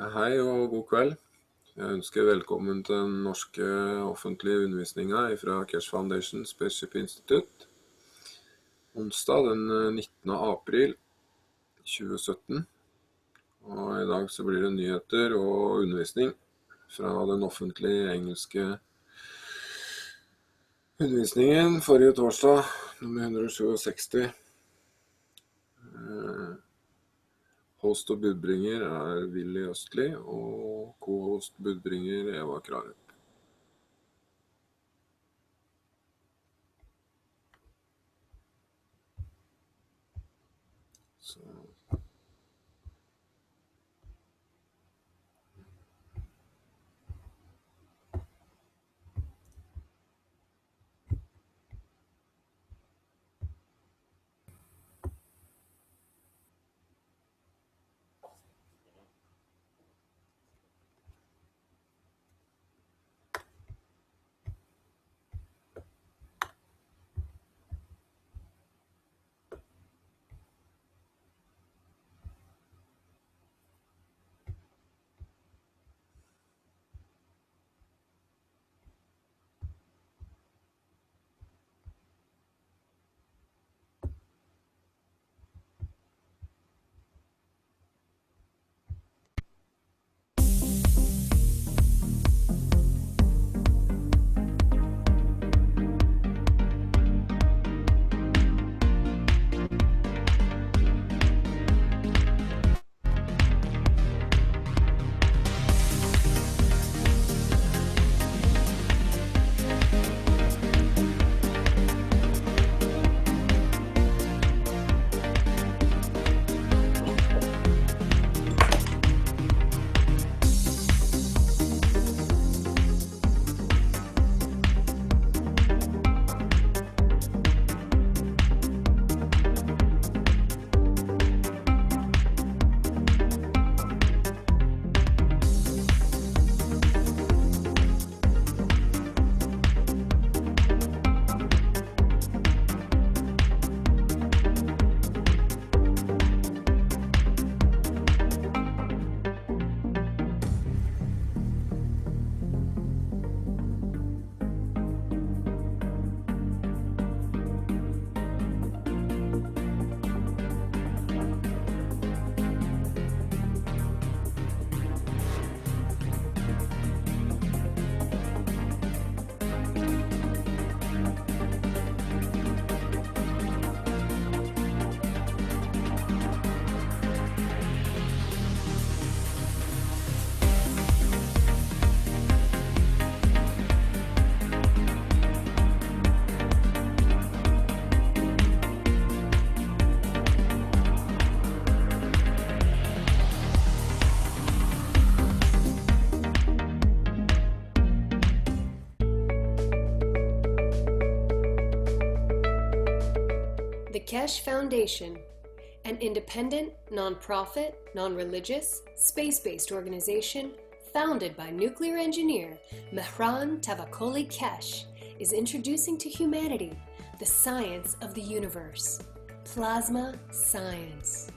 Ja, hei og god kveld. Jeg ønsker velkommen til den norske offentlige undervisningen fra Keshe Foundation Spaceship Institute. Onsdag den 19. april 2017. Og i dag så blir det nyheter og undervisning fra den offentlige engelske undervisningen forrige torsdag, nummer 167. Host og budbringer Willy Østli, og co-host budbringer Eva Krarup. Så. The Keshe Foundation, an independent, non-profit, non-religious, space-based organization founded by nuclear engineer Mehran Tavakoli Keshe, is introducing to humanity the science of the universe, plasma science.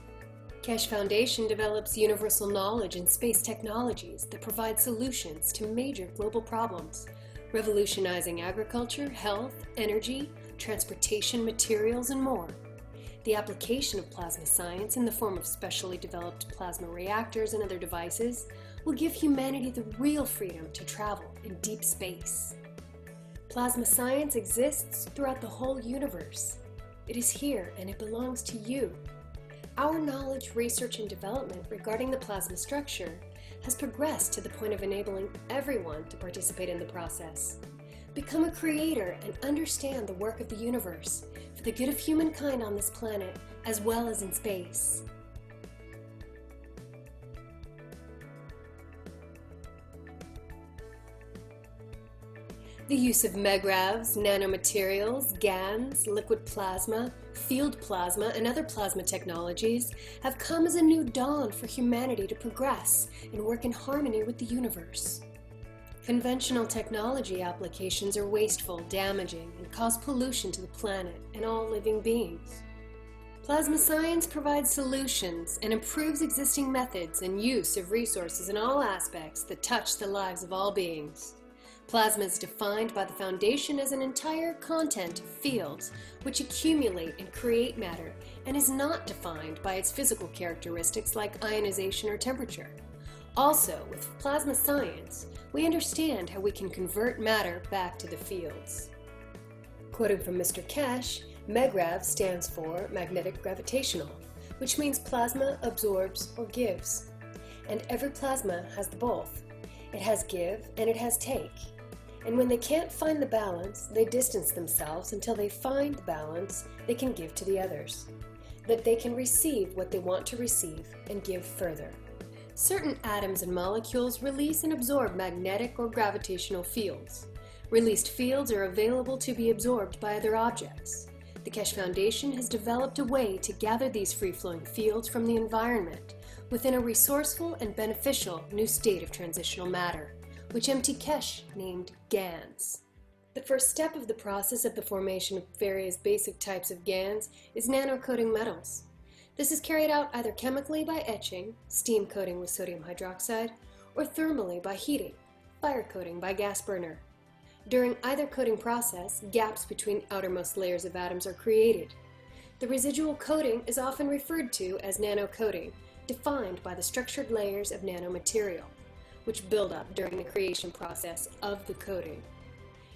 Keshe Foundation develops universal knowledge and space technologies that provide solutions to major global problems, revolutionizing agriculture, health, energy, transportation, materials, and more. The application of plasma science in the form of specially developed plasma reactors and other devices will give humanity the real freedom to travel in deep space. Plasma science exists throughout the whole universe. It is here and it belongs to you. Our knowledge, research, and development regarding the plasma structure has progressed to the point of enabling everyone to participate in the process. Become a creator and understand the work of the universe for the good of humankind on this planet as well as in space. The use of megravs, nanomaterials, GANs, liquid plasma, field plasma, and other plasma technologies have come as a new dawn for humanity to progress and work in harmony with the universe. Conventional technology applications are wasteful, damaging, and cause pollution to the planet and all living beings. Plasma science provides solutions and improves existing methods and use of resources in all aspects that touch the lives of all beings. Plasma is defined by the Foundation as an entire content of fields which accumulate and create matter, and is not defined by its physical characteristics like ionization or temperature. Also, with plasma science, we understand how we can convert matter back to the fields. Quoting from Mr. Keshe, MEGRAV stands for magnetic gravitational, which means plasma absorbs or gives. And every plasma has the both. It has give and it has take. And when they can't find the balance, they distance themselves until they find the balance they can give to the others. That they can receive what they want to receive and give further. Certain atoms and molecules release and absorb magnetic or gravitational fields. Released fields are available to be absorbed by other objects. The Keshe Foundation has developed a way to gather these free-flowing fields from the environment within a resourceful and beneficial new state of transitional matter, which M.T. Keshe named GANs. The first step of the process of the formation of various basic types of GANs is nano-coating metals. This is carried out either chemically by etching, steam coating with sodium hydroxide, or thermally by heating, fire coating by gas burner. During either coating process, gaps between outermost layers of atoms are created. The residual coating is often referred to as nano-coating, defined by the structured layers of nanomaterial, which build up during the creation process of the coating.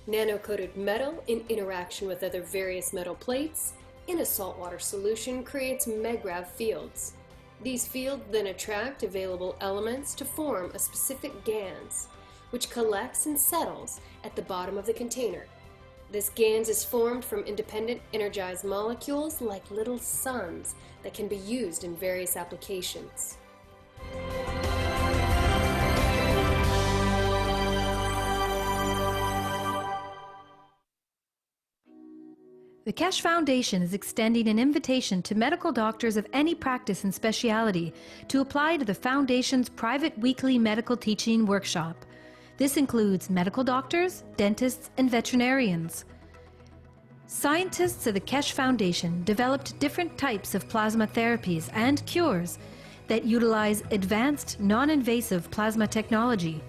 Nano-coated metal in interaction with other various metal plates in a saltwater solution creates MEGRAV fields. These fields then attract available elements to form a specific GANs, which collects and settles at the bottom of the container. This GANs is formed from independent energized molecules like little suns that can be used in various applications. The Keshe Foundation is extending an invitation to medical doctors of any practice and speciality to apply to the Foundation's private weekly medical teaching workshop. This includes medical doctors, dentists, and veterinarians. Scientists of the Keshe Foundation developed different types of plasma therapies and cures that utilize advanced, non-invasive plasma technology.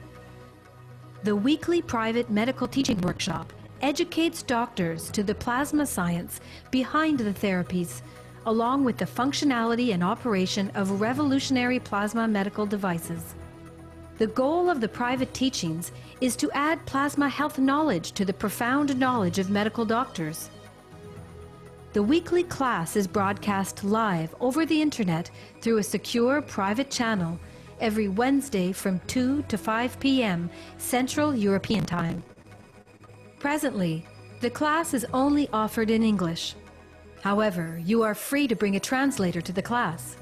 The weekly private medical teaching workshop educates doctors to the plasma science behind the therapies, along with the functionality and operation of revolutionary plasma medical devices. The goal of the private teachings is to add plasma health knowledge to the profound knowledge of medical doctors. The weekly class is broadcast live over the internet through a secure private channel every Wednesday from 2 to 5 p.m. Central European Time. Presently, the class is only offered in English. However, you are free to bring a translator to the class.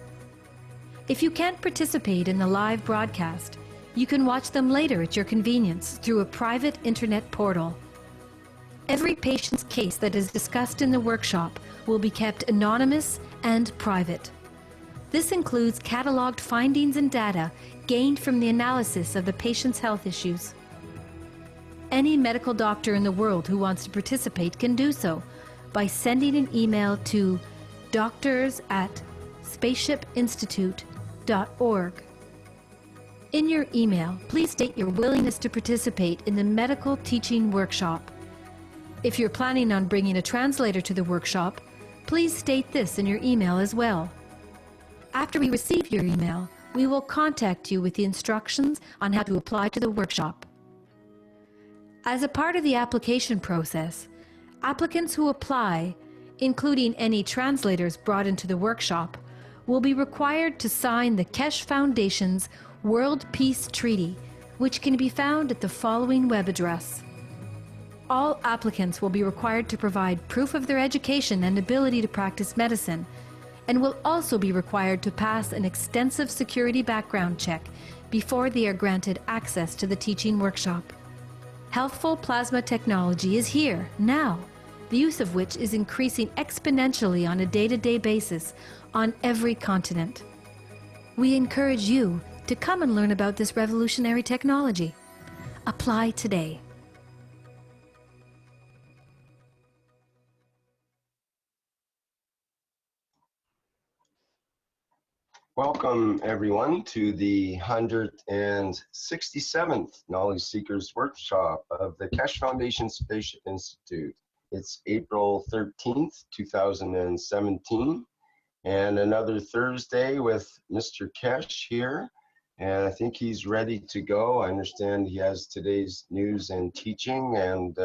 If you can't participate in the live broadcast, you can watch them later at your convenience through a private internet portal. Every patient's case that is discussed in the workshop will be kept anonymous and private. This includes cataloged findings and data gained from the analysis of the patient's health issues. Any medical doctor in the world who wants to participate can do so by sending an email to doctors@spaceshipinstitute.org. In your email, please state your willingness to participate in the medical teaching workshop. If you're planning on bringing a translator to the workshop, please state this in your email as well. After we receive your email, we will contact you with the instructions on how to apply to the workshop. As a part of the application process, applicants who apply, including any translators brought into the workshop, will be required to sign the Keshe Foundation's World Peace Treaty, which can be found at the following web address. All applicants will be required to provide proof of their education and ability to practice medicine, and will also be required to pass an extensive security background check before they are granted access to the teaching workshop. Healthful plasma technology is here, now, the use of which is increasing exponentially on a day-to-day basis on every continent. We encourage you to come and learn about this revolutionary technology. Apply today. Welcome everyone to the 167th Knowledge Seekers Workshop of the Keshe Foundation Spaceship Institute. It's April 13th, 2017, and another Thursday with Mr. Keshe here, and I think he's ready to go. I understand he has today's news and teaching, and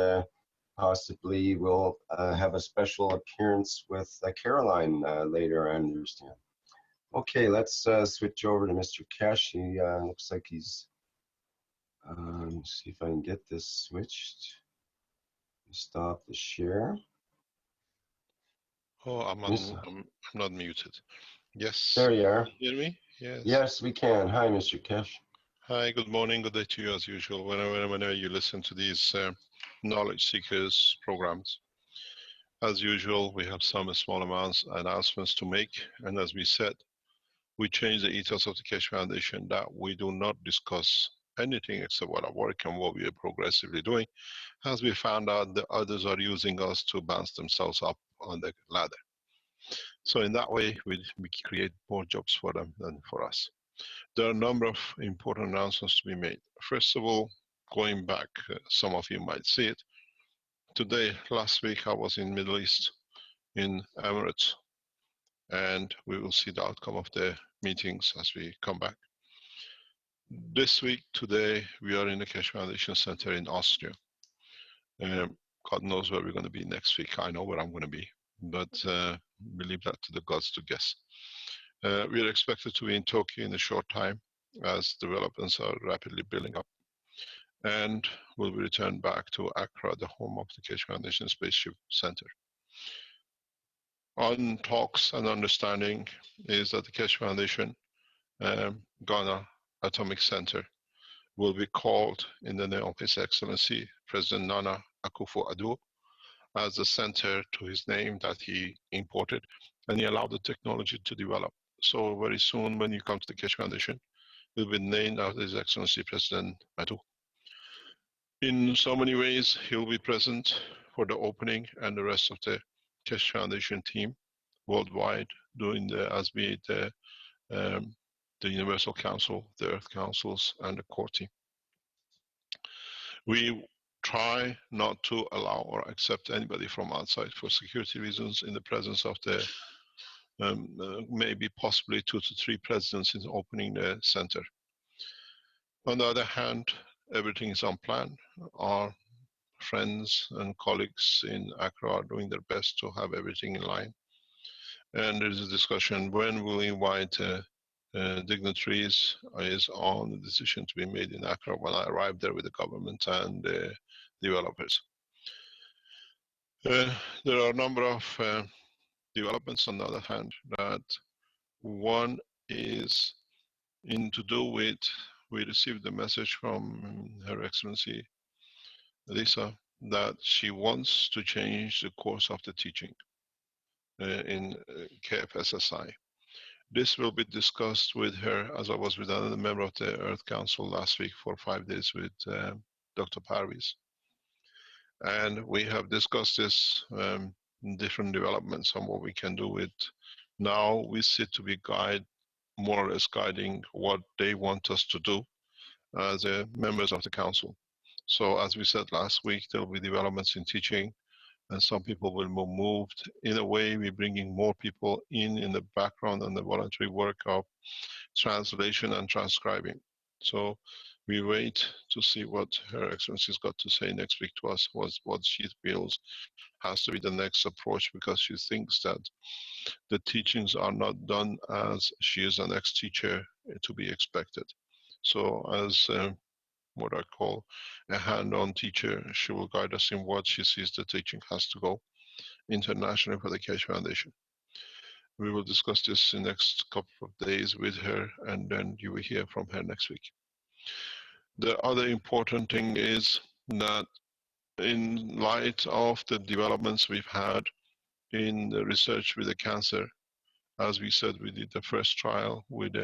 possibly we'll have a special appearance with Caroline later, I understand. Okay, let's switch over to Mr. Keshe. He looks like he's, see if I can get this switched. Stop the share. Oh, I'm not muted. Yes. There you are. Can you hear me? Yes. Yes, we can. Hi, Mr. Keshe. Hi, good morning, good day to you as usual. Whenever you listen to these knowledge seekers programs. As usual, we have some small announcements to make. And as we said, we changed the ethos of the Keshe Foundation that we do not discuss anything except what our work and what we are progressively doing, as we found out that others are using us to bounce themselves up on the ladder. So in that way, we create more jobs for them than for us. There are a number of important announcements to be made. First of all, going back, some of you might see it. Today, last week, I was in Middle East, in Emirates, and we will see the outcome of the meetings as we come back. This week, today, we are in the Keshe Foundation Center in Austria. God knows where we're going to be next week. I know where I'm going to be, but we leave that to the gods to guess. We are expected to be in Tokyo in a short time as developments are rapidly building up. And we'll return back to Accra, the home of the Keshe Foundation Spaceship Center. On talks and understanding is that the Keshe Foundation Ghana Atomic Center will be called in the name of His Excellency President Nana Akufo-Addo as the center to his name that he imported, and he allowed the technology to develop. So very soon, when you come to the Keshe Foundation, it will be named after His Excellency President Addo. In so many ways, he'll be present for the opening, and the rest of the Keshe Foundation team worldwide doing as be it the Universal Council, the Earth Councils, and the core team. We try not to allow or accept anybody from outside for security reasons in the presence of the maybe possibly 2 to 3 presidents in opening the center. On the other hand, everything is on plan. Our friends and colleagues in Accra are doing their best to have everything in line. And there's a discussion when we'll invite dignitaries is on the decision to be made in Accra when I arrive there with the government and the developers. There are a number of developments on the other hand. That one is to do with, we received a message from Her Excellency Lisa that she wants to change the course of the teaching in KFSSI. This will be discussed with her, as I was with another member of the Earth Council last week for 5 days with Dr. Parviz. And we have discussed this different developments on what we can do with. Now we sit to be more or less guiding what they want us to do as members of the council. So as we said last week, there will be developments in teaching, and some people will be moved. In a way, we're bringing more people in the background and the voluntary work of translation and transcribing. So we wait to see what Her Excellency's got to say next week to us, what she feels has to be the next approach, because she thinks that the teachings are not done as she is an ex-teacher to be expected. So as what I call a hand-on teacher, she will guide us in what she sees the teaching has to go internationally for the Keshe Foundation. We will discuss this in the next couple of days with her, and then you will hear from her next week. The other important thing is that in light of the developments we've had in the research with the cancer, as we said, we did the first trial with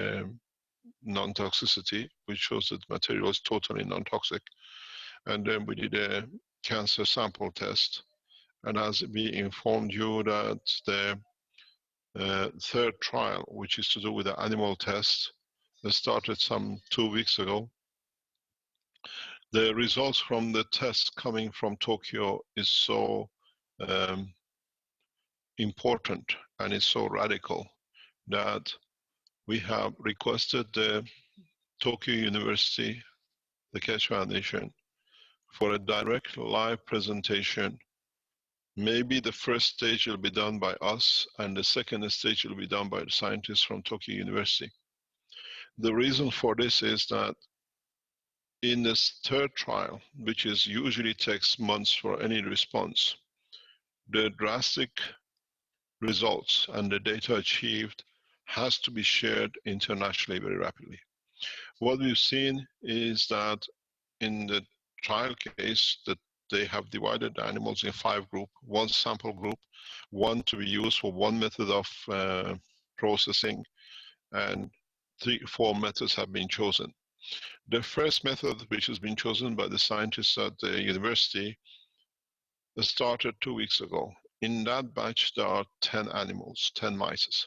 non-toxicity, which shows that the material is totally non-toxic. And then we did a cancer sample test. And as we informed you that the third trial, which is to do with the animal test, that started some 2 weeks ago. The results from the test coming from Tokyo is so important and is so radical that we have requested the Tokyo University, the Keshe Foundation, for a direct live presentation. Maybe the first stage will be done by us, and the second stage will be done by the scientists from Tokyo University. The reason for this is that in this third trial, which is usually takes months for any response, the drastic results and the data achieved has to be shared internationally very rapidly. What we've seen is that in the trial case that they have divided the animals in 5 groups, 1 sample group, 1 to be used for 1 method of processing, and 4 methods have been chosen. The first method, which has been chosen by the scientists at the university, started 2 weeks ago. In that batch, there are 10 animals, 10 mice.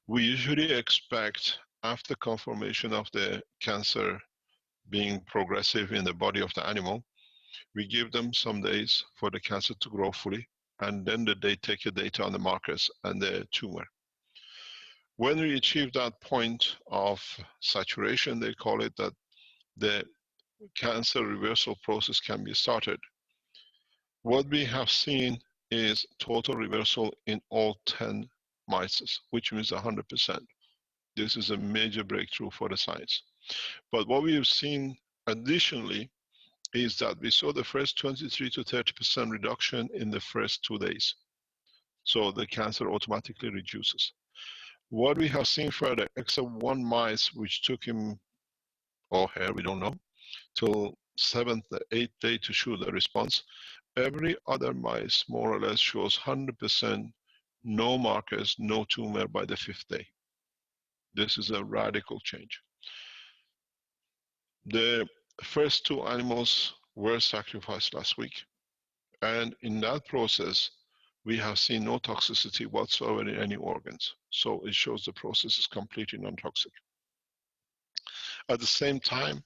We usually expect, after confirmation of the cancer being progressive in the body of the animal, we give them some days for the cancer to grow fully, and then they take the data on the markers and the tumor. When we achieve that point of saturation, they call it, that the cancer reversal process can be started. What we have seen is total reversal in all 10 mice, which means 100%. This is a major breakthrough for the science. But what we have seen additionally is that we saw the first 23 to 30% reduction in the first 2 days. So the cancer automatically reduces. What we have seen further, except 1 mice, which took him, or her, we don't know, till 7th or 8th day to show the response, every other mice more or less shows 100% no markers, no tumor by the 5th day. This is a radical change. The first 2 animals were sacrificed last week, and in that process we have seen no toxicity whatsoever in any organs. So it shows the process is completely non-toxic. At the same time,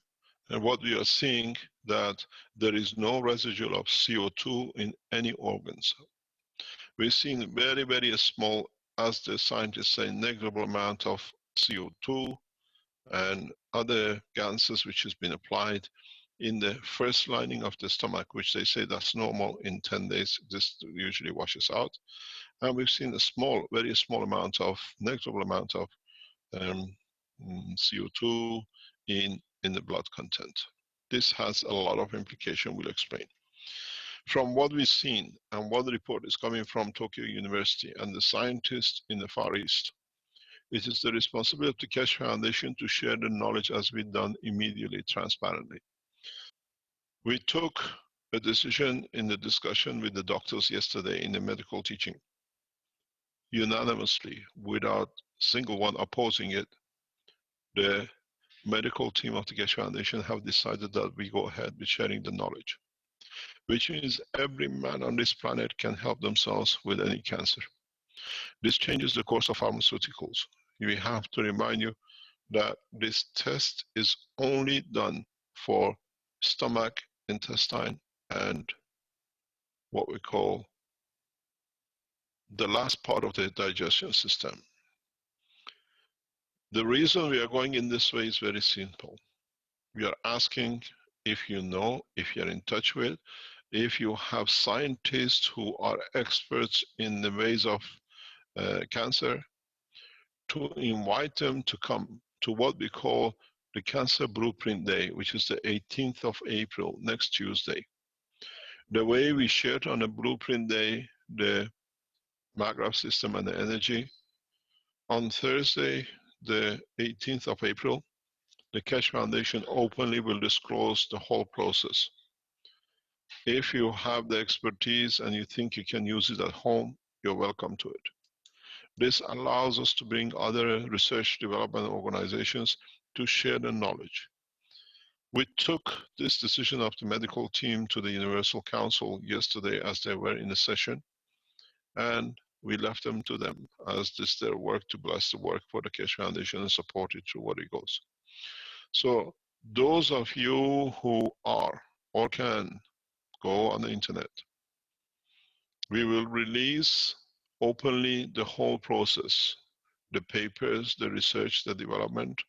and what we are seeing, that there is no residual of CO2 in any organs. We're seeing very, very small, as the scientists say, negligible amount of CO2 and other gases which has been applied in the first lining of the stomach, which they say that's normal in 10 days. This usually washes out. And we've seen a small, very small amount of, negligible amount of CO2 in the blood content. This has a lot of implication, we'll explain. From what we've seen and what the report is coming from Tokyo University and the scientists in the Far East, it is the responsibility of the Keshe Foundation to share the knowledge as we've done immediately, transparently. We took a decision in the discussion with the doctors yesterday in the medical teaching. Unanimously, without single one opposing it, the medical team of the Keshe Foundation have decided that we go ahead with sharing the knowledge, which means every man on this planet can help themselves with any cancer. This changes the course of pharmaceuticals. We have to remind you that this test is only done for stomach, intestine, and what we call the last part of the digestion system. The reason we are going in this way is very simple. We are asking if you know, if you're in touch with, if you have scientists who are experts in the ways of cancer, to invite them to come to what we call the Cancer Blueprint Day, which is the 18th of April, next Tuesday. The way we shared on the Blueprint Day, the MAGRAPH system and the energy, on Thursday, the 18th of April, the Keshe Foundation openly will disclose the whole process. If you have the expertise and you think you can use it at home, you're welcome to it. This allows us to bring other research development organizations to share the knowledge. We took this decision of the medical team to the Universal Council yesterday as they were in a session, and We left them to them as this their work to bless the work for the Keshe Foundation and support it through what it goes. So those of you who are or can go on the internet, we will release openly the whole process, the papers, the research, the development.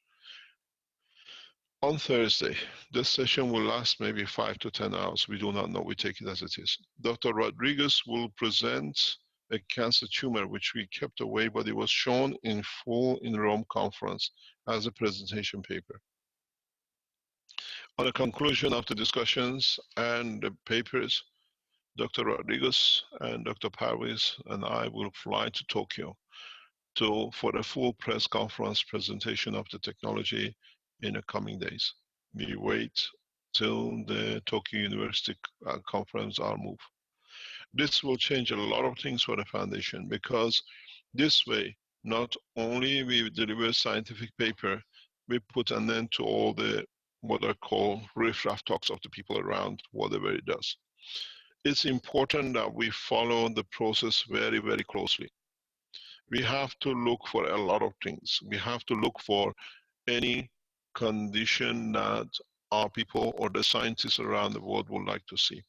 On Thursday, this session will last maybe 5 to 10 hours. We do not know. We take it as it is. Dr. Rodriguez will present a cancer tumor, which we kept away, but it was shown in full in Rome conference as a presentation paper. On the conclusion of the discussions and the papers, Dr. Rodriguez and Dr. Parviz and I will fly to Tokyo for a full press conference presentation of the technology in the coming days. We wait till the Tokyo University conference are moved. This will change a lot of things for the foundation, because this way, not only we deliver scientific paper, we put an end to all the what I call riff-raff talks of the people around, whatever it does. It's important that we follow the process very, very closely. We have to look for a lot of things. We have to look for any condition that our people or the scientists around the world would like to see.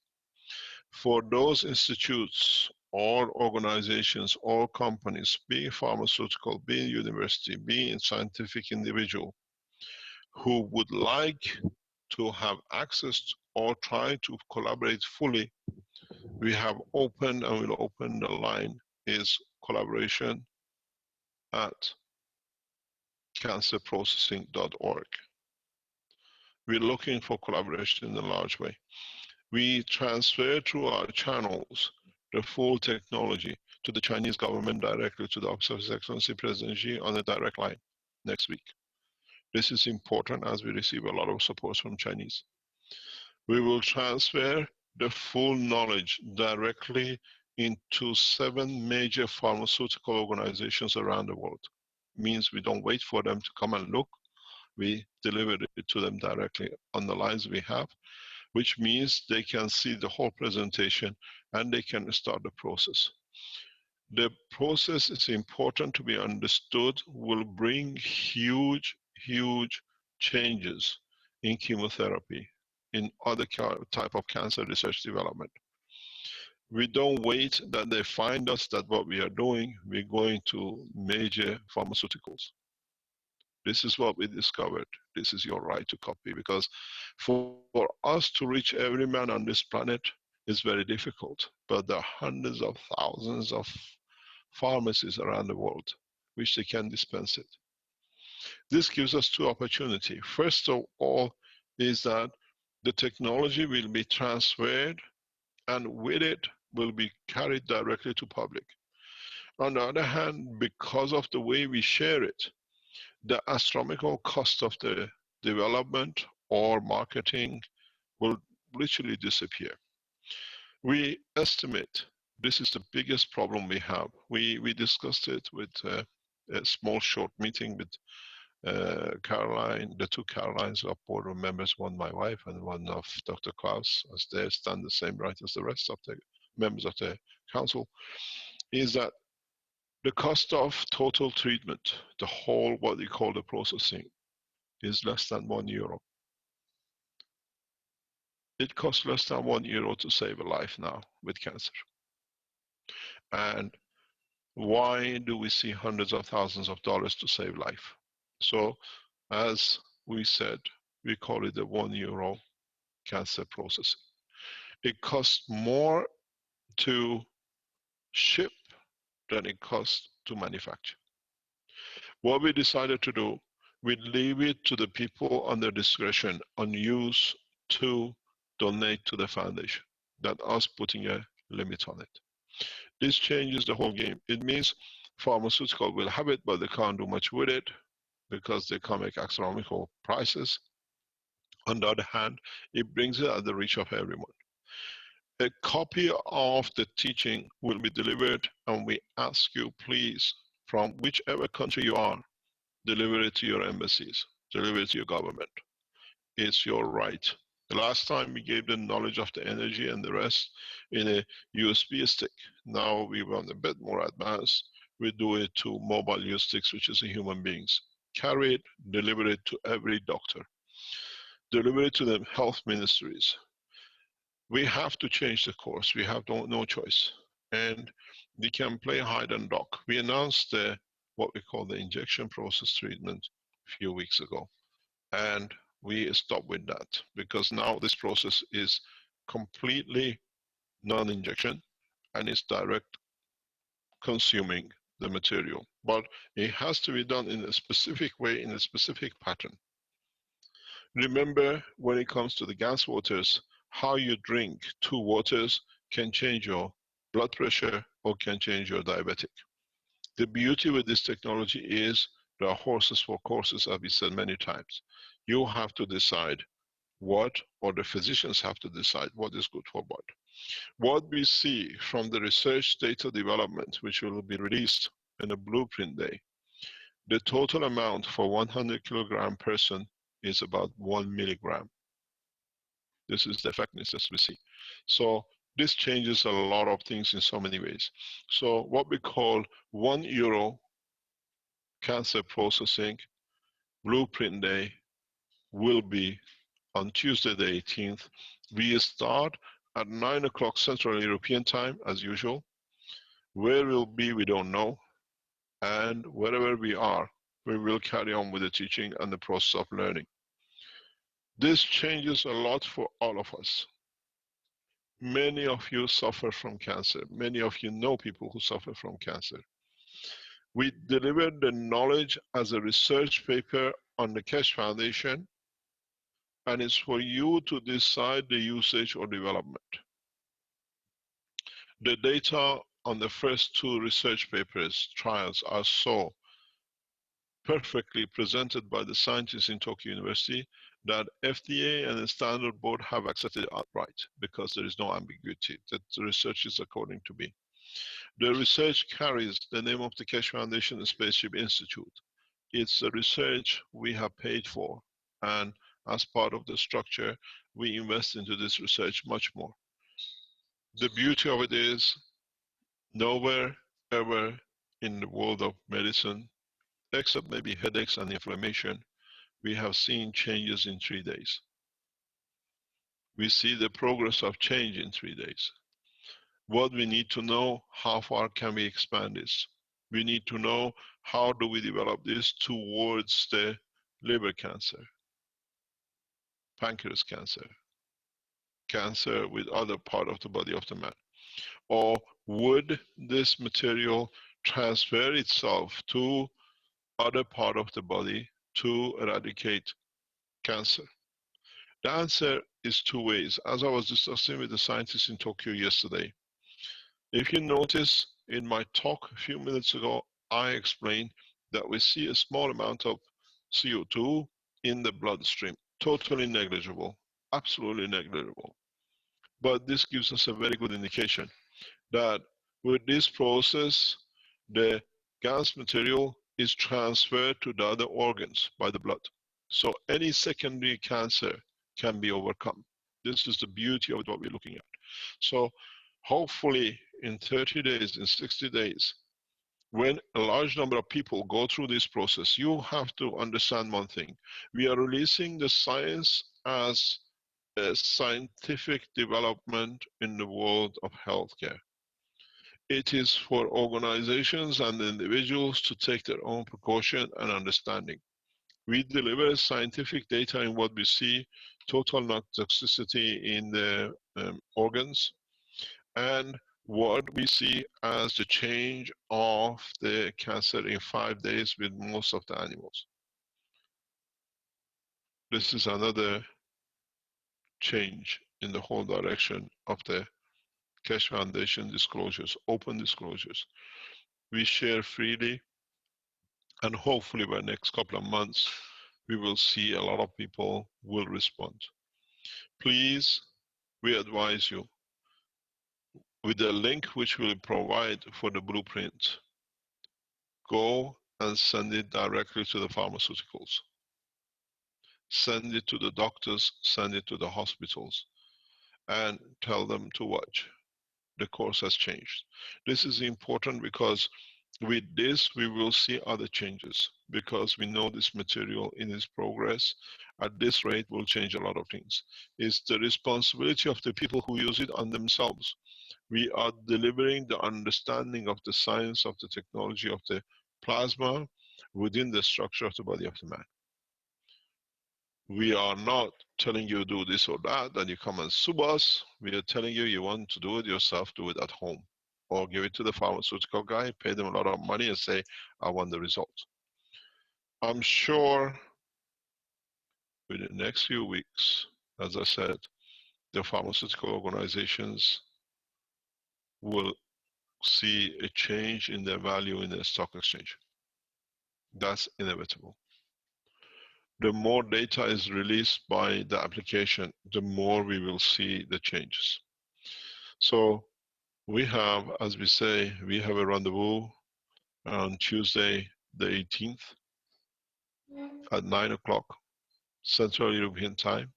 For those institutes or organizations or companies, be it pharmaceutical, be it university, be it scientific individual, who would like to have access or try to collaborate fully, we have opened and will open the line is collaboration at cancerprocessing.org. We're looking for collaboration in a large way. We transfer through our channels the full technology to the Chinese government directly, to the Office of His Excellency President Xi on a direct line next week. This is important as we receive a lot of support from Chinese. We will transfer the full knowledge directly into 7 major pharmaceutical organizations around the world. Means we don't wait for them to come and look. We deliver it to them directly on the lines we have, which means they can see the whole presentation and they can start the process. The process is important to be understood, will bring huge, huge changes in chemotherapy, in other type of cancer research development. We don't wait that they find us that what we are doing, we're going to major pharmaceuticals. This is what we discovered. This is your right to copy, because for us to reach every man on this planet is very difficult, but there are hundreds of thousands of pharmacies around the world which they can dispense it. This gives us 2 opportunities. First of all is that the technology will be transferred, and with it will be carried directly to public. On the other hand, because of the way we share it, the astronomical cost of the development or marketing will literally disappear. We estimate this is the biggest problem we have. We discussed it with a small short meeting with Caroline, the 2 Carolines of board of members, one my wife and one of Dr. Klaus, as they stand the same right as the rest of the members of the council, is that the cost of total treatment, the whole what we call the processing, is less than €1. It costs less than €1 to save a life now with cancer. And why do we see hundreds of thousands of dollars to save life? So, as we said, we call it the €1 cancer processing. It costs more to ship than it costs to manufacture. What we decided to do, we leave it to the people on their discretion on use to donate to the foundation, than us putting a limit on it. This changes the whole game. It means pharmaceutical will have it, but they can't do much with it because they can't make astronomical prices. On the other hand, it brings it at the reach of everyone. A copy of the teaching will be delivered, and we ask you, please, from whichever country you are, deliver it to your embassies, deliver it to your government. It's your right The last time we gave the knowledge of the energy and the rest in a USB stick. Now we want a bit more advanced. We do it to mobile use sticks, which is human beings. Carry it, deliver it to every doctor. Deliver it to the health ministries. We have to change the course. We have no choice. And we can play hide and dock. We announced what we call the injection process treatment a few weeks ago. And we stopped with that because now this process is completely non-injection and it's direct consuming the material. But it has to be done in a specific way, in a specific pattern. Remember, when it comes to the gas waters, how you drink two waters can change your blood pressure or can change your diabetic. The beauty with this technology is there are horses for courses, as we said many times. You have to decide what, or the physicians have to decide what is good for what. What we see from the research data development, which will be released in a blueprint day, the total amount for 100 kilogram person is about 1 milligram. This is the effectiveness we see. So this changes a lot of things in so many ways. So what we call €1 cancer processing blueprint day will be on Tuesday the 18th. We start at 9 o'clock Central European time as usual. Where we'll be, we don't know. And wherever we are, we will carry on with the teaching and the process of learning. This changes a lot for all of us. Many of you suffer from cancer. Many of you know people who suffer from cancer. We delivered the knowledge as a research paper on the Keshe Foundation, and it's for you to decide the usage or development. The data on the first two research papers, trials, are so perfectly presented by the scientists in Tokyo University that FDA and the standard board have accepted it outright because there is no ambiguity that the research is according to be. The research carries the name of the Keshe Foundation and Spaceship Institute. It's a research we have paid for, and as part of the structure, we invest into this research much more. The beauty of it is nowhere ever in the world of medicine, except maybe headaches and inflammation, we have seen changes in 3 days. We see the progress of change in 3 days. What we need to know, how far can we expand this? We need to know how do we develop this towards the liver cancer, pancreas cancer, cancer with other part of the body of the man. Or would this material transfer itself to other part of the body to eradicate cancer? The answer is 2 ways, as I was discussing with the scientists in Tokyo yesterday. If you notice in my talk a few minutes ago, I explained that we see a small amount of CO2 in the bloodstream, totally negligible, absolutely negligible. But this gives us a very good indication that with this process, the gas material is transferred to the other organs by the blood. So any secondary cancer can be overcome. This is the beauty of what we're looking at. So hopefully in 30 days, in 60 days, when a large number of people go through this process, you have to understand one thing. We are releasing the science as a scientific development in the world of healthcare. It is for organizations and individuals to take their own precaution and understanding. We deliver scientific data in what we see, total non-toxicity in the organs, and what we see as the change of the cancer in 5 days with most of the animals. This is another change in the whole direction of the Keshe Foundation disclosures, open disclosures. We share freely, and hopefully by the next couple of months, we will see a lot of people will respond. Please, we advise you, with the link which we'll provide for the blueprint, go and send it directly to the pharmaceuticals. send it to the doctors, send it to the hospitals, and tell them to watch. The course has changed. This is important because with this, we will see other changes, because we know this material in its progress at this rate will change a lot of things. It's the responsibility of the people who use it on themselves. We are delivering the understanding of the science of the technology of the plasma within the structure of the body of the man. We are not telling you do this or that, and you come and sue us. We are telling you, you want to do it yourself, do it at home. Or give it to the pharmaceutical guy, pay them a lot of money and say, I want the result. I'm sure within the next few weeks, as I said, the pharmaceutical organizations will see a change in their value in the stock exchange. That's inevitable. The more data is released by the application, the more we will see the changes. So we have, as we say, we have a rendezvous on Tuesday, the 18th at 9 o'clock Central European Time.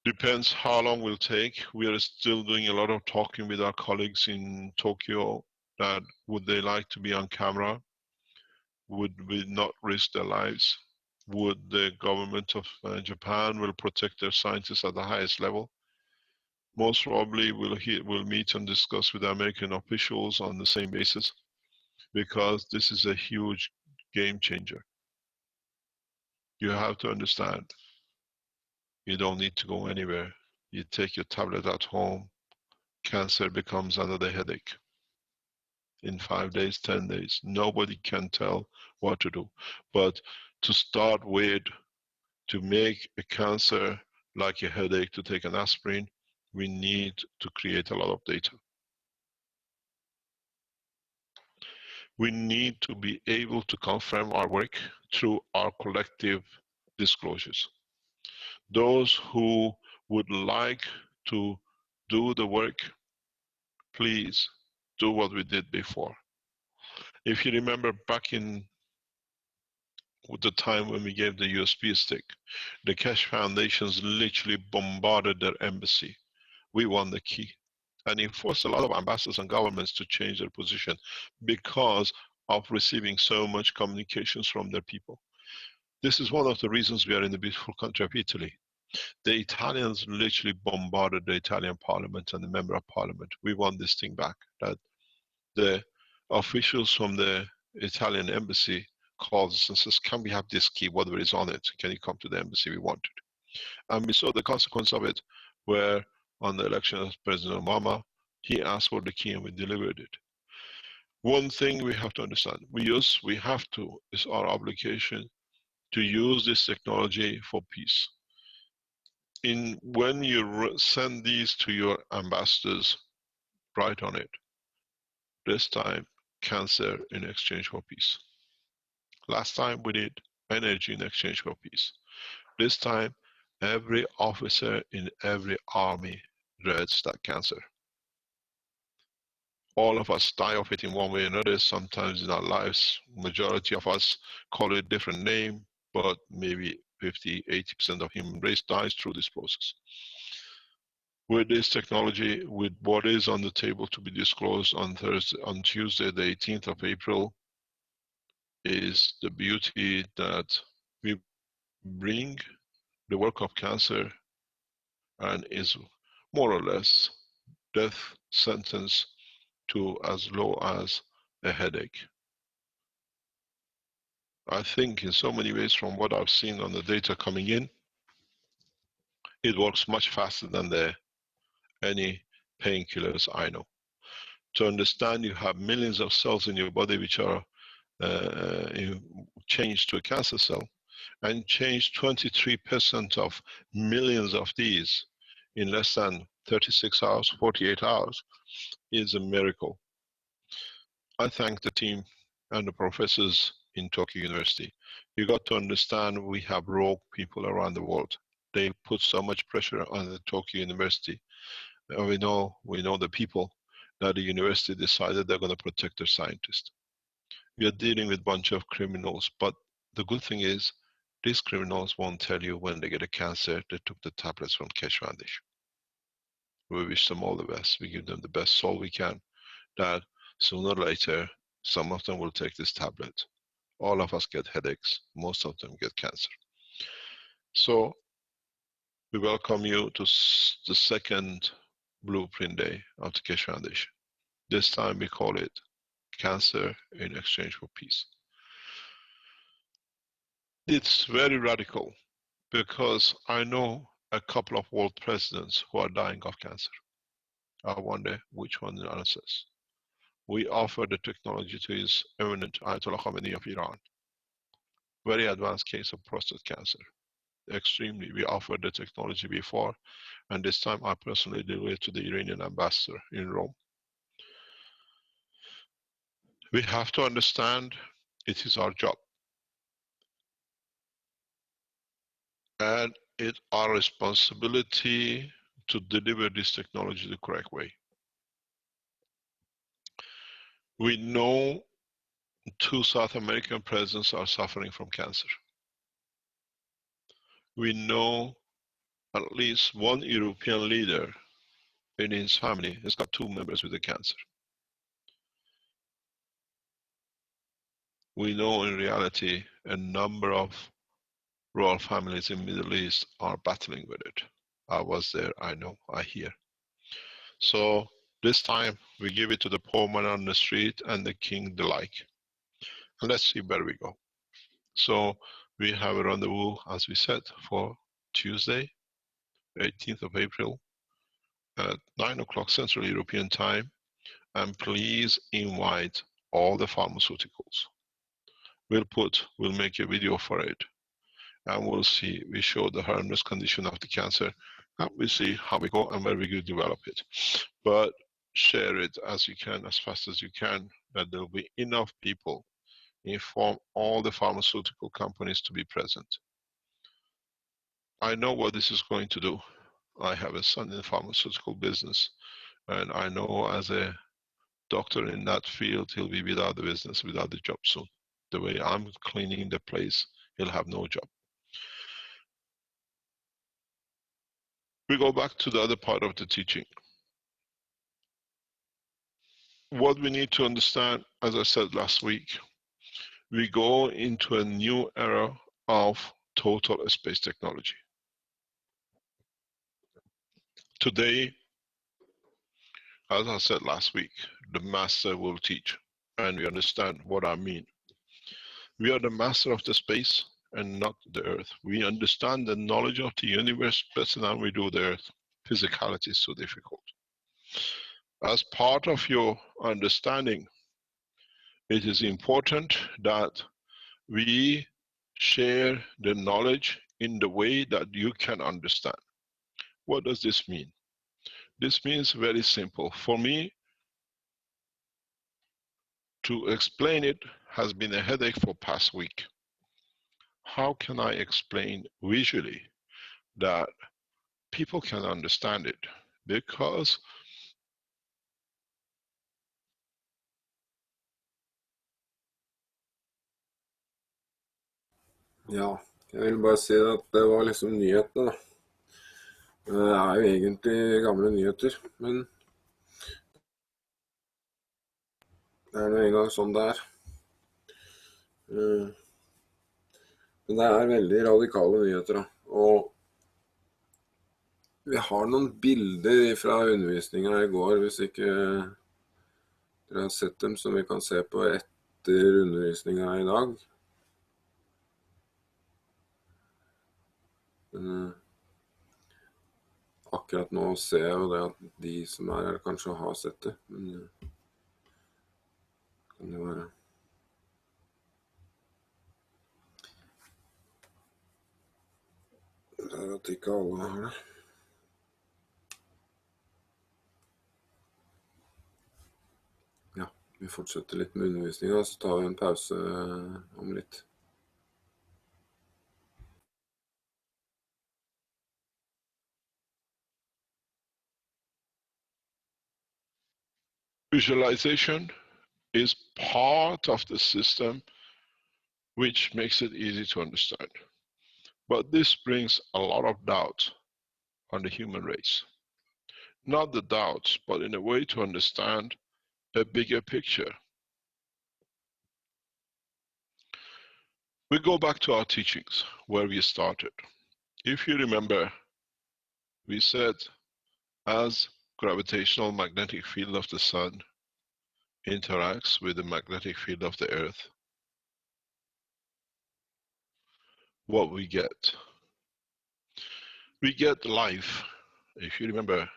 Depends how long we'll take. We are still doing a lot of talking with our colleagues in Tokyo that would they like to be on camera? Would we not risk their lives? Would the government of Japan will protect their scientists at the highest level? Most probably we'll meet and discuss with American officials on the same basis, because this is a huge game changer. You have to understand, you don't need to go anywhere. You take your tablet at home, cancer becomes another headache. In 5 days, 10 days, nobody can tell what to do. But to start with, to make a cancer like a headache to take an aspirin, we need to create a lot of data. We need to be able to confirm our work through our collective disclosures. Those who would like to do the work, please do what we did before. If you remember back in the time when we gave the USB stick, the Keshe Foundations literally bombarded their embassy. We won the key. And it forced a lot of ambassadors and governments to change their position because of receiving so much communications from their people. This is one of the reasons we are in the beautiful country of Italy. The Italians literally bombarded the Italian parliament and the member of parliament. We want this thing back. That the officials from the Italian embassy calls us and says, can we have this key, whatever is on it? Can you come to the embassy? We want it. And we saw the consequence of it, where on the election of President Obama, he asked for the key and we delivered it. One thing we have to understand, it's our obligation to use this technology for peace. When you send these to your ambassadors, write on it, this time, cancer in exchange for peace. Last time we did energy in exchange for peace. This time, every officer in every army dreads that cancer. All of us die of it in one way or another. Sometimes in our lives, majority of us call it a different name, but maybe 50–80% of human race dies through this process. With this technology, with what is on the table to be disclosed on Tuesday, the 18th of April, is the beauty that we bring the work of cancer and is more or less death sentence to as low as a headache. I think in so many ways, from what I've seen on the data coming in, it works much faster than any painkillers I know. To understand, you have millions of cells in your body which are changed to a cancer cell, and change 23% of millions of these in less than 36 hours, 48 hours, is a miracle. I thank the team and the professors in Tokyo University. You got to understand, we have rogue people around the world. They put so much pressure on the Tokyo University. We know the people that the university decided they're going to protect their scientists. We are dealing with a bunch of criminals, but the good thing is These criminals won't tell you when they get a cancer, they took the tablets from Keshe Foundation. We wish them all the best. We give them the best soul we can, that sooner or later, some of them will take this tablet. All of us get headaches. Most of them get cancer. So we welcome you to the second Blueprint Day of the Keshe Foundation. This time we call it Cancer in Exchange for Peace. It's very radical because I know a couple of world presidents who are dying of cancer. I wonder which one answers. We offer the technology to His Eminent Ayatollah Khamenei of Iran. Very advanced case of prostate cancer. Extremely, we offered the technology before, and this time I personally delivered to the Iranian ambassador in Rome. We have to understand it is our job. And it's our responsibility to deliver this technology the correct way. We know 2 South American presidents are suffering from cancer. We know at least 1 European leader in his family has got 2 members with the cancer. We know in reality a number of royal families in the Middle East are battling with it. I was there, I know, I hear. So this time we give it to the poor man on the street and the king the like. And let's see where we go. So we have a rendezvous, as we said, for Tuesday, 18th of April at 9 o'clock Central European Time. And please invite all the pharmaceuticals. We'll make a video for it. And we'll see, we show the harmless condition of the cancer, and we see how we go and where we could develop it. But share it as you can, as fast as you can, that there will be enough people. Inform all the pharmaceutical companies to be present. I know what this is going to do. I have a son in the pharmaceutical business, and I know as a doctor in that field, he'll be without the business, without the job soon. The way I'm cleaning the place, he'll have no job. We go back to the other part of the teaching. What we need to understand, as I said last week, we go into a new era of total space technology. Today, as I said last week, the master will teach, and we understand what I mean. We are the master of the space and not the earth. We understand the knowledge of the universe better than we do the earth. Physicality is so difficult. As part of your understanding, it is important that we share the knowledge in the way that you can understand. What does this mean? This means very simple. For me, to explain it has been a headache for past week. How can I explain visually that people can understand it? Because Ja, jeg vil bare si at det var liksom nyhetene, da. Det er jo egentlig gamle nyheter, men det er nå en gang sånn det er. Men det er veldig radikale nyheter, da. Og vi har noen bilder fra undervisningen i går, hvis ikke dere har sett dem, som vi kan se på etter undervisningen i dag. Men akkurat nå ser jeg jo det at de som er her kanskje har sett det, men kan det være. Det er at ikke alle har det. Ja, vi fortsetter litt med undervisningen, så tar vi en pause om litt. visualization is part of the system which makes it easy to understand. But this brings a lot of doubt on the human race. Not the doubts, but in a way to understand a bigger picture. We go back to our teachings, where we started. If you remember, we said as gravitational magnetic field of the sun interacts with the magnetic field of the earth, what we get? We get life. If you remember,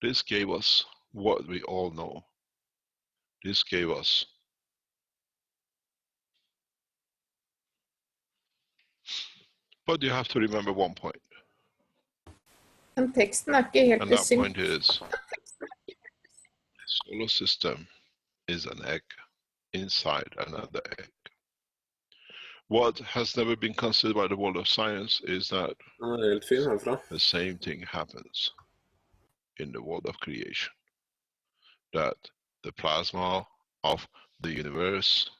this gave us what we all know. This gave us. But you have to remember one point. Men teksten ikke helt And i that synk. point is, the solar system is an egg inside another egg. What has never been considered by the world of science is that Helt fin herfra. the same thing happens in the world of creation. That the plasma of the universe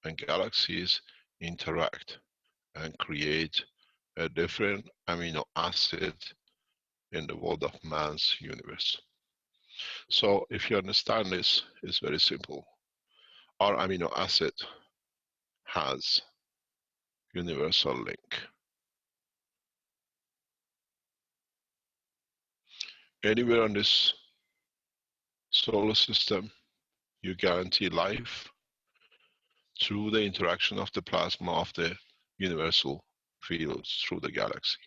and galaxies interact and create a different amino acid in the world of man's universe. So if you understand this, it's very simple. Our amino acid has universal link. Anywhere on this solar system, you guarantee life through the interaction of the plasma of the universal fields through the galaxy.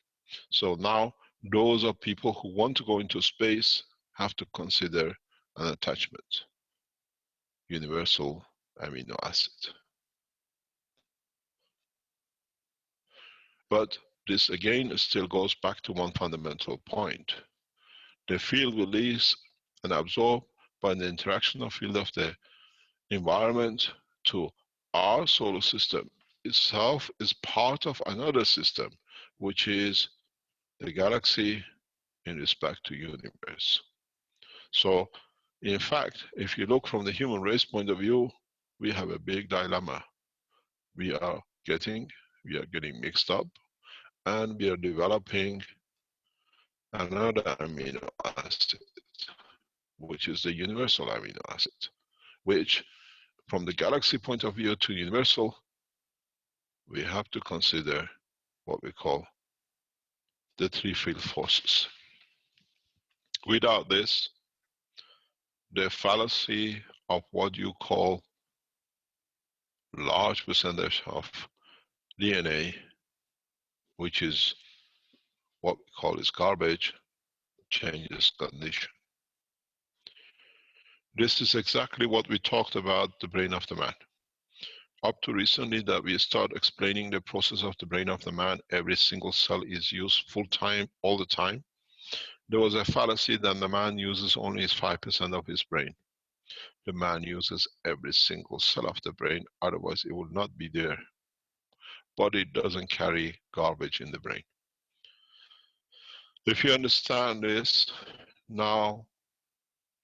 So now, those are people who want to go into space have to consider an attachment, universal amino acid. But this again still goes back to one fundamental point. The field released and absorbed by the interaction of field of the environment to our solar system itself is part of another system, which is the galaxy in respect to universe. So, in fact, if you look from the human race point of view, we have a big dilemma. We are getting mixed up, and we are developing another amino acid, which is the universal amino acid, which from the galaxy point of view to universal, we have to consider what we call the three field forces. Without this, the fallacy of what you call large percentage of DNA, which is what we call is garbage, changes condition. This is exactly what we talked about the brain of the man. Up to recently that we start explaining the process of the brain of the man, every single cell is used full time, all the time. There was a fallacy that the man uses only 5% of his brain. The man uses every single cell of the brain, otherwise it would not be there. But it doesn't carry garbage in the brain. If you understand this, now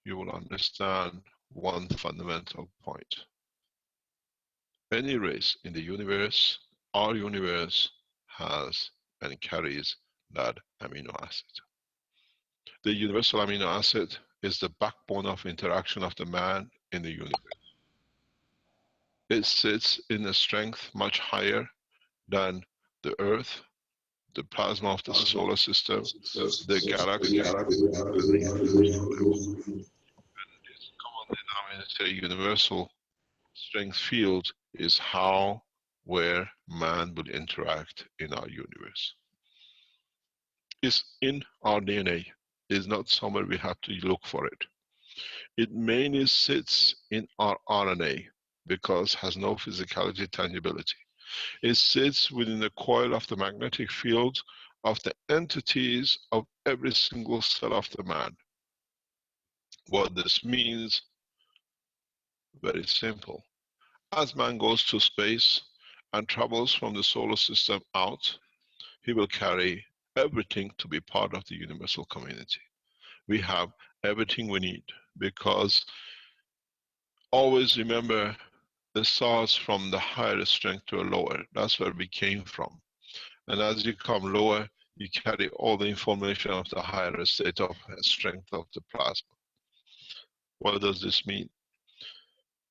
you will understand one fundamental point. Any race in the universe, our universe has and carries that amino acid. The universal amino acid is the backbone of interaction of the man in the universe. It sits in a strength much higher than the Earth, the plasma of the solar system, the galaxy, and the universe. This common denominator, universal strength field, is how, where man will interact in our universe. It's in our DNA. It's not somewhere we have to look for it. It mainly sits in our RNA because it has no physicality, tangibility. It sits within the coil of the magnetic field of the entities of every single cell of the man. What this means, very simple. As man goes to space and travels from the solar system out, he will carry everything to be part of the universal community. We have everything we need, because always remember, it starts from the higher strength to a lower. That's where we came from. And as you come lower, you carry all the information of the higher state of strength of the plasma. What does this mean?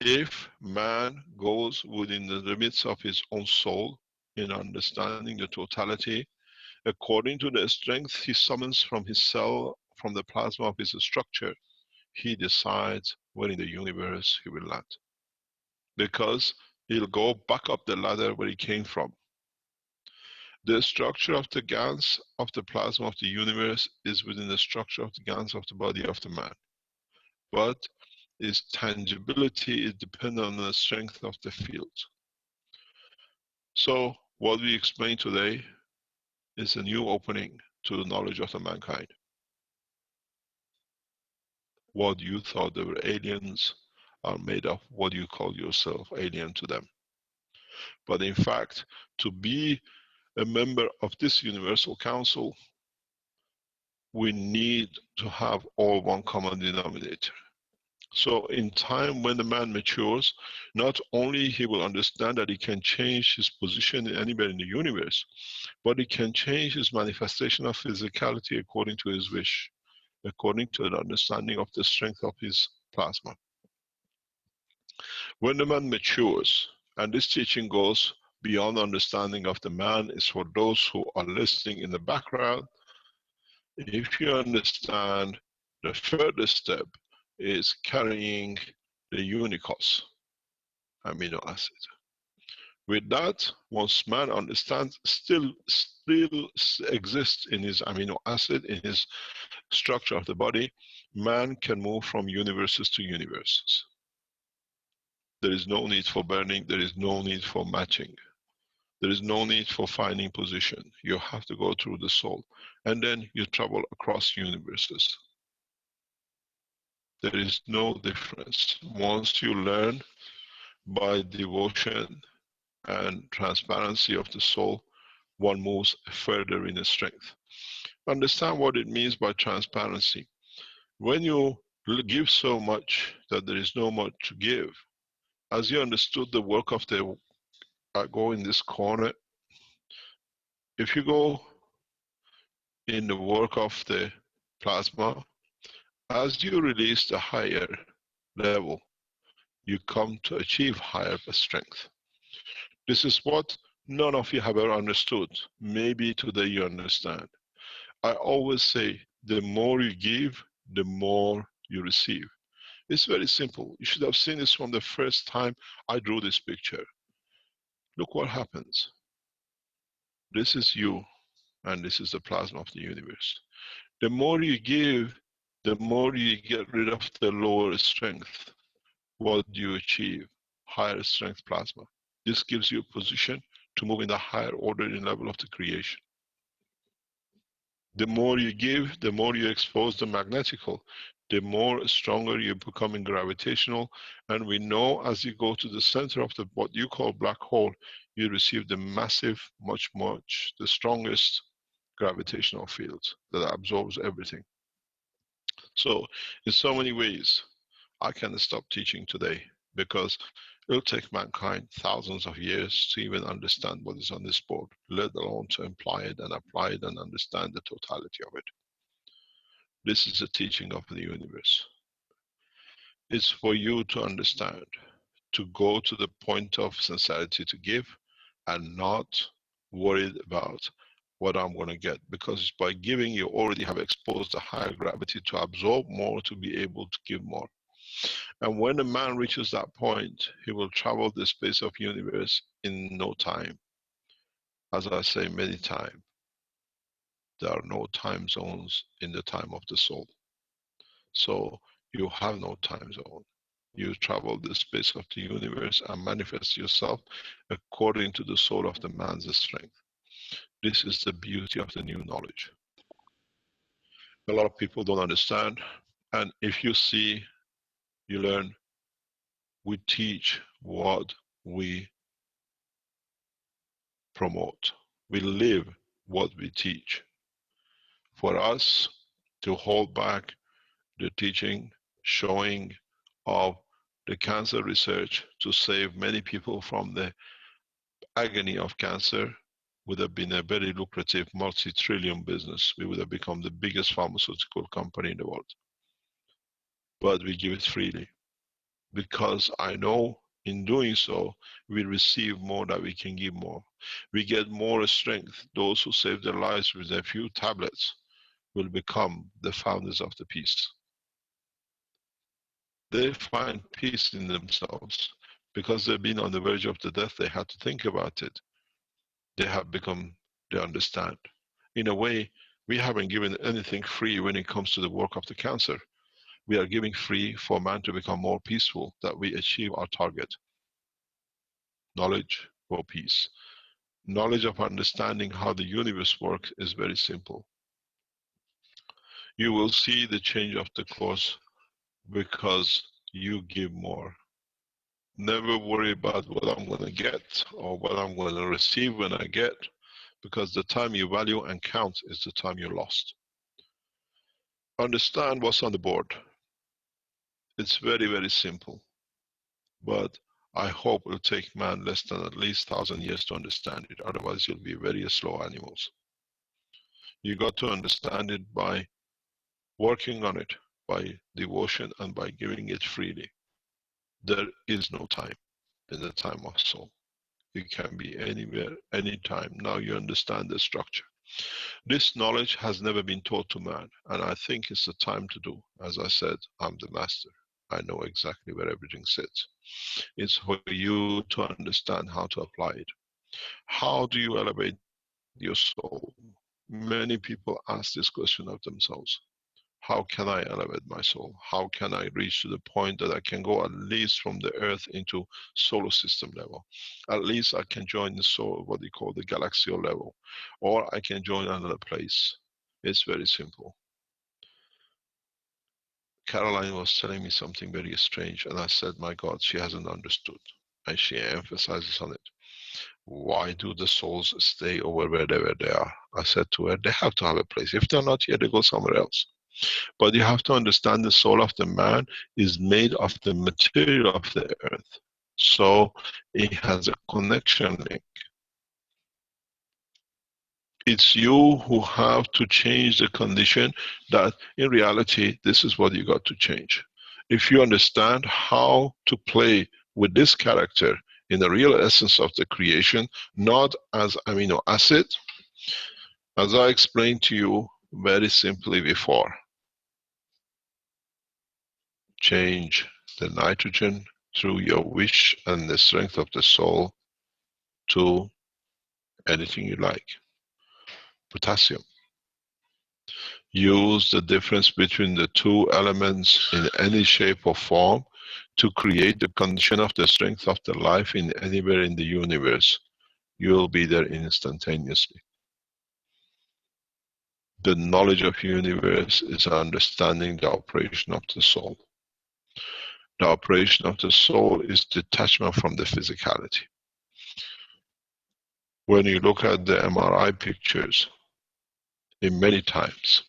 If man goes within the limits of his own soul in understanding the totality, according to the strength he summons from his cell, from the plasma of his structure, he decides where in the universe he will land. Because he'll go back up the ladder where he came from. The structure of the gans of the plasma of the universe is within the structure of the gans of the body of the man. But its tangibility is dependent on the strength of the field. So what we explain today is a new opening to the knowledge of the mankind. What you thought they were aliens are made of what you call yourself alien to them. But in fact, to be a member of this universal council, we need to have all one common denominator. So in time when the man matures, not only he will understand that he can change his position anywhere in the universe, but he can change his manifestation of physicality according to his wish, according to the understanding of the strength of his plasma. When the man matures, and this teaching goes beyond understanding of the man, is for those who are listening in the background. If you understand, the further step is carrying the unicos amino acid. With that, once man understands, still exists in his amino acid, in his structure of the body, man can move from universes to universes. There is no need for burning, there is no need for matching. There is no need for finding position. You have to go through the soul. And then you travel across universes. There is no difference. Once you learn by devotion and transparency of the soul, one moves further in strength. Understand what it means by transparency. When you give so much that there is no much to give, as you understood the work of the, go in this corner, if you go in the work of the plasma, as you release the higher level, you come to achieve higher strength. This is what none of you have ever understood. Maybe today you understand. I always say, the more you give, the more you receive. It's very simple. You should have seen this from the first time I drew this picture. Look what happens. This is you, and this is the plasma of the universe. The more you give, the more you get rid of the lower strength. What do you achieve? Higher strength plasma. This gives you a position to move in the higher order in level of the creation. The more you give, the more you expose the magnetical, the more stronger you become in gravitational. And we know as you go to the center of the what you call black hole, you receive the massive, much, the strongest gravitational field that absorbs everything. So in so many ways, I can stop teaching today because it'll take mankind thousands of years to even understand what is on this board, let alone to apply it and understand the totality of it. This is the teaching of the universe. It's for you to understand, to go to the point of sincerity to give and not worried about what I'm going to get, because by giving you already have exposed the higher gravity to absorb more, to be able to give more. And when a man reaches that point, he will travel the space of universe in no time. As I say many times, there are no time zones in the time of the soul. So you have no time zone. You travel the space of the universe and manifest yourself according to the soul of the man's strength. This is the beauty of the new knowledge. A lot of people don't understand, and if you see, you learn. We teach what we promote. We live what we teach. For us to hold back the teaching, showing of the cancer research to save many people from the agony of cancer, would have been a very lucrative multi-trillion business. We would have become the biggest pharmaceutical company in the world. But we give it freely, because I know in doing so, we receive more than we can give more. We get more strength. Those who save their lives with a few tablets will become the founders of the peace. They find peace in themselves. Because they've been on the verge of the death, they had to think about it. They have become, they understand. In a way, we haven't given anything free when it comes to the work of the cancer. We are giving free for man to become more peaceful, that we achieve our target. Knowledge for peace. Knowledge of understanding how the universe works is very simple. You will see the change of the course because you give more. Never worry about what I'm going to get or what I'm going to receive when I get, because the time you value and count is the time you lost. Understand what's on the board. It's very, very simple. But I hope it'll take man less than at least 1,000 years to understand it. Otherwise, you'll be very slow animals. You got to understand it by working on it, by devotion, and by giving it freely. There is no time in the time of soul. You can be anywhere, anytime. Now you understand the structure. This knowledge has never been taught to man, and I think it's the time to do. As I said, I'm the master. I know exactly where everything sits. It's for you to understand how to apply it. How do you elevate your soul? Many people ask this question of themselves. How can I elevate my soul? How can I reach to the point that I can go at least from the earth into solar system level? At least I can join the soul, what they call the galaxial level. Or I can join another place. It's very simple. Caroline was telling me something very strange, and I said, my God, she hasn't understood. And she emphasizes on it. Why do the souls stay over wherever they are? I said to her, they have to have a place. If they're not here, they go somewhere else. But you have to understand the soul of the man is made of the material of the earth. So it has a connection link. It's you who have to change the condition that in reality, this is what you got to change. If you understand how to play with this character in the real essence of the creation, not as amino acid, as I explained to you very simply before. Change the nitrogen through your wish and the strength of the soul to anything you like. Potassium. Use the difference between the two elements in any shape or form to create the condition of the strength of the life in anywhere in the universe. You will be there instantaneously. The knowledge of the universe is understanding the operation of the soul. The operation of the soul is detachment from the physicality. When you look at the MRI pictures, in many times,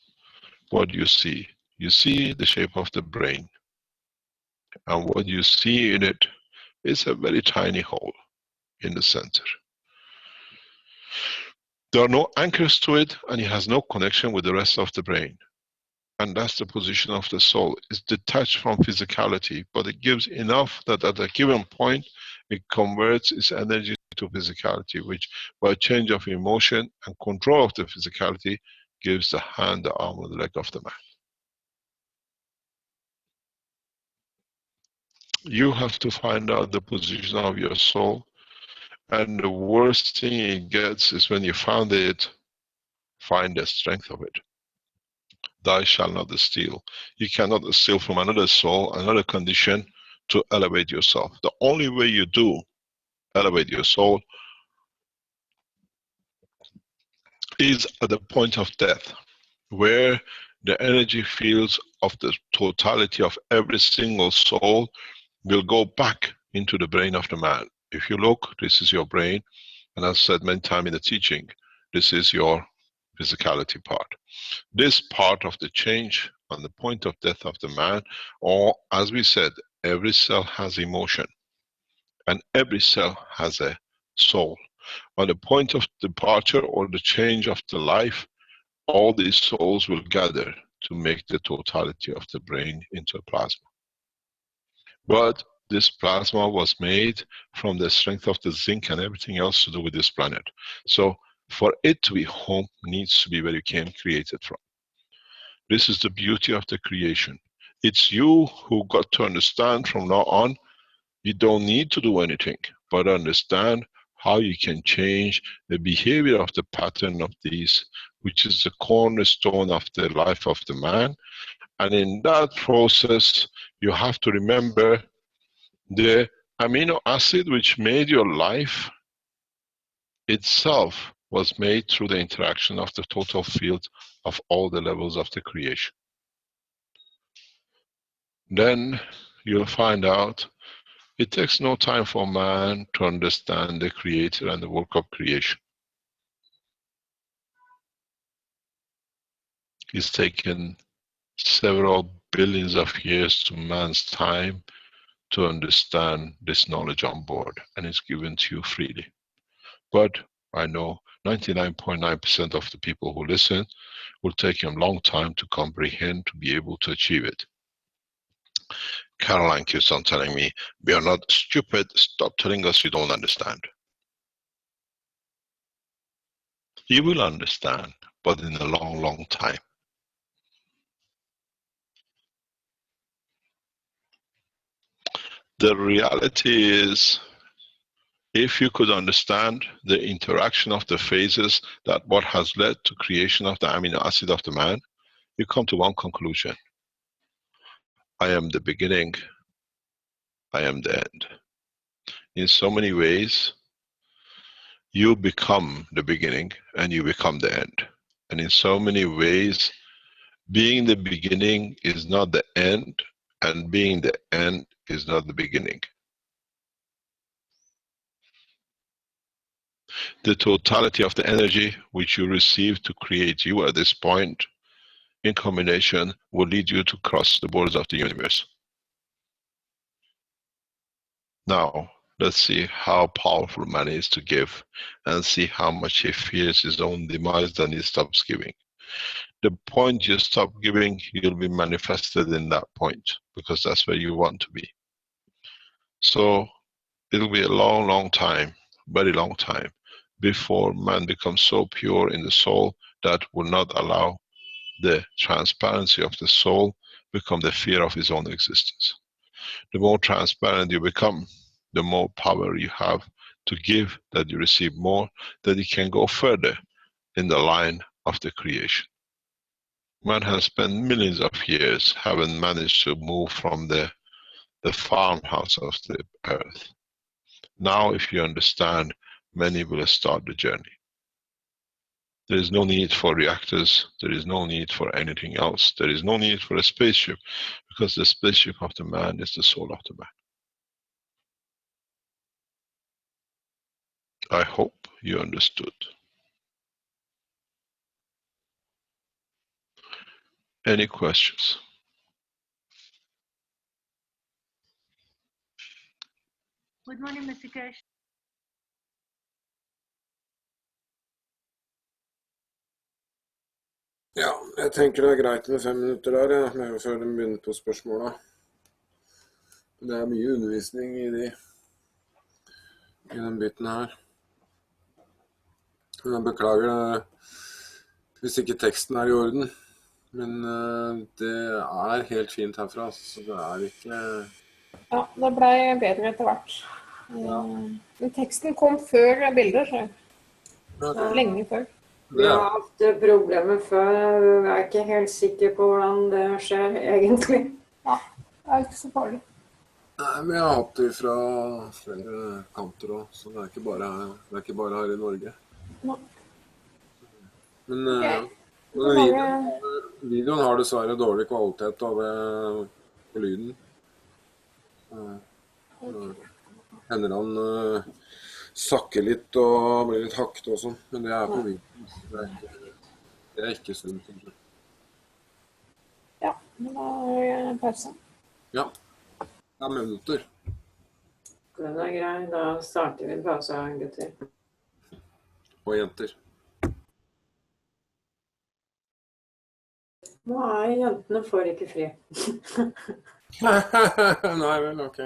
what you see the shape of the brain. And what you see in it is a very tiny hole in the center. There are no anchors to it, and it has no connection with the rest of the brain. And that's the position of the soul. It's detached from physicality, but it gives enough that at a given point, it converts its energy to physicality, which by change of emotion and control of the physicality, gives the hand, the arm, or the leg of the man. You have to find out the position of your soul, and the worst thing it gets is when you found it, find the strength of it. Thou shalt not steal. You cannot steal from another soul, another condition to elevate yourself. The only way you do elevate your soul is at the point of death, where the energy fields of the totality of every single soul will go back into the brain of the man. If you look, this is your brain, and as I said many times in the teaching, this is your physicality part. This part of the change on the point of death of the man, or as we said, every cell has emotion, and every cell has a soul. On the point of departure or the change of the life, all these souls will gather to make the totality of the brain into a plasma. But this plasma was made from the strength of the zinc and everything else to do with this planet. So for it to be home needs to be where you came created from. This is the beauty of the creation. It's you who got to understand from now on, you don't need to do anything, but understand how you can change the behavior of the pattern of these, which is the cornerstone of the life of the man. And in that process, you have to remember the amino acid which made your life itself was made through the interaction of the total field of all the levels of the creation. Then you'll find out it takes no time for man to understand the Creator and the work of creation. It's taken several billions of years to man's time to understand this knowledge on board, and it's given to you freely. But I know 99.9% of the people who listen will take them a long time to comprehend, to be able to achieve it. Caroline keeps on telling me, we are not stupid, stop telling us you don't understand. You will understand, but in a long, long time. The reality is, if you could understand the interaction of the phases, that what has led to creation of the amino acid of the man, you come to one conclusion. I am the beginning, I am the end. In so many ways, you become the beginning and you become the end. And in so many ways, being the beginning is not the end, and being the end is not the beginning. The totality of the energy which you receive to create you at this point, in combination, will lead you to cross the borders of the universe. Now, let's see how powerful man is to give, and see how much he fears his own demise, then he stops giving. The point you stop giving, you'll be manifested in that point, because that's where you want to be. So, it'll be a long, long time, very long time, before man becomes so pure in the soul that will not allow the transparency of the soul become the fear of his own existence. The more transparent you become, the more power you have to give, that you receive more, that you can go further in the line of the creation. Man has spent millions of years haven't managed to move from the farmhouse of the earth. Now, if you understand, many will start the journey. There is no need for reactors, there is no need for anything else, there is no need for a spaceship, because the spaceship of the man is the soul of the man. I hope you understood. Any questions? Good morning, Mr. Keshe. Ja, jeg tenker det greit med 5 minutter der, ja, før de begynner på spørsmålene. Det mye undervisning i den biten her. Jeg beklager det, hvis ikke teksten i orden, men det helt fint herfra, så det ikke... Ja, det ble bedre etter hvert. Men teksten kom før bilder, så lenge før. Vi har hatt problemer før, vi ikke helt sikre på hvordan det skjer egentlig. Ja, det ikke så farlig. Nei, men jeg har hatt det fra flere kanter også, så det ikke bare her i Norge. Nei. Men videoen har dessverre dårlig kvalitet på lyden. Hender han sakker litt og blir litt hakket og sånn, men det på videoen. Det ikke sunt, kanskje. Ja, men da pause. Ja, 5 minutter. Den grei, da starter vi pausa, gutter. og jenter. Nei, jentene får ikke fri. Nei vel, ok.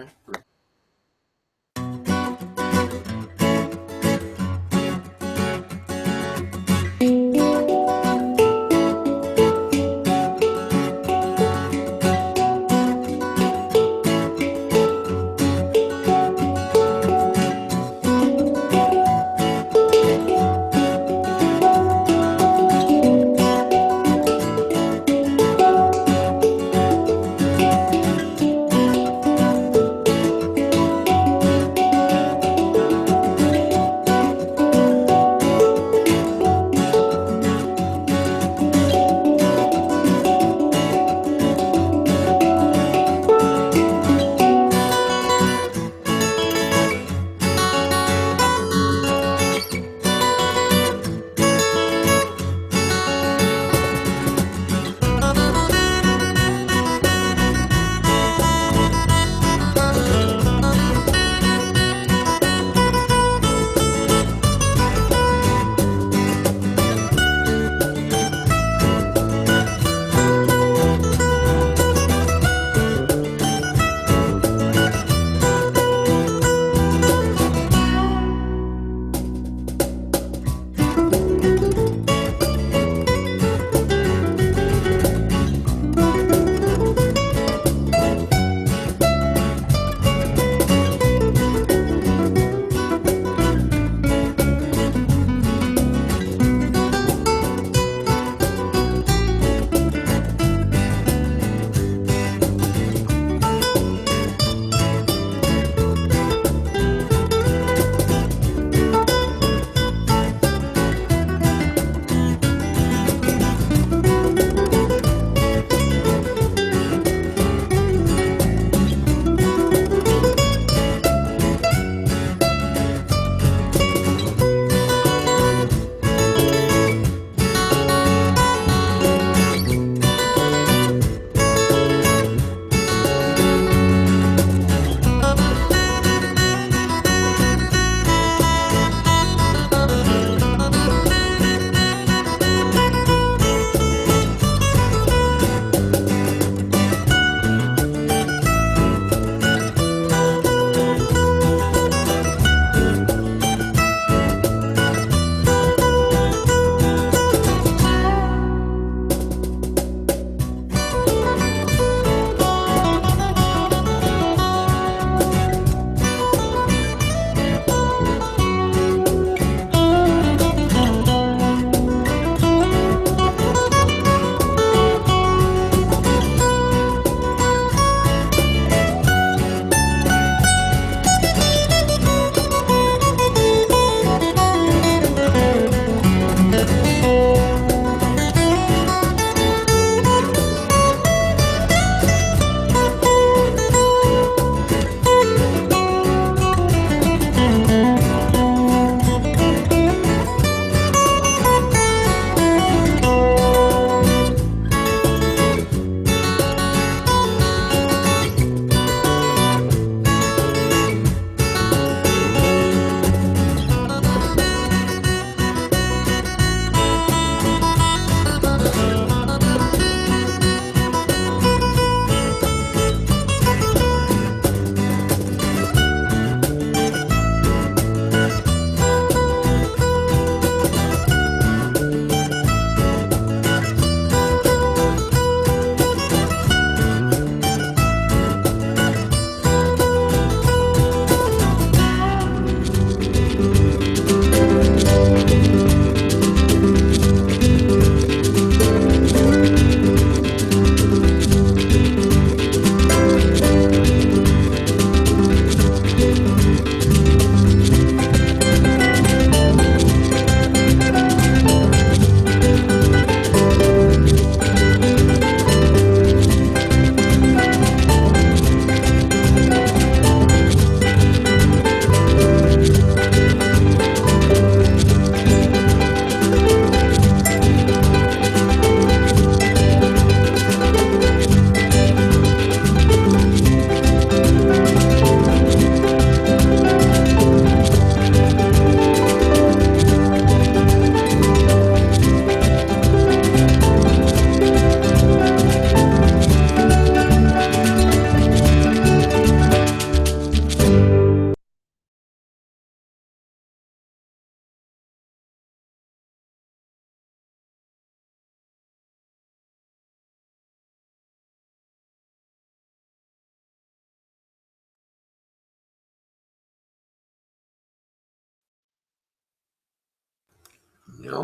Ja,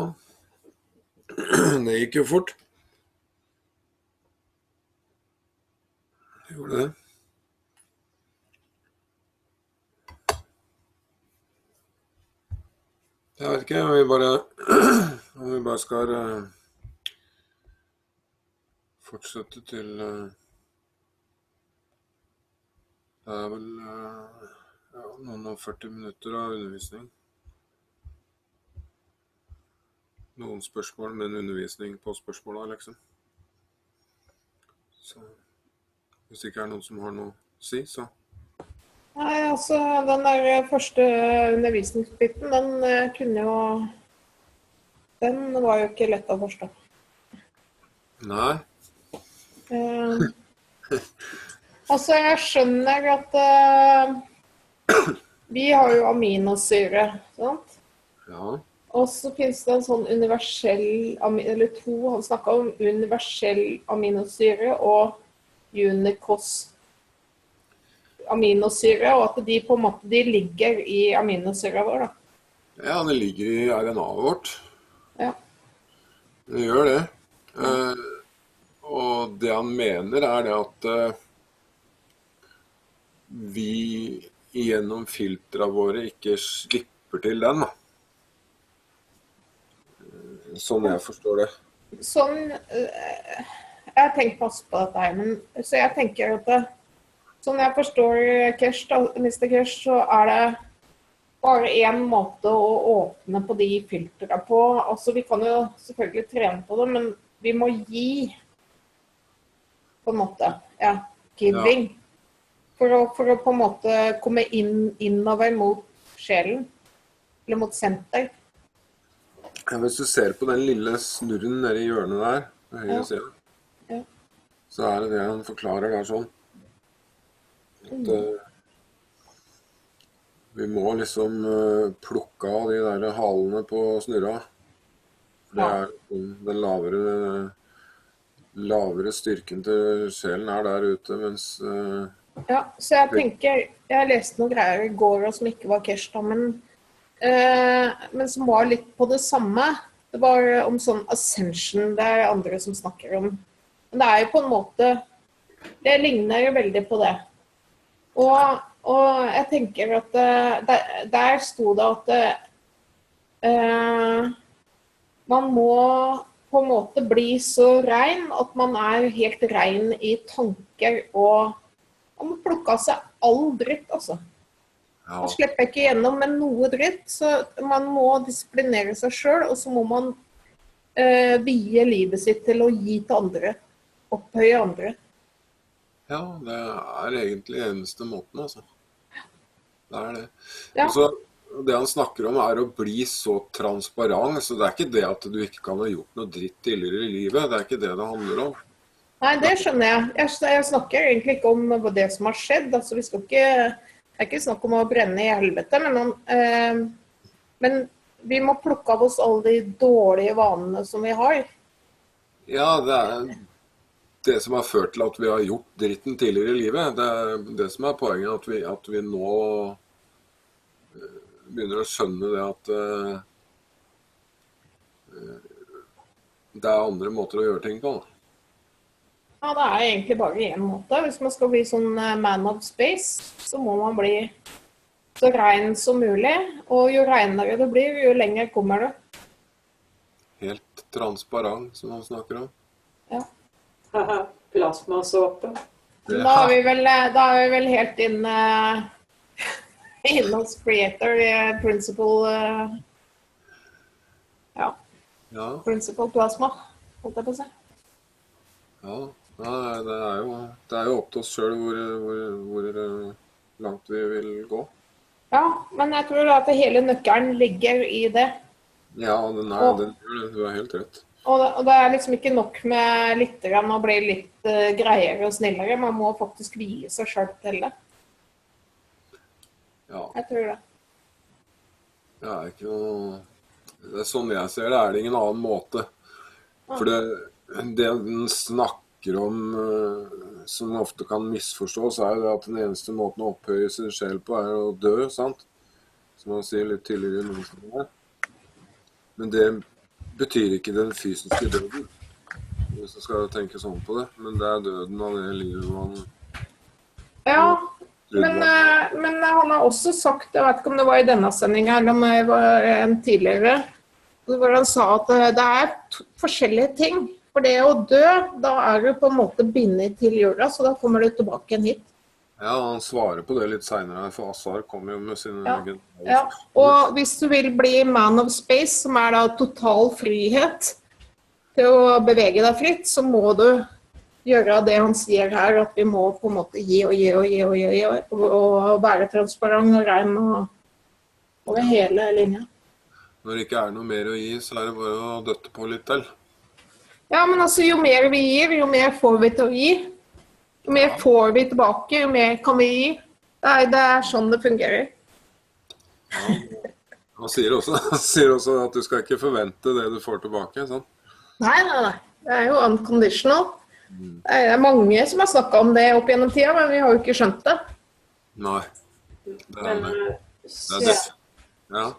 det gikk jo fort. Det gjorde det. Jeg vet ikke, om vi bare skal fortsette til det vel noen og 40 minutter av undervisning. Noen spørsmål, men undervisning på spørsmålene, liksom. Så hvis det ikke noen som har noe å si, så... Nei, altså, den der første undervisningsbiten, den var jo ikke lett å forstå. Nei. Altså, jeg skjønner at vi har jo aminosyre, sant? Ja. Og så finnes det en sånn han snakket om universell aminosyre og unikos aminosyre, og at de på en måte ligger i aminosyra vår, da. Ja, det ligger i RNA-et vårt. Ja. Det gjør det. Og det han mener det at vi gjennom filtrene våre ikke slipper til den, da. Sånn jeg forstår det. Sånn, jeg har tenkt masse på dette her, men så jeg tenker at sånn jeg forstår Keshe, Mr. Keshe, så det bare en måte å åpne på de filtrene på. Altså, vi kan jo selvfølgelig trene på det, men vi må gi, på en måte, giving, for å på en måte komme innover mot sjelen, eller mot senter. Ja, hvis du ser på den lille snurren nede i hjørnet der, på høyre siden, så det han forklarer der sånn. At vi må liksom plukke av de der halene på snurra. Det den lavere styrken til sjelen der ute, mens... Ja, så jeg tenker, jeg leste noen greier i går som ikke var Keshe, da, men som var litt på det samme. Det var om sånn ascension, det andre som snakker om. Men det jo på en måte, det ligner jo veldig på det. Og jeg tenker at der sto det at man må på en måte bli så rein at man helt rein i tanker, og man må plukke av seg all dritt, altså. Ja. Man slipper ikke gjennom med noe dritt, så man må disiplinere seg selv, og så må man vie livet sitt til å gi til andre, opphøye andre. Ja, det egentlig eneste måten, altså. Det det. Ja. Og så, det han snakker om å bli så transparent, så det ikke det at du ikke kan ha gjort noe dritt tidligere i livet, det ikke det det handler om. Nei, det skjønner jeg. Jeg snakker egentlig ikke om det som har skjedd, altså vi skal ikke, det ikke snakk om å brenne i helvete, men vi må plukke av oss alle de dårlige vanene som vi har. Ja, det som har ført til at vi har gjort dritten tidligere i livet, det som poenget, at vi nå begynner å skjønne det at det andre måter å gjøre ting på. Ja, det egentlig bare en måte. Hvis man skal bli sånn man of space, så må man bli så rein som mulig, og jo renere det blir, jo lenger kommer det. Helt transparent, som han snakker om. Ja. Plasmasåpe. Da vi vel helt inne hos creator, principle principle plasma, holdt jeg på å si. Ja, det jo opp til oss selv hvor langt vi vil gå. Ja, men jeg tror at hele nøkkelen ligger i det. Ja, den du har helt rett. Og det liksom ikke nok med litt grann å bli litt greiere og snillere. Man må faktisk vie seg selv til det. Ja. Jeg tror det. Det ikke noe... Det sånn jeg ser det, det ingen annen måte. For det den snakker om, som ofte kan misforstås, det at den eneste måten å opphøye sin sjel på å dø, sant? Som man sier litt tidligere i undervisningen her. Men det betyr ikke den fysiske døden, hvis du skal tenke sånn på det. Men det døden av det livet man... Ja, men han har også sagt, jeg vet ikke om det var i denne sendingen eller om det var en tidligere, hvor han sa at det forskjellige ting. For det å dø, da du på en måte bindet til jorda, så da kommer du tilbake igjen hit. Ja, han svarer på det litt senere, for Assar kommer jo med sin egen... Ja, og hvis du vil bli man of space, som da total frihet til å bevege deg fritt, så må du gjøre det han sier her, at vi må på en måte gi og være transparent og ren over hele linja. Når det ikke noe mer å gi, så det bare å døtte på litt til. Ja, men altså, jo mer vi gir, jo mer får vi til å gi. Jo mer får vi tilbake, jo mer kan vi gi. Det sånn det fungerer. Ja, han sier også at du skal ikke forvente det du får tilbake, sånn? Nei. Det jo unconditional. Det mange som har snakket om det opp gjennom tida, men vi har jo ikke skjønt det. Nei. Det det. Ja.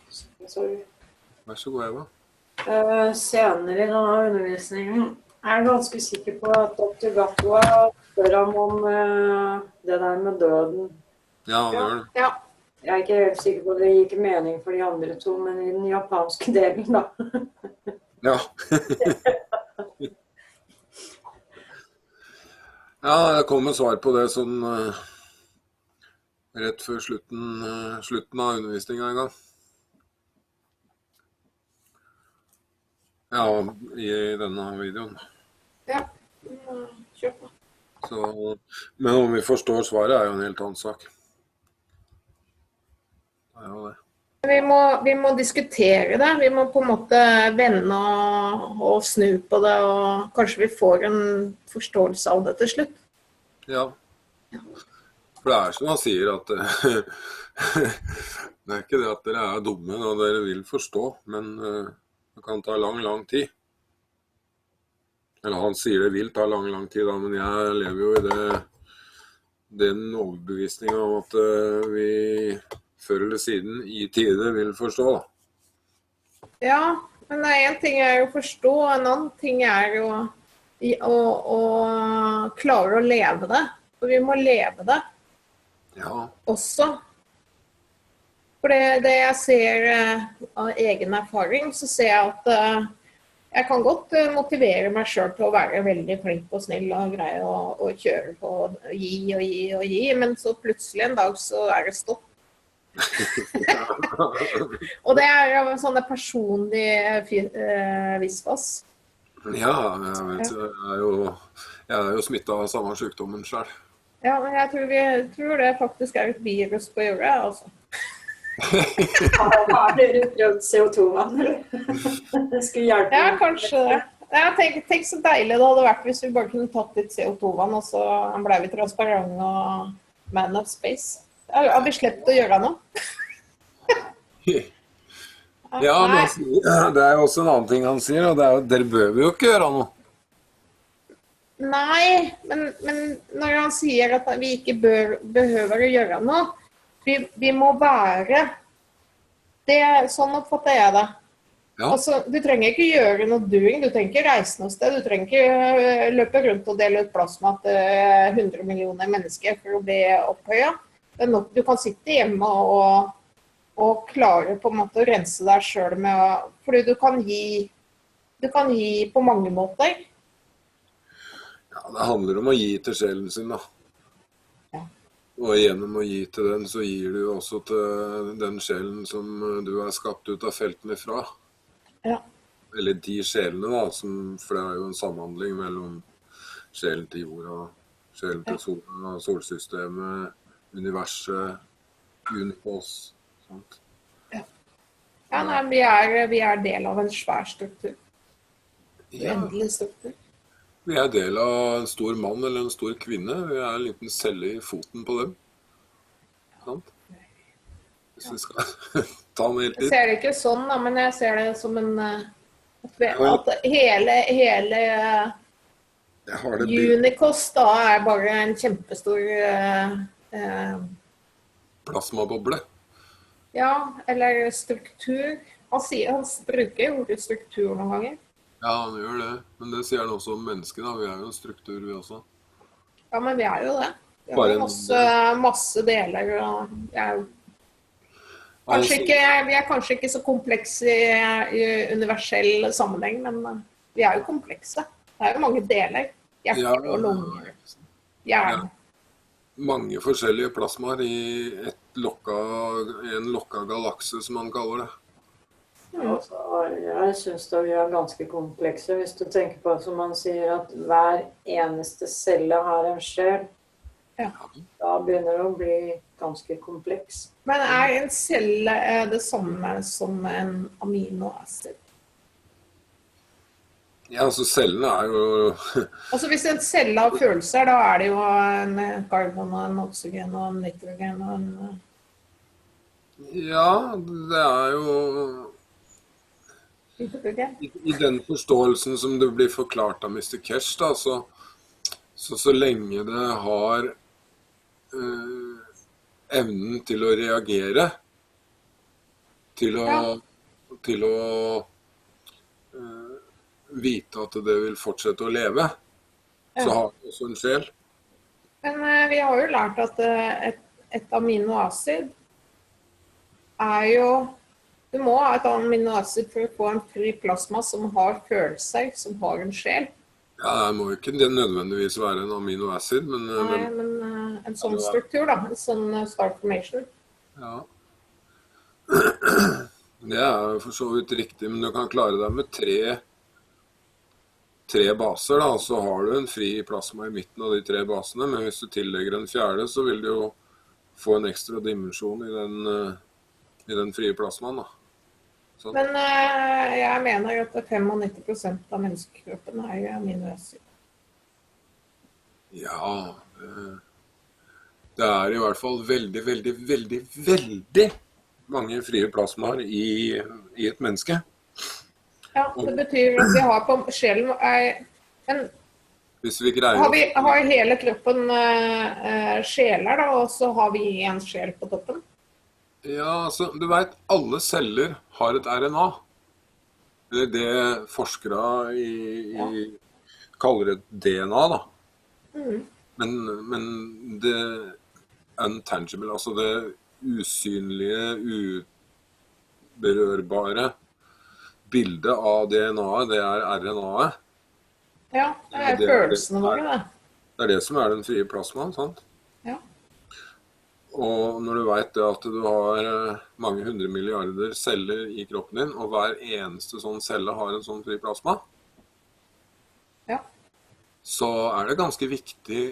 Vær så god, Eva. Senere i denne undervisningen jeg ganske sikker på at Dr. Gatwa spør ham om det der med døden. Ja, han gjør det. Ja. Jeg ikke helt sikker på det gikk mening for de andre to, men i den japanske delen da. Ja. Ja, det kom et svar på det sånn rett før slutten av undervisningen en gang. Ja, i denne videoen. Ja, kjør på. Men om vi forstår svaret jo en helt annen sak. Det jo det. Vi må diskutere det. Vi må på en måte vende og snu på det, og kanskje vi får en forståelse av det til slutt. Ja. For det som han sier at det ikke det at dere dumme når dere vil forstå, men det kan ta lang tid. Eller han sier det vil ta lang tid da, men jeg lever jo i den overbevisningen om at vi før eller siden i tide vil forstå. Ja, men en ting jo å forstå, en annen ting jo å klare å leve det. For vi må leve det også. For det jeg ser av egen erfaring, så ser jeg at jeg kan godt motivere meg selv til å være veldig flink og snill og greie og kjøre på og gi, men så plutselig en dag så det stopp. Og det jo sånne personlige visvas. Ja, jeg vet, jeg jo smittet av samme sykdommen selv. Ja, men jeg tror det faktisk et virus på jorda, altså. Har dere prøvd CO2-vann, eller? Det skulle hjelpe. Ja, kanskje det. Tenk så deilig det hadde vært hvis vi bare kunne tatt litt CO2-vann, og så ble vi transparent og man of space. Har vi slept å gjøre noe? Ja, men det jo også en annen ting han sier, og dere bør jo ikke gjøre noe. Nei, men når han sier at vi ikke behøver å gjøre noe, vi må være, sånn oppfatter jeg det. Ja. Altså, du trenger ikke gjøre noe doing, du trenger ikke reise noe sted, du trenger ikke løpe rundt og dele ut plasma til 100 millioner mennesker for å bli opphøyet. Det nok du kan sitte hjemme og klare på en måte å rense deg selv med, fordi du kan gi på mange måter. Ja, det handler om å gi til sjelen sin da. Ja. Og gjennom å gi til den, så gir du også til den sjelen som du skapt ut av feltene fra. Ja. Eller de sjelene da, for det jo en samhandling mellom sjelen til jorda, sjelen til sola, solsystemet, universet, univers, sånt. Ja, nei, vi del av en svær struktur. Uendelig struktur. Vi del av en stor mann eller en stor kvinne. Vi en liten celle i foten på dem. Sant? Hvis vi skal ta den helt litt. Jeg ser det ikke sånn, da, men jeg ser det som at hele Unicos da bare en kjempestor plasmaboble. ja, eller struktur. Han bruker ordet struktur noen ganger. Ja, han gjør det. Men det sier han også om mennesker, da. Vi jo en struktur, vi også. Ja, men vi jo det. Vi Bare har masse deler. Og vi kanskje ikke så komplekse i universell sammenheng, men vi jo komplekse. Det jo mange deler. Hjerte og lunger. Hjerne. Mange forskjellige plasmaer i en lokka galakse, som man kaller det. Altså, jeg synes da vi ganske komplekse, hvis du tenker på, som man sier, at hver eneste celle har en sjel. Ja. Da begynner det å bli ganske kompleks. Men en celle det samme som en aminoacid? Ja, altså cellene jo... Altså hvis en celle har følelser, da det jo en karbon og en oksygen og en nitrogen og en... Ja, det jo... I den forståelsen som det blir forklart av Mr. Keshe, da, så lenge det har evnen til å reagere, til å vite at det vil fortsette å leve, så har det også en sjel. Men vi har jo lært at et aminoacid jo... Du må ha et aminoacid for å få en fri plasma som har følelser, som har en sjel. Ja, det må ikke nødvendigvis være en aminoacid, men... Nei, men en sånn struktur da, en sånn star formation. Ja. Det for så vidt riktig, men du kan klare deg med tre baser da, og så har du en fri plasma i midten av de 3 basene, men hvis du tillegger en 4., så vil du jo få en ekstra dimensjon i den frie plasmaen da. Sånn. Men jeg mener at 95% av menneskekroppen aminoacid. Ja, det i hvert fall veldig, veldig, veldig, veldig mange frie plasmaer i et menneske. Ja, det betyr at vi har på sjelen hvis vi greier har hele kroppen sjeler da, og så har vi en sjel på toppen. Ja, altså, du vet, alle celler har et RNA. Det det forskere kaller et DNA, da. Men det untangible, altså det usynlige, uberørbare bildet av DNA-et, det RNA-et. Ja, det følelsene våre, det. Det det som den frie plasmaen, sant? Ja. Og når du vet det at du har mange 100 milliarder celler i kroppen din, og hver eneste sånn celle har en sånn fri plasma, så det ganske viktig,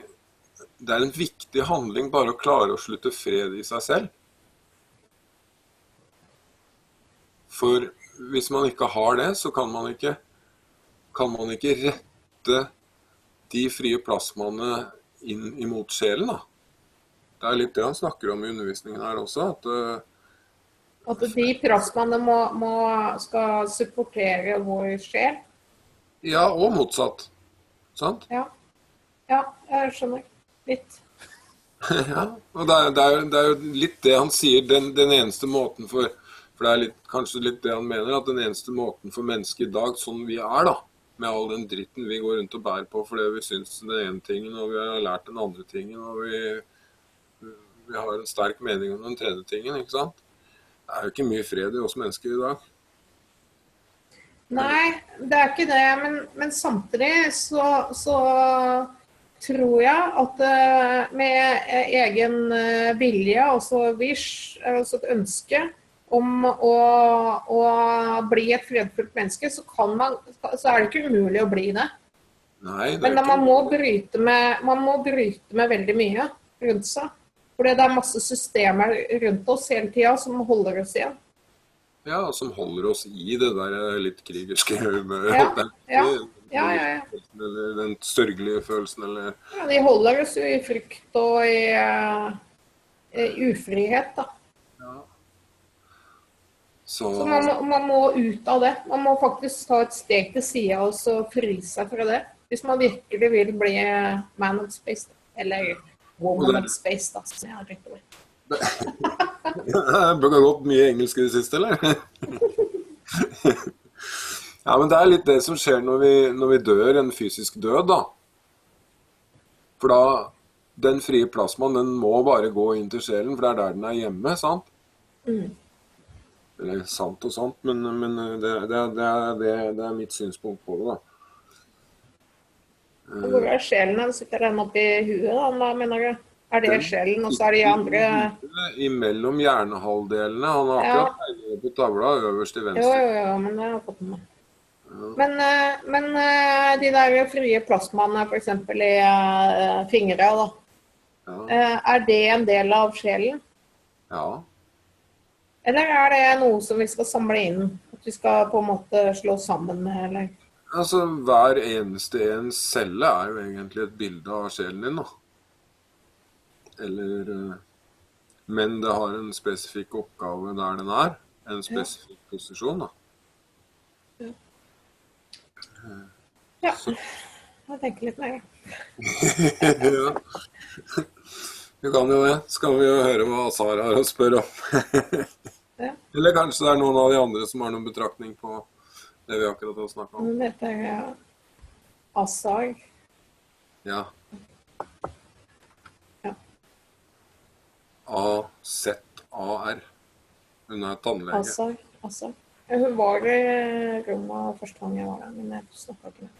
det en viktig handling bare å klare å slutte fred i seg selv. For hvis man ikke har det, så kan man ikke rette de frie plasmaene inn imot sjelen da. Det litt det han snakker om i undervisningen her også, at de plasmaene skal supportere vår sjel? Ja, og motsatt. Sant? Ja, jeg skjønner. Litt. Ja, og det jo litt det han sier, den eneste måten for det kanskje litt det han mener, at den eneste måten for mennesker i dag, sånn vi da, med all den dritten vi går rundt og bærer på, fordi vi synes den ene tingen, og vi har lært den andre tingen, og vi har en sterk mening om den tredje tingen, ikke sant? Det jo ikke mye fred i oss mennesker i dag. Nei, det ikke det, men samtidig så tror jeg at med egen vilje, altså wish, altså et ønske om å bli et fredfullt menneske, så det ikke umulig å bli det. Nei, men man må bryte med veldig mye rundt seg. Fordi det masse systemer rundt oss hele tiden som holder oss igjen. Ja, som holder oss i det der litt krigerske humøret. Ja. Eller den sørgelige følelsen, eller... Ja, de holder oss jo i frykt og i ufrihet, da. Ja. Så man må ut av det. Man må faktisk ta et steg til siden og så fri seg fra det. Hvis man virkelig vil bli man of space, eller woman of space, da, som jeg har tenkt over. Det burde ha gått mye engelsk i det siste, eller? Ja, men det litt det som skjer når vi dør en fysisk død, da. For da, den frie plasmaen, den må bare gå inn til sjelen, for det der den hjemme, sant? Eller sant og sant, men det mitt synspunkt på det, da. Hvor sjelen? Sitter den oppi huet, da, mener du? Det sjelen, og så det de andre... Imellom hjernehalvdelene. Han har akkurat tegnet på tavla øverst til venstre. Jo, men det har jeg fått med. Men de der frie plasmaene, for eksempel i fingre, da. Det en del av sjelen? Ja. Eller det noe som vi skal samle inn? At vi skal på en måte slå sammen med, eller? Altså, hver eneste en celle jo egentlig et bilde av sjelen din, da. Eller, men det har en spesifikk oppgave der den en spesifikk posisjon, da. Ja, jeg tenker litt mer. Ja, vi kan jo det. Skal vi jo høre hva Sara har å spørre om. Eller kanskje det noen av de andre som har noen betraktning på det vi akkurat har snakket om. Dette Assag. Ja. A-Z-A-R. Hun tannlege. Assag. Hun var i rommet første gang jeg var der, men jeg snakket ikke med.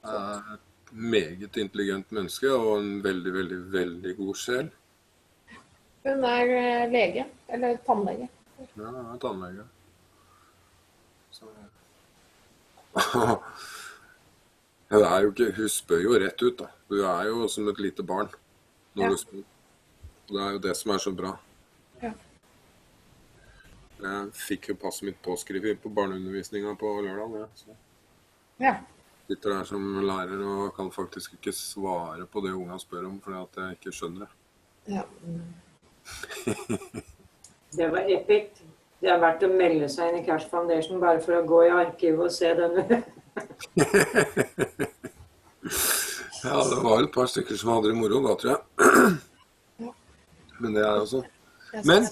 Et meget intelligent menneske og en veldig, veldig, veldig god sjel. Hun lege, eller tannlege. Ja, tannlege. Så... Hun jo ikke, hun spør jo rett ut, da. Hun jo som et lite barn når hun spør. Det jo det som så bra. Ja. Jeg fikk jo passet mitt påskrevet på barneundervisningen på lørdag. Så. Ja. Sitter der som lærer og kan faktisk ikke svare på det ungene spør om, fordi at jeg ikke skjønner det. Ja. Det var epic. Det verdt å melde seg inn i Keshe Foundation bare for å gå i arkivet og se den. Ja, det var et par stykker som hadde det moro da, tror jeg. Men det også. Men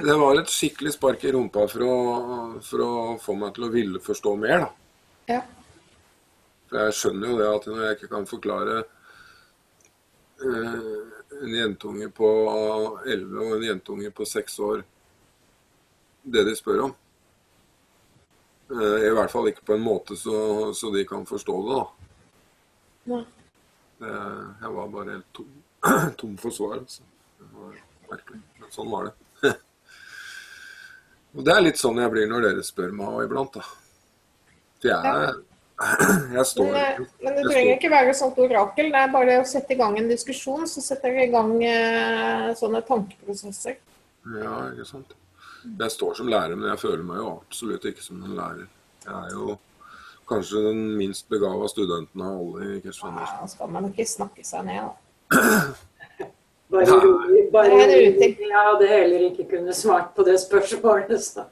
det var et skikkelig spark i rumpa for å få meg til å ville forstå mer, da. Ja. For jeg skjønner jo det at når jeg ikke kan forklare en jentunge på 11 og en jentunge på 6 år det de spør om. I hvert fall ikke på en måte så de kan forstå det, da. Ja. Jeg var bare helt tom for svar, altså. Det var merkelig, men sånn var det. Og det litt sånn jeg blir når dere spør meg iblant, da. For jeg står... Men det trenger ikke være sånt orakel, det bare å sette i gang en diskusjon, så setter jeg i gang sånne tankeprosesser. Ja, ikke sant. Jeg står som lærer, men jeg føler meg jo absolutt ikke som en lærer. Jeg jo kanskje den minst begavet studenten av alle i Keshe Foundation. Ja, skal man ikke snakke seg ned, da. Bare rolig. Jeg hadde heller ikke kunnet svart på det spørsmålet. Så.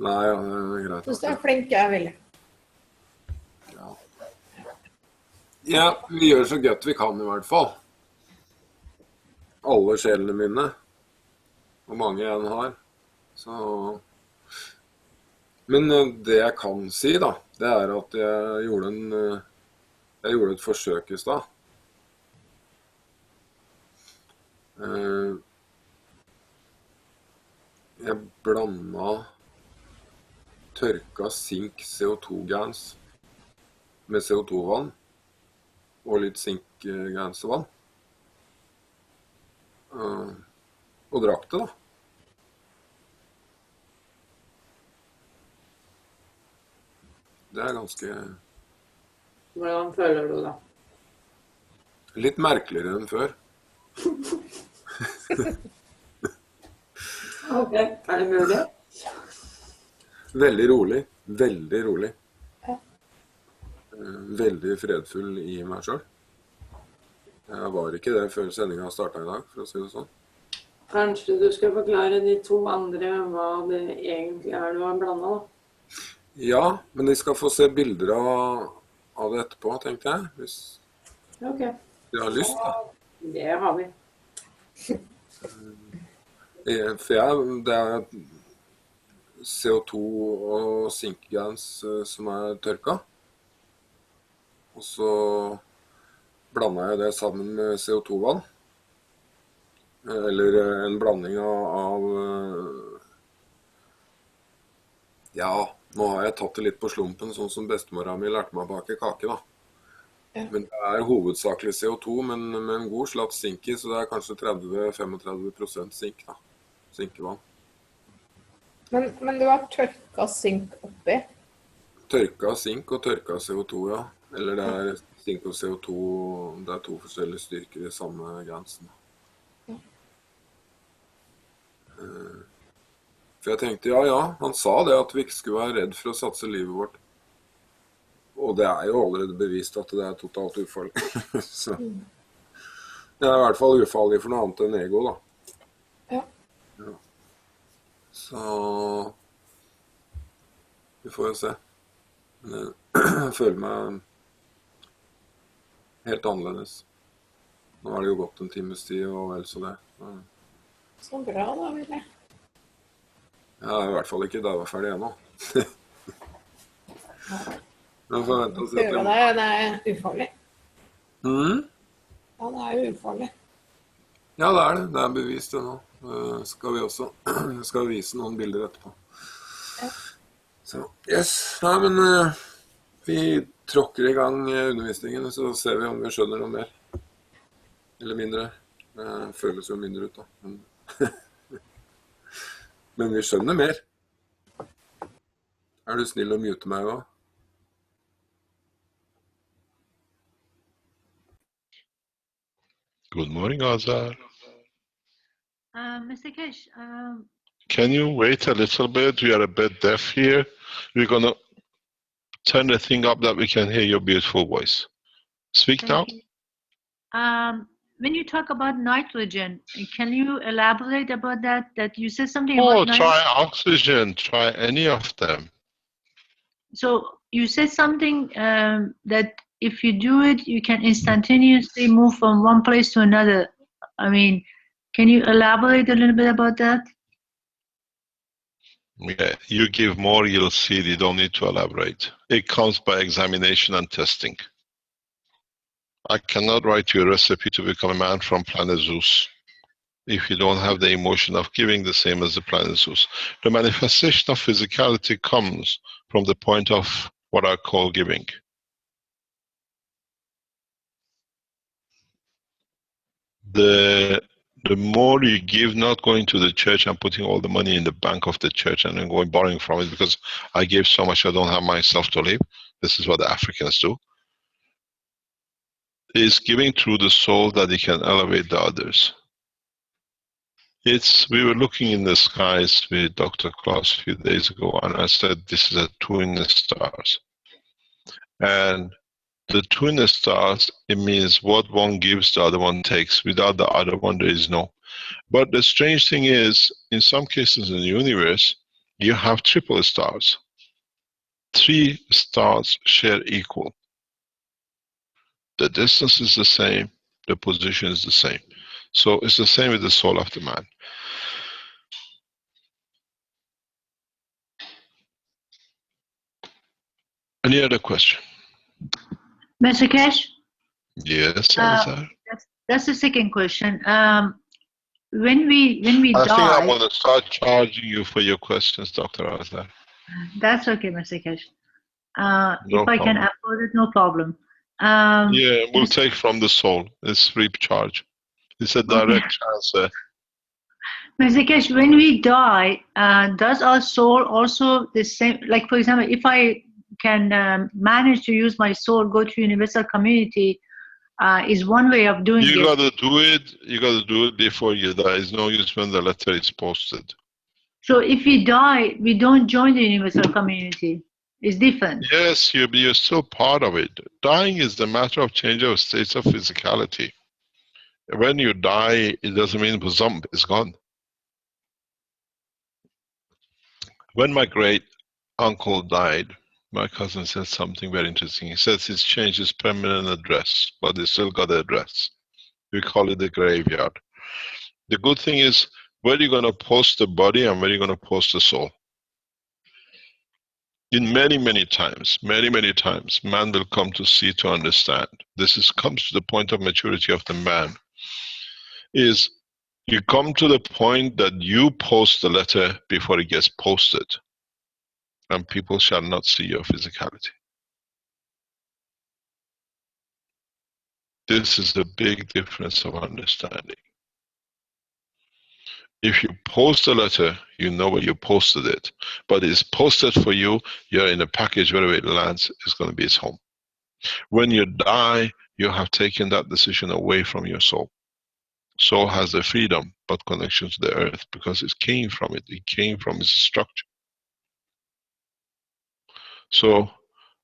Nei, ja, det greit. Hvis du flink, jeg vil. Ja, vi gjør så godt vi kan i hvert fall. Alle sjelene mine. Og mange jeg har. Så... Men det jeg kan si, da, det at jeg gjorde et forsøk i stad. Jeg blandet tørka sink CO2-gans med CO2-vann og litt sink-gansevann og drakk det, da. Det ganske... Hvordan føler du da? Litt merkeligere enn før. Ok, det mulig? Veldig rolig, veldig rolig. Veldig fredfull i meg selv. Jeg var ikke det før sendingen startet i dag, for å si det sånn. Kanskje du skal forklare de to andre hva det egentlig du har blandet, da? Ja, men de skal få se bilder av det etterpå, tenkte jeg, hvis de har lyst, da. Det har vi. For CO2 og sinkgas som tørka. Og så blandet jeg det sammen med CO2-vann. Eller en blanding av ja, nå har jeg tatt det litt på slumpen, sånn som bestemora mi lærte meg å bake kake da. Ja. Men det hovedsakelig CO2, men med en god slags sink i, så det kanskje 30-35% sink da. Sinkevann. Men du har tørka sink oppi? Tørka sink og tørka CO2, ja. Eller det sink og CO2, det to forskjellige styrker i samme grensen. Ja. For jeg tenkte, ja, han sa det at vi ikke skulle være redd for å satse livet vårt. Og det jo allerede bevist at det totalt ufarlig. Så det I hvert fall ufarlig for noe annet enn ego, da. Ja. Så vi får jo se. Men jeg føler meg helt annerledes. Nå det jo gått en times tid og vel så det. Så bra da, Willy. Jeg I hvert fall ikke da jeg var ferdig ennå. Jeg får vente og se til det ufarlig. Ja, det jo ufarlig. Ja, det. Det bevist det nå. Skal vi også skal vise noen bilder etterpå. Ja. Så, yes. Nei, men vi tråkker I gang undervisningen, så ser vi om vi skjønner noe mer. Eller mindre. Det føles jo mindre ut da. Men vi skjønner mer. Du snill å mute meg også? Good morning, Azar. Mr. Keshe, can you wait a little bit? We a bit deaf here. We're going to turn the thing up that we can hear your beautiful voice. Speak now. When you talk about nitrogen, can you elaborate about that? That you said something about nitrogen? Try oxygen. Try any of them. So you said something that if you do it, you can instantaneously move from one place to another. I mean, can you elaborate a little bit about that? Yeah, you give more, you'll see. You don't need to elaborate. It comes by examination and testing. I cannot write you a recipe to become a man from planet Zeus if you don't have the emotion of giving the same as the planet Zeus. The manifestation of physicality comes from the point of what I call giving. The more you give, not going to the church and putting all the money in the bank of the church and then going borrowing from it because I gave so much I don't have myself to live. This is what the Africans do. Is giving through the soul that it can elevate the others. We were looking in the skies with Dr. Klaus a few days ago, and I said, this is a twin stars. And the twin stars, it means what one gives, the other one takes. Without the other one, there is no. But the strange thing is, in some cases in the universe, you have triple stars. 3 stars share equal. The distance is the same, the position is the same. So it's the same with the soul of the man. Any other question? Mr. Keshe? Yes, that's the second question. When we I die, think I'm going to start charging you for your questions, Dr. Azar. That's okay, Mr. Keshe. No if I can problem. afford it, no problem. Yeah, we'll take from the soul. It's free charge. It's a direct transfer. Mr. Keshe, when we die, does our soul also the same? Like, for example, if I can manage to use my soul, go to universal community, is one way of doing it. You got to do it. You got to do it before you die. It's no use when the letter is posted. So if we die, we don't join the universal community. It's different. Yes, you're still part of it. Dying is the matter of change of states of physicality. When you die, it doesn't mean it's gone. When my great uncle died, my cousin said something very interesting. He says he's changed his permanent address, but he still got the address. We call it the graveyard. The good thing is, where are you going to post the body and where are you going to post the soul? In many times, many times, man will come to see, to understand. Comes to the point of maturity of the man. Is you come to the point that you post the letter before it gets posted, and people shall not see your physicality. This is the big difference of understanding. If you post a letter, you know where you posted it, but it's posted for you, you're in a package, wherever it lands, it's going to be its home. When you die, you have taken that decision away from your soul. Soul has the freedom, but connection to the earth, because it came from it. It came from its structure. So,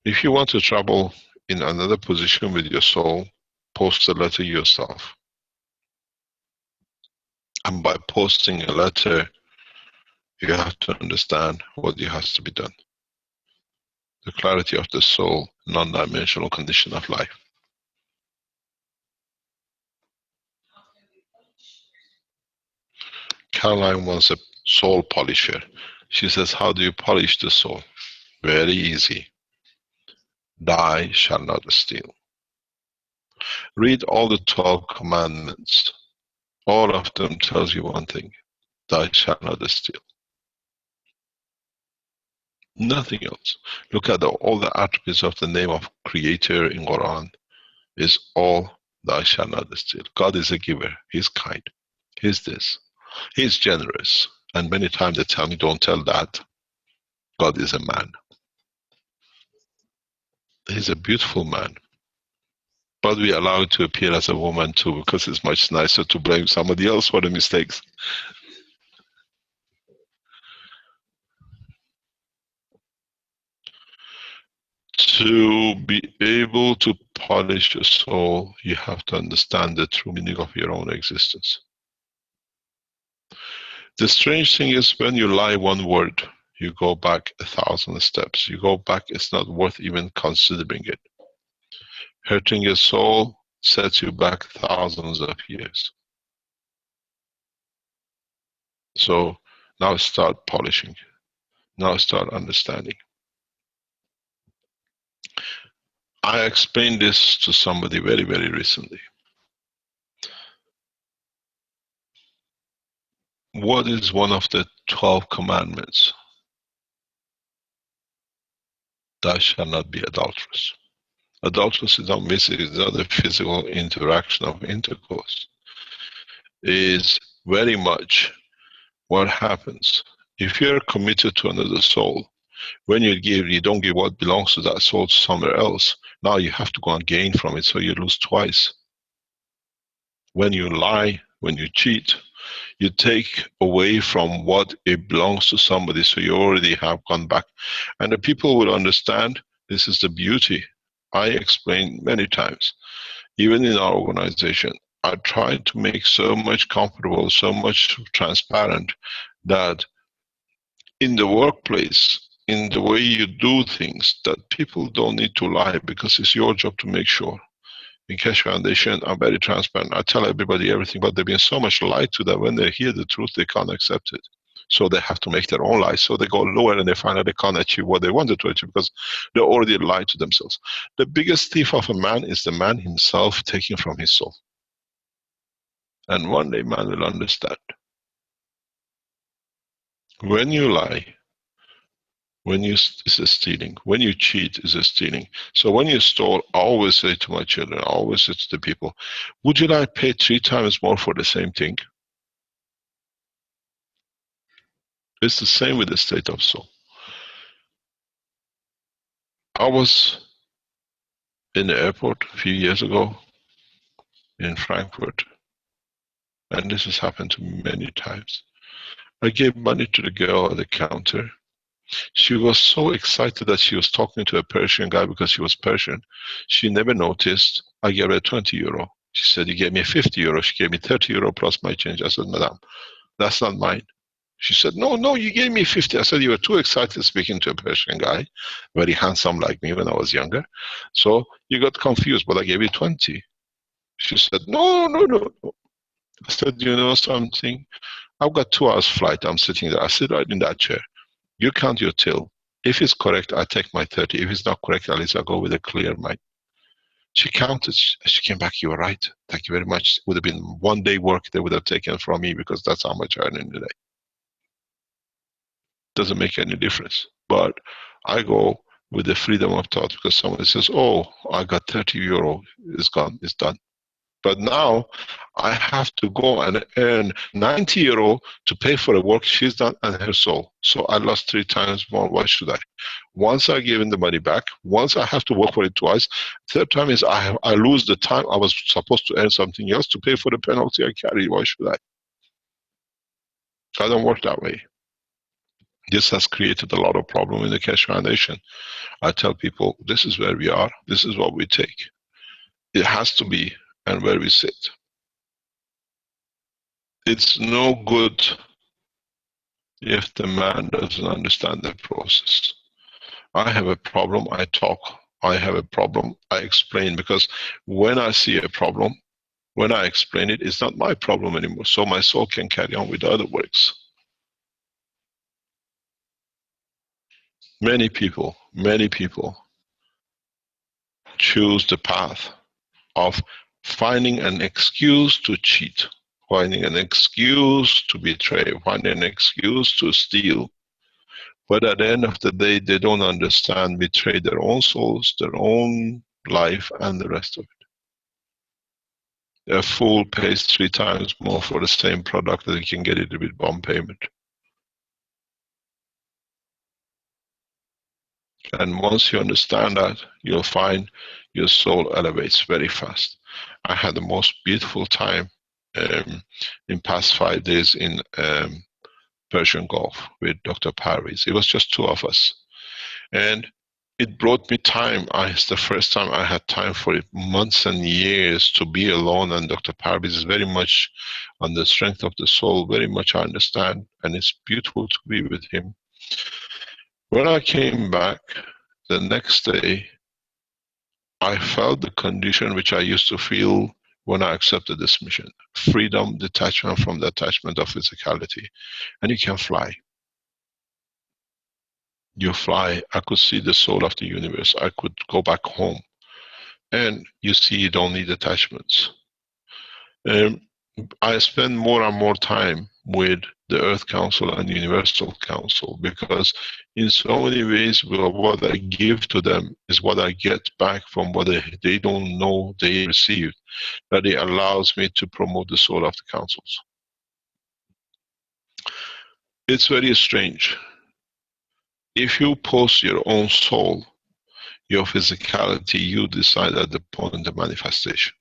if you want to travel in another position with your soul, post a letter yourself. And by posting a letter, you have to understand what has to be done. The clarity of the soul, non-dimensional condition of life. Caroline wants a soul polisher. She says, how do you polish the soul? Very easy. Thou shalt not steal. Read all the 12 commandments. All of them tells you one thing. Thou shalt not steal. Nothing else. Look at all the attributes of the name of Creator in Quran. Is all thou shalt not steal. God is a giver. He's kind. He's this. He's generous. And many times they tell me, don't tell that. God is a man. He's a beautiful man. But we allow it to appear as a woman too, because it's much nicer to blame somebody else for the mistakes. To be able to polish your soul, you have to understand the true meaning of your own existence. The strange thing is, when you lie one word, you go back 1,000 steps. You go back, it's not worth even considering it. Hurting your soul sets you back thousands of years. So now start polishing. Now start understanding. I explained this to somebody very recently. What is one of the 12 commandments? Thou shalt not be adulterous. Adulterous is not missing, it's not a physical interaction of intercourse. Is very much what happens. If you're committed to another soul, when you give, you don't give what belongs to that soul to somewhere else. Now you have to go and gain from it, so you lose twice. When you lie, when you cheat, you take away from what it belongs to somebody, so you already have gone back. And the people will understand, this is the beauty. I explained many times, even in our organization, I try to make so much comfortable, so much transparent, that in the workplace, in the way you do things, that people don't need to lie, because it's your job to make sure. In Keshe Foundation, I'm very transparent. I tell everybody everything, but they've been so much lied to that when they hear the truth, they can't accept it. So they have to make their own lies. So they go lower and they find out they can't achieve what they wanted to achieve, because they already lied to themselves. The biggest thief of a man is the man himself taking from his soul. And one day man will understand. When you lie, it's a stealing. When you cheat, it's a stealing. So when you stole, I always say to my children, I always say to the people, would you like to pay 3 times more for the same thing? It's the same with the state of soul. I was in the airport a few years ago in Frankfurt, and this has happened to me many times. I gave money to the girl at the counter. She was so excited that she was talking to a Persian guy because she was Persian. She never noticed I gave her 20 euro. She said, you gave me 50 euro. She gave me 30 euro plus my change. I said, madam, that's not mine. She said, no, you gave me 50. I said, you were too excited speaking to a Persian guy, very handsome like me when I was younger. So you got confused, but I gave you 20. She said, no. I said, you know something? I've got 2 hours flight. I'm sitting there. I sit right in that chair. You count your till. If it's correct, I take my 30. If it's not correct, at least I go with a clear mind. She counted. She came back. You were right. Thank you very much. It would have been 1 day work they would have taken from me because that's how much I earn in the day. Doesn't make any difference. But I go with the freedom of thought because somebody says, oh, I got 30 euro. It's gone. It's done. But now I have to go and earn 90 euro to pay for the work she's done and her soul. So I lost 3 times more. Why should I? Once I give the money back, once I have to work for it twice, third time is I lose the time I was supposed to earn something else to pay for the penalty I carry. Why should I? I don't work that way. This has created a lot of problem in the Keshe Foundation. I tell people, this is where we are. This is what we take. It has to be, and where we sit. It's no good if the man doesn't understand the process. I have a problem, I talk. I have a problem, I explain. Because when I see a problem, when I explain it, it's not my problem anymore. So my soul can carry on with other works. Many people choose the path of finding an excuse to cheat, finding an excuse to betray, finding an excuse to steal. But at the end of the day, they don't understand, betray their own souls, their own life, and the rest of it. A fool pays 3 times more for the same product that he can get it with one payment. And once you understand that, you'll find your soul elevates very fast. I had the most beautiful time in past 5 days in Persian Gulf with Dr. Parviz. It was just 2 of us. And it brought me time. It's the first time I had time for it, months and years to be alone. And Dr. Parviz is very much on the strength of the soul, very much I understand. And it's beautiful to be with him. When I came back the next day, I felt the condition which I used to feel when I accepted this mission. Freedom, detachment from the attachment of physicality. And you can fly. You fly. I could see the soul of the universe. I could go back home. And you see you don't need attachments. I spend more and more time with the Earth Council and Universal Council because in so many ways what I give to them is what I get back from what they don't know they received, that it allows me to promote the soul of the councils. It's very strange. If you post your own soul, your physicality, you decide at the point of manifestation.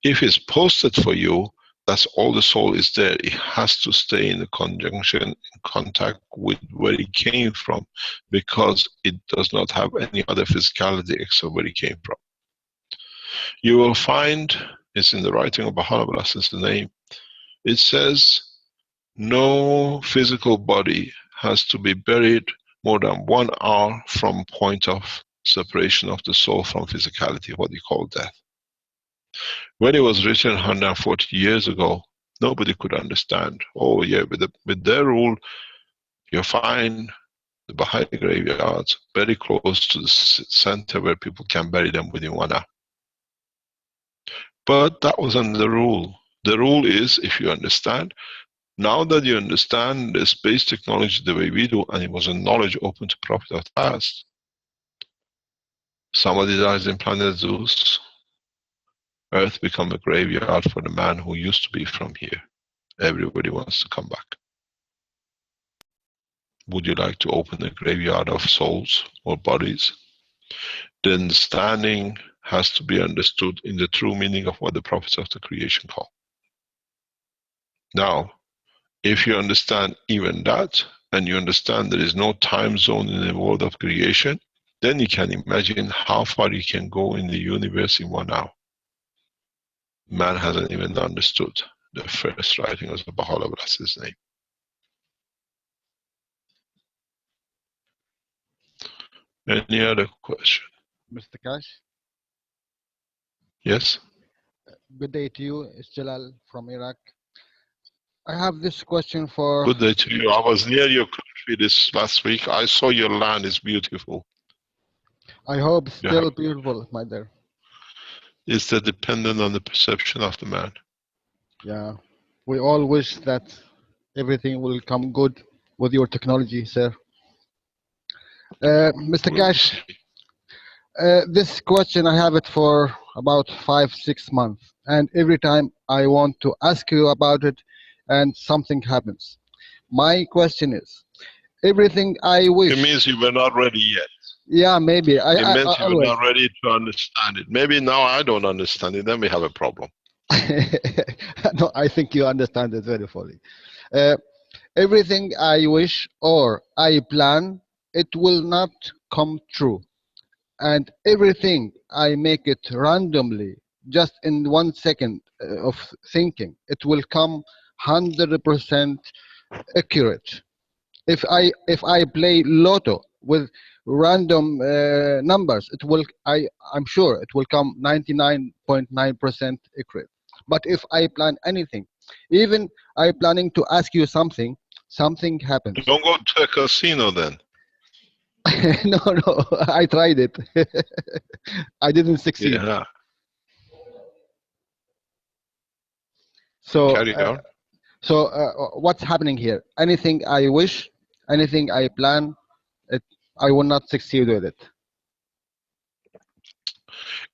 If it's posted for you, that's all the soul is there. It has to stay in the conjunction, in contact with where it came from, because it does not have any other physicality except where it came from. You will find, it's in the writing of Baha'u'llah, is the name, it says, no physical body has to be buried more than 1 hour from point of separation of the soul from physicality, what you call death. When it was written 140 years ago, nobody could understand. Oh yeah, with their rule, you find the Baha'i graveyards very close to the center where people can bury them within 1 hour. But that wasn't the rule. The rule is, if you understand, now that you understand the space technology the way we do, and it was a knowledge open to Prophet of the past, somebody dies in planet Zeus, Earth become a graveyard for the man who used to be from here. Everybody wants to come back. Would you like to open the graveyard of souls or bodies? The understanding has to be understood in the true meaning of what the prophets of the creation call. Now, if you understand even that, and you understand there is no time zone in the world of creation, then you can imagine how far you can go in the universe in 1 hour. Man hasn't even understood the first writing of the Baha'u'llah's name. Any other question? Mr. Keshe, Yes? good day to you. It's Jalal from Iraq. I have this question for... Good day to you. I was near your country. Phyllis last week. I saw your land is beautiful. I hope it's You still have, beautiful, my dear. it's dependent on the perception of the man. Yeah. We all wish that everything will come good with your technology, sir. Mr. We'll Keshe, see. this question, I have it for about 5-6 months. And every time I want to ask you about it and something happens. My question is, everything I It wish. means you were not ready yet. Yeah, maybe. It meant you were Always. not ready to understand it. Maybe now I don't understand it, then we have a problem. No, I think you understand it very fully. Everything I wish or I plan, it will not come true. And everything I make it randomly, just in 1 second of thinking, it will come 100% accurate. If I play lotto with random numbers, it will I'm sure it will come 99.9% accurate. But if I plan anything, even I planning to ask you something happens. Don't go to a casino then. No, I tried it. I didn't succeed. Yeah. So Carry on. what's happening here? Anything I wish, anything I plan, I will not succeed with it.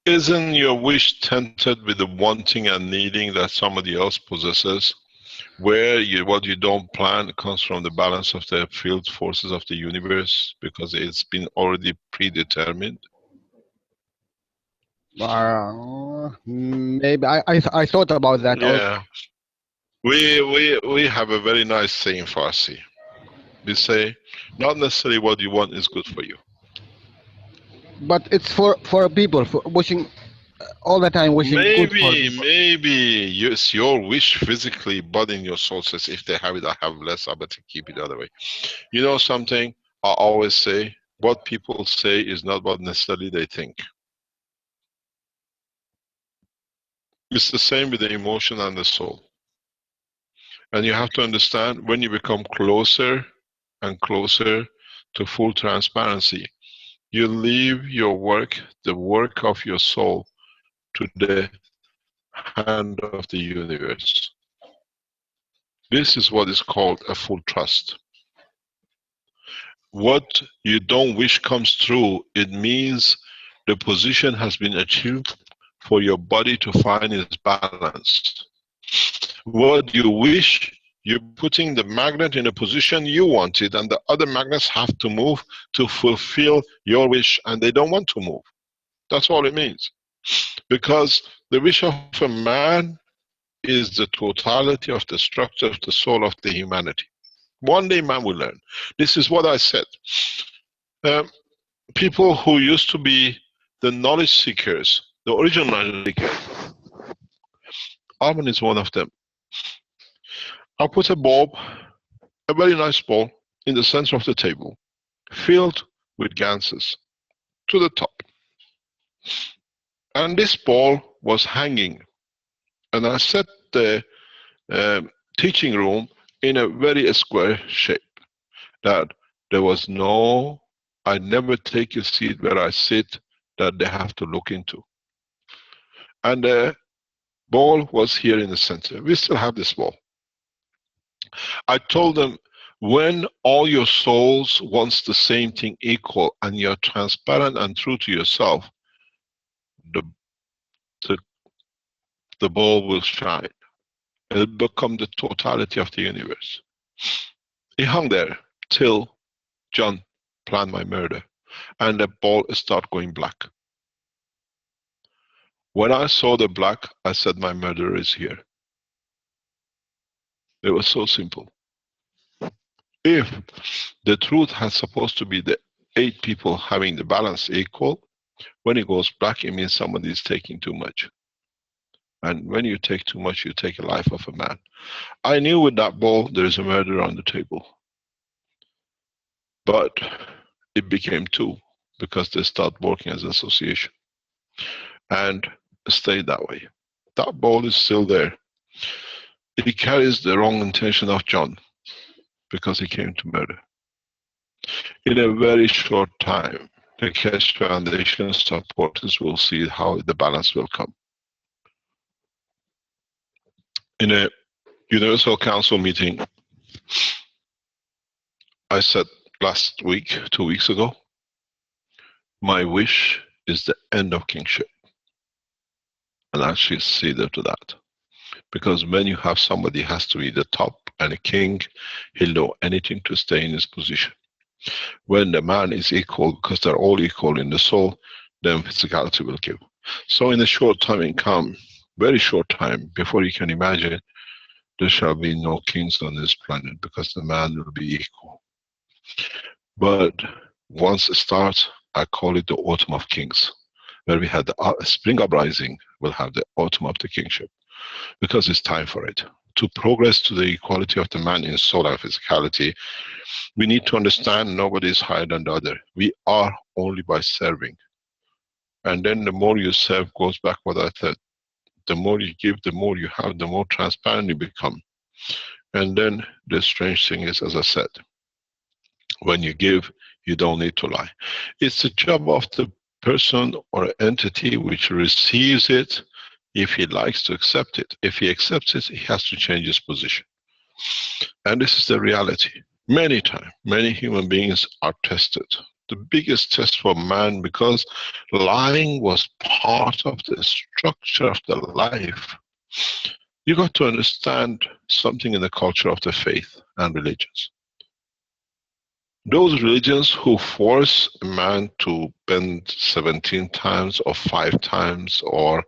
Isn't your wish tempted with the wanting and needing that somebody else possesses? Where what you don't plan comes from the balance of the field forces of the universe because it's been already predetermined. Maybe I thought about that also. Yeah. We have a very nice saying in Farsi. We say, not necessarily what you want is good for you. But it's for people, for wishing all the time, wishing good for people. Maybe it's your wish physically, but in your soul says, if they have it, I have less, I better keep it the other way. You know something I always say, what people say is not what necessarily they think. It's the same with the emotion and the soul. And you have to understand, when you become closer and closer to full transparency, you leave your work, the work of your soul, to the hand of the universe. This is what is called a full trust. What you don't wish comes true, it means the position has been achieved for your body to find its balance. What you wish, you're putting the magnet in a position you want it, and the other magnets have to move to fulfill your wish, and they don't want to move. That's all it means. Because the wish of a man is the totality of the structure of the soul of the humanity. One day man will learn. This is what I said. People who used to be the knowledge seekers, the original knowledge seekers, Armin is one of them. I put a bulb, a very nice bulb, in the center of the table, filled with ganses, to the top. And this bulb was hanging. And I set the teaching room in a very square shape, that there was no, I never take a seat where I sit that they have to look into. And the ball was here in the center. We still have this ball. I told them, when all your souls wants the same thing equal and you're transparent and true to yourself, the ball will shine. It'll become the totality of the universe. It hung there till John planned my murder, and the ball started going black. When I saw the black, I said, my murderer is here. It was so simple. If the truth has supposed to be the 8 people having the balance equal, when it goes black, it means somebody is taking too much. And when you take too much, you take a life of a man. I knew with that ball, there is a murderer on the table. But it became 2, because they start working as an association. And stayed that way. That ball is still there. It carries the wrong intention of John, because he came to murder. In a very short time, the Keshe Foundation supporters will see how the balance will come. In a Universal Council meeting, I said last week, 2 weeks ago, my wish is the end of kingship. And I actually see that to that. Because when you have somebody has to be the top and a king, he'll do anything to stay in his position. When the man is equal, because they're all equal in the soul, then physicality will give. So in a short time it come, very short time, before you can imagine, there shall be no kings on this planet because the man will be equal. But once it starts, I call it the autumn of kings. Where we had the spring uprising, we'll have the autumn of the kingship. Because it's time for it. To progress to the equality of the man in soul and physicality, we need to understand nobody is higher than the other. We are only by serving. And then the more you serve, goes back what I said. The more you give, the more you have, the more transparent you become. And then the strange thing is, as I said, when you give, you don't need to lie. It's the job of the person or entity which receives it, if he likes to accept it. If he accepts it, he has to change his position. And this is the reality. Many times, many human beings are tested. The biggest test for man, because lying was part of the structure of the life. You got to understand something in the culture of the faith and religions. Those religions who force a man to bend 17 times or 5 times or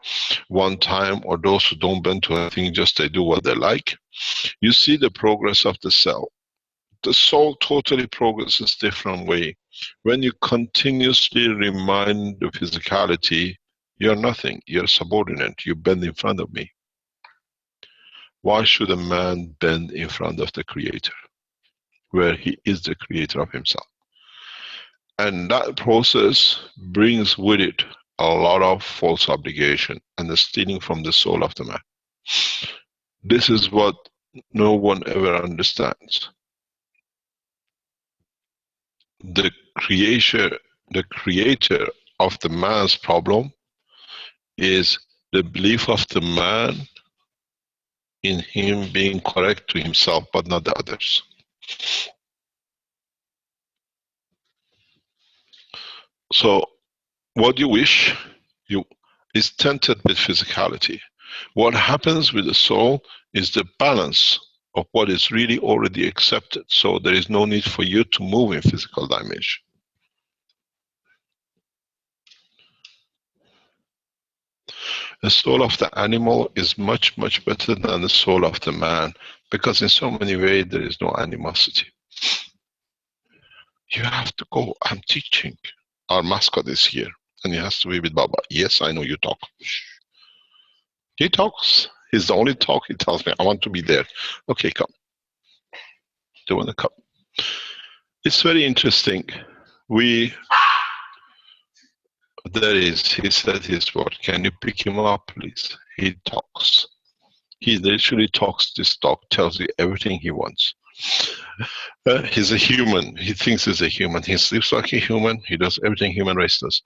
1 time, or those who don't bend to anything, just they do what they like, you see the progress of the cell. The soul totally progresses different way. When you continuously remind the physicality, you're nothing, you're subordinate, you bend in front of me. Why should a man bend in front of the Creator, where he is the creator of himself? And that process brings with it a lot of false obligation and the stealing from the soul of the man. This is what no one ever understands. The creator of the man's problem is the belief of the man in him being correct to himself, but not the others. So what you wish is tainted with physicality. What happens with the soul is the balance of what is really already accepted. So there is no need for you to move in physical dimension. The soul of the animal is much, much better than the soul of the man, because in so many ways there is no animosity. You have to go. I'm teaching. Our mascot is here, and he has to be with Baba. Yes, I know you talk. Shh. He talks. He's the only talk. He tells me, I want to be there. Okay, come. They want to come. It's very interesting. He said his word. Can you pick him up, please? He talks. He literally talks. This dog tells you everything he wants. He's a human. He thinks he's a human. He sleeps like a human. He does everything human race does.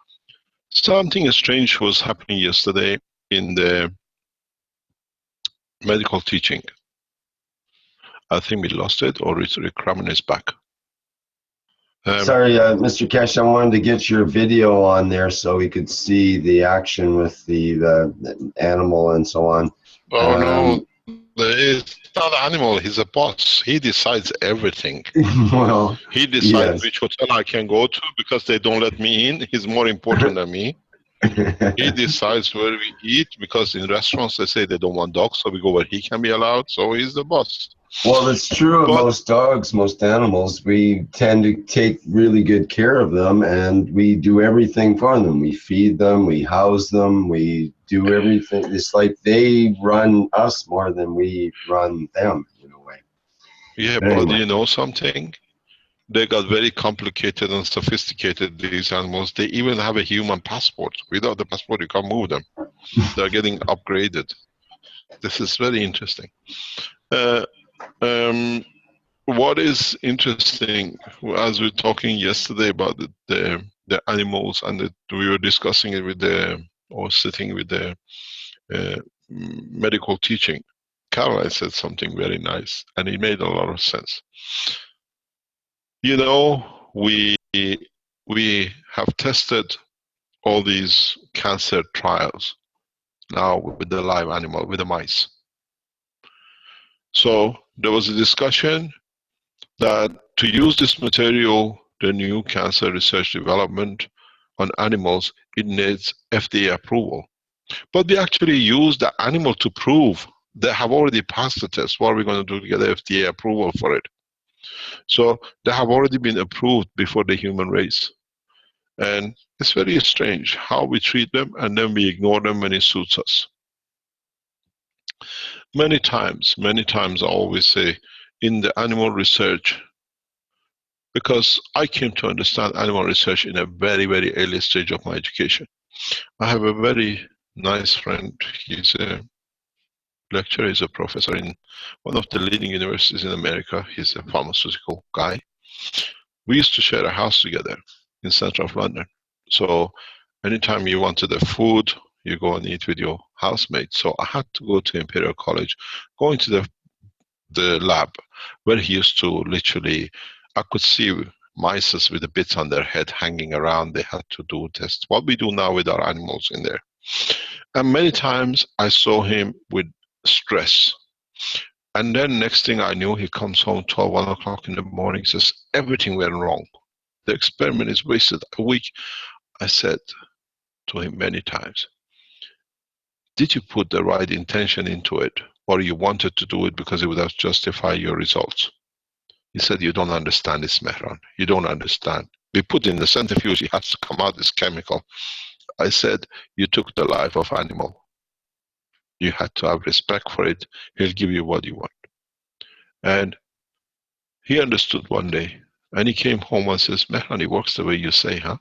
Something strange was happening yesterday in the medical teaching. I think we lost it, or it's Kramen is back. Sorry, Mr. Keshe, I wanted to get your video on there so we could see the action with the animal and so on. Oh no, it's not an animal. He's a boss. He decides everything. Well, he decides which hotel I can go to because they don't let me in. He's more important than me. He decides where we eat because in restaurants they say they don't want dogs, so we go where he can be allowed. So he's the boss. Well, it's true of most dogs, most animals. We tend to take really good care of them, and we do everything for them. We feed them, we house them, we do everything. It's like they run us more than we run them, in a way. Yeah, but anyway. You know something? They got very complicated and sophisticated, these animals. They even have a human passport. Without the passport, you can't move them. They're getting upgraded. This is very interesting. what is interesting, as we were talking yesterday about the animals, and we were discussing it with or sitting with the medical teaching, Caroline said something very nice, and it made a lot of sense. You know, we have tested all these cancer trials now with the live animal, with the mice. So there was a discussion that to use this material, the new cancer research development on animals, it needs FDA approval. But we actually use the animal to prove they have already passed the test. What are we going to do to get FDA approval for it? So they have already been approved before the human race. And it's very strange how we treat them and then we ignore them when it suits us. Many times I always say, in the animal research, because I came to understand animal research in a very, very early stage of my education. I have a very nice friend. He's a lecturer, he's a professor in one of the leading universities in America. He's a pharmaceutical guy. We used to share a house together in center of London. So anytime you wanted a food, you go and eat with your housemate. So I had to go to Imperial College, go into the lab where he used to literally, I could see mice with the bits on their head hanging around. They had to do tests. What we do now with our animals in there. And many times I saw him with stress. And then next thing I knew, he comes home 12, 1 o'clock in the morning, says, everything went wrong. The experiment is wasted a week. I said to him many times, did you put the right intention into it? Or you wanted to do it because it would have justified your results? He said, you don't understand this, Mehran. You don't understand. We put in the centrifuge, it has to come out, this chemical. I said, you took the life of animal. You had to have respect for it. He'll give you what you want. And he understood one day. And he came home and says, Mehran, it works the way you say, huh?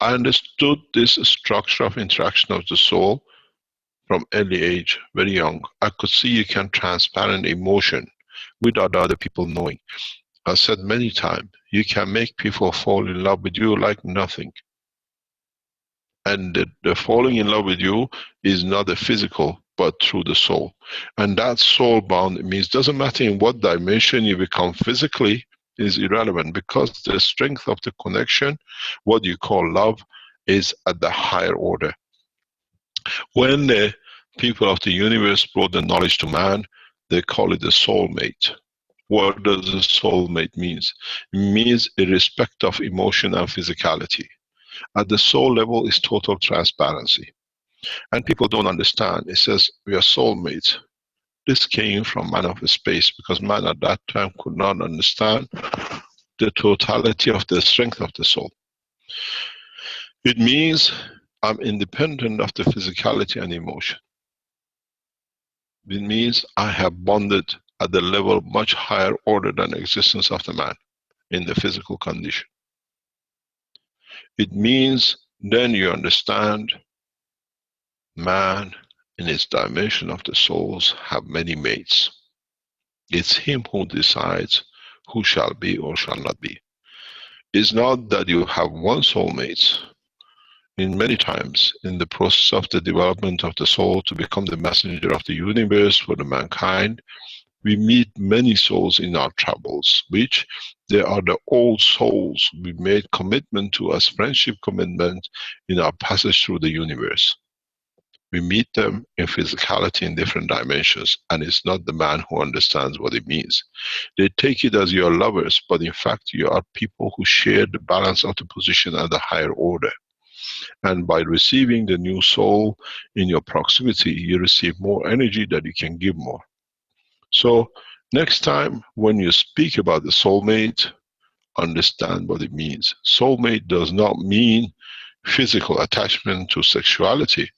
I understood this structure of interaction of the soul from early age, very young. I could see you can transparent emotion without other people knowing. I said many times, you can make people fall in love with you like nothing. And the falling in love with you is not the physical, but through the soul. And that soul bond means, doesn't matter in what dimension you become physically, is irrelevant, because the strength of the connection, what you call love, is at the higher order. When the people of the universe brought the knowledge to man, they call it the soulmate. What does the soulmate mean? It means a respect of emotion and physicality. At the soul level is total transparency. And people don't understand. It says we are soulmates. This came from man of space, because man at that time could not understand the totality of the strength of the soul. It means I'm independent of the physicality and emotion. It means I have bonded at the level much higher order than the existence of the man in the physical condition. It means then you understand man in its dimension of the souls have many mates. It's him who decides who shall be or shall not be. It's not that you have one soulmate. In many times, in the process of the development of the soul to become the messenger of the universe for the mankind, we meet many souls in our travels, which they are the old souls we made commitment to as friendship commitment in our passage through the universe. We meet them in physicality in different dimensions, and it's not the man who understands what it means. They take it as you are lovers, but in fact you are people who share the balance of the position at the higher order. And by receiving the new soul in your proximity, you receive more energy that you can give more. So next time when you speak about the soulmate, understand what it means. Soulmate does not mean physical attachment to sexuality,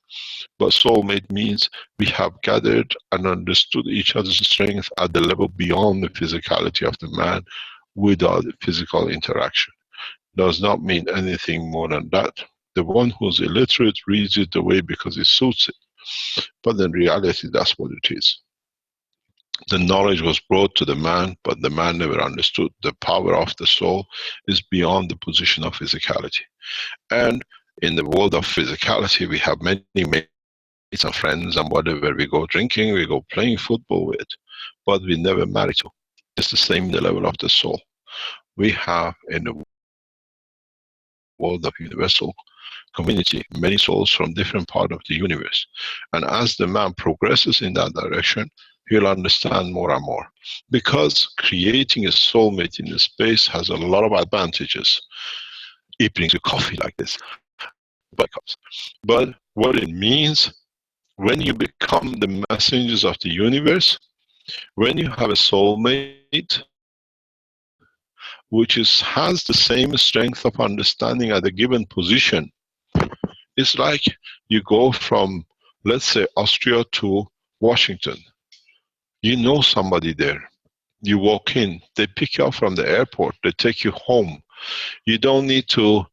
but soulmate means we have gathered and understood each other's strength at the level beyond the physicality of the man without physical interaction. Does not mean anything more than that. The one who's illiterate reads it the way because it suits it. But in reality, that's what it is. The knowledge was brought to the man, but the man never understood the power of the soul is beyond the position of physicality. And in the world of physicality, we have many mates and friends and whatever. We go drinking, we go playing football with, but we never marry to. It's the same in the level of the soul. We have in the world of universal community many souls from different parts of the universe. And as the man progresses in that direction, he'll understand more and more. Because creating a soulmate in the space has a lot of advantages. It brings you coffee like this, but what it means, when you become the messengers of the universe, when you have a soulmate which has the same strength of understanding at a given position, it's like you go from, let's say, Austria to Washington. You know somebody there. You walk in, they pick you up from the airport, they take you home. You don't need to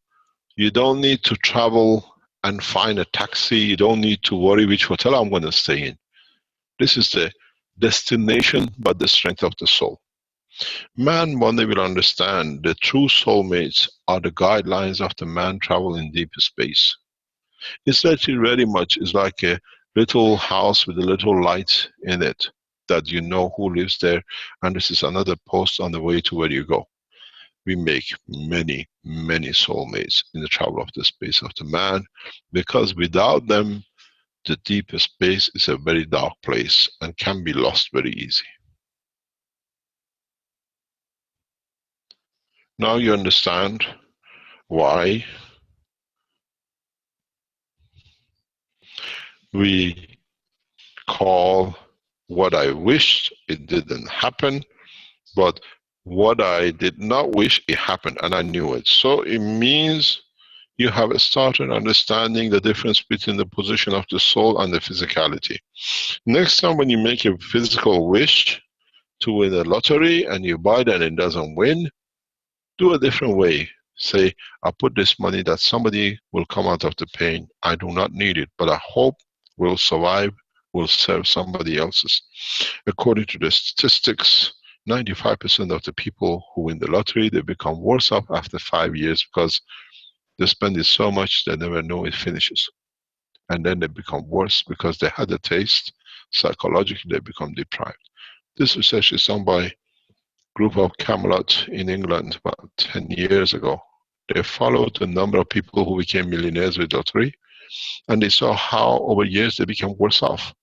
travel and find a taxi. You don't need to worry which hotel I'm going to stay in. This is the destination, but the strength of the soul. Man, one day will understand the true soulmates are the guidelines of the man travel in deep space. It's actually very much is like a little house with a little light in it that you know who lives there, and this is another post on the way to where you go. We make many, many soulmates in the travel of the space of the man, because without them, the deep space is a very dark place and can be lost very easy. Now you understand why we call what I wished it didn't happen, but what I did not wish it happened, and I knew it. So it means you have started understanding the difference between the position of the soul and the physicality. Next time when you make a physical wish to win a lottery and you buy that and it doesn't win, do a different way. Say, I put this money that somebody will come out of the pain. I do not need it, but I hope will survive, will serve somebody else's. According to the statistics, 95% of the people who win the lottery, they become worse off after 5 years because they spend it so much they never know it finishes. And then they become worse because they had a taste. Psychologically, they become deprived. This research is done by a group of Camelot in England about 10 years ago. They followed the number of people who became millionaires with lottery, and they saw how over years they became worse off.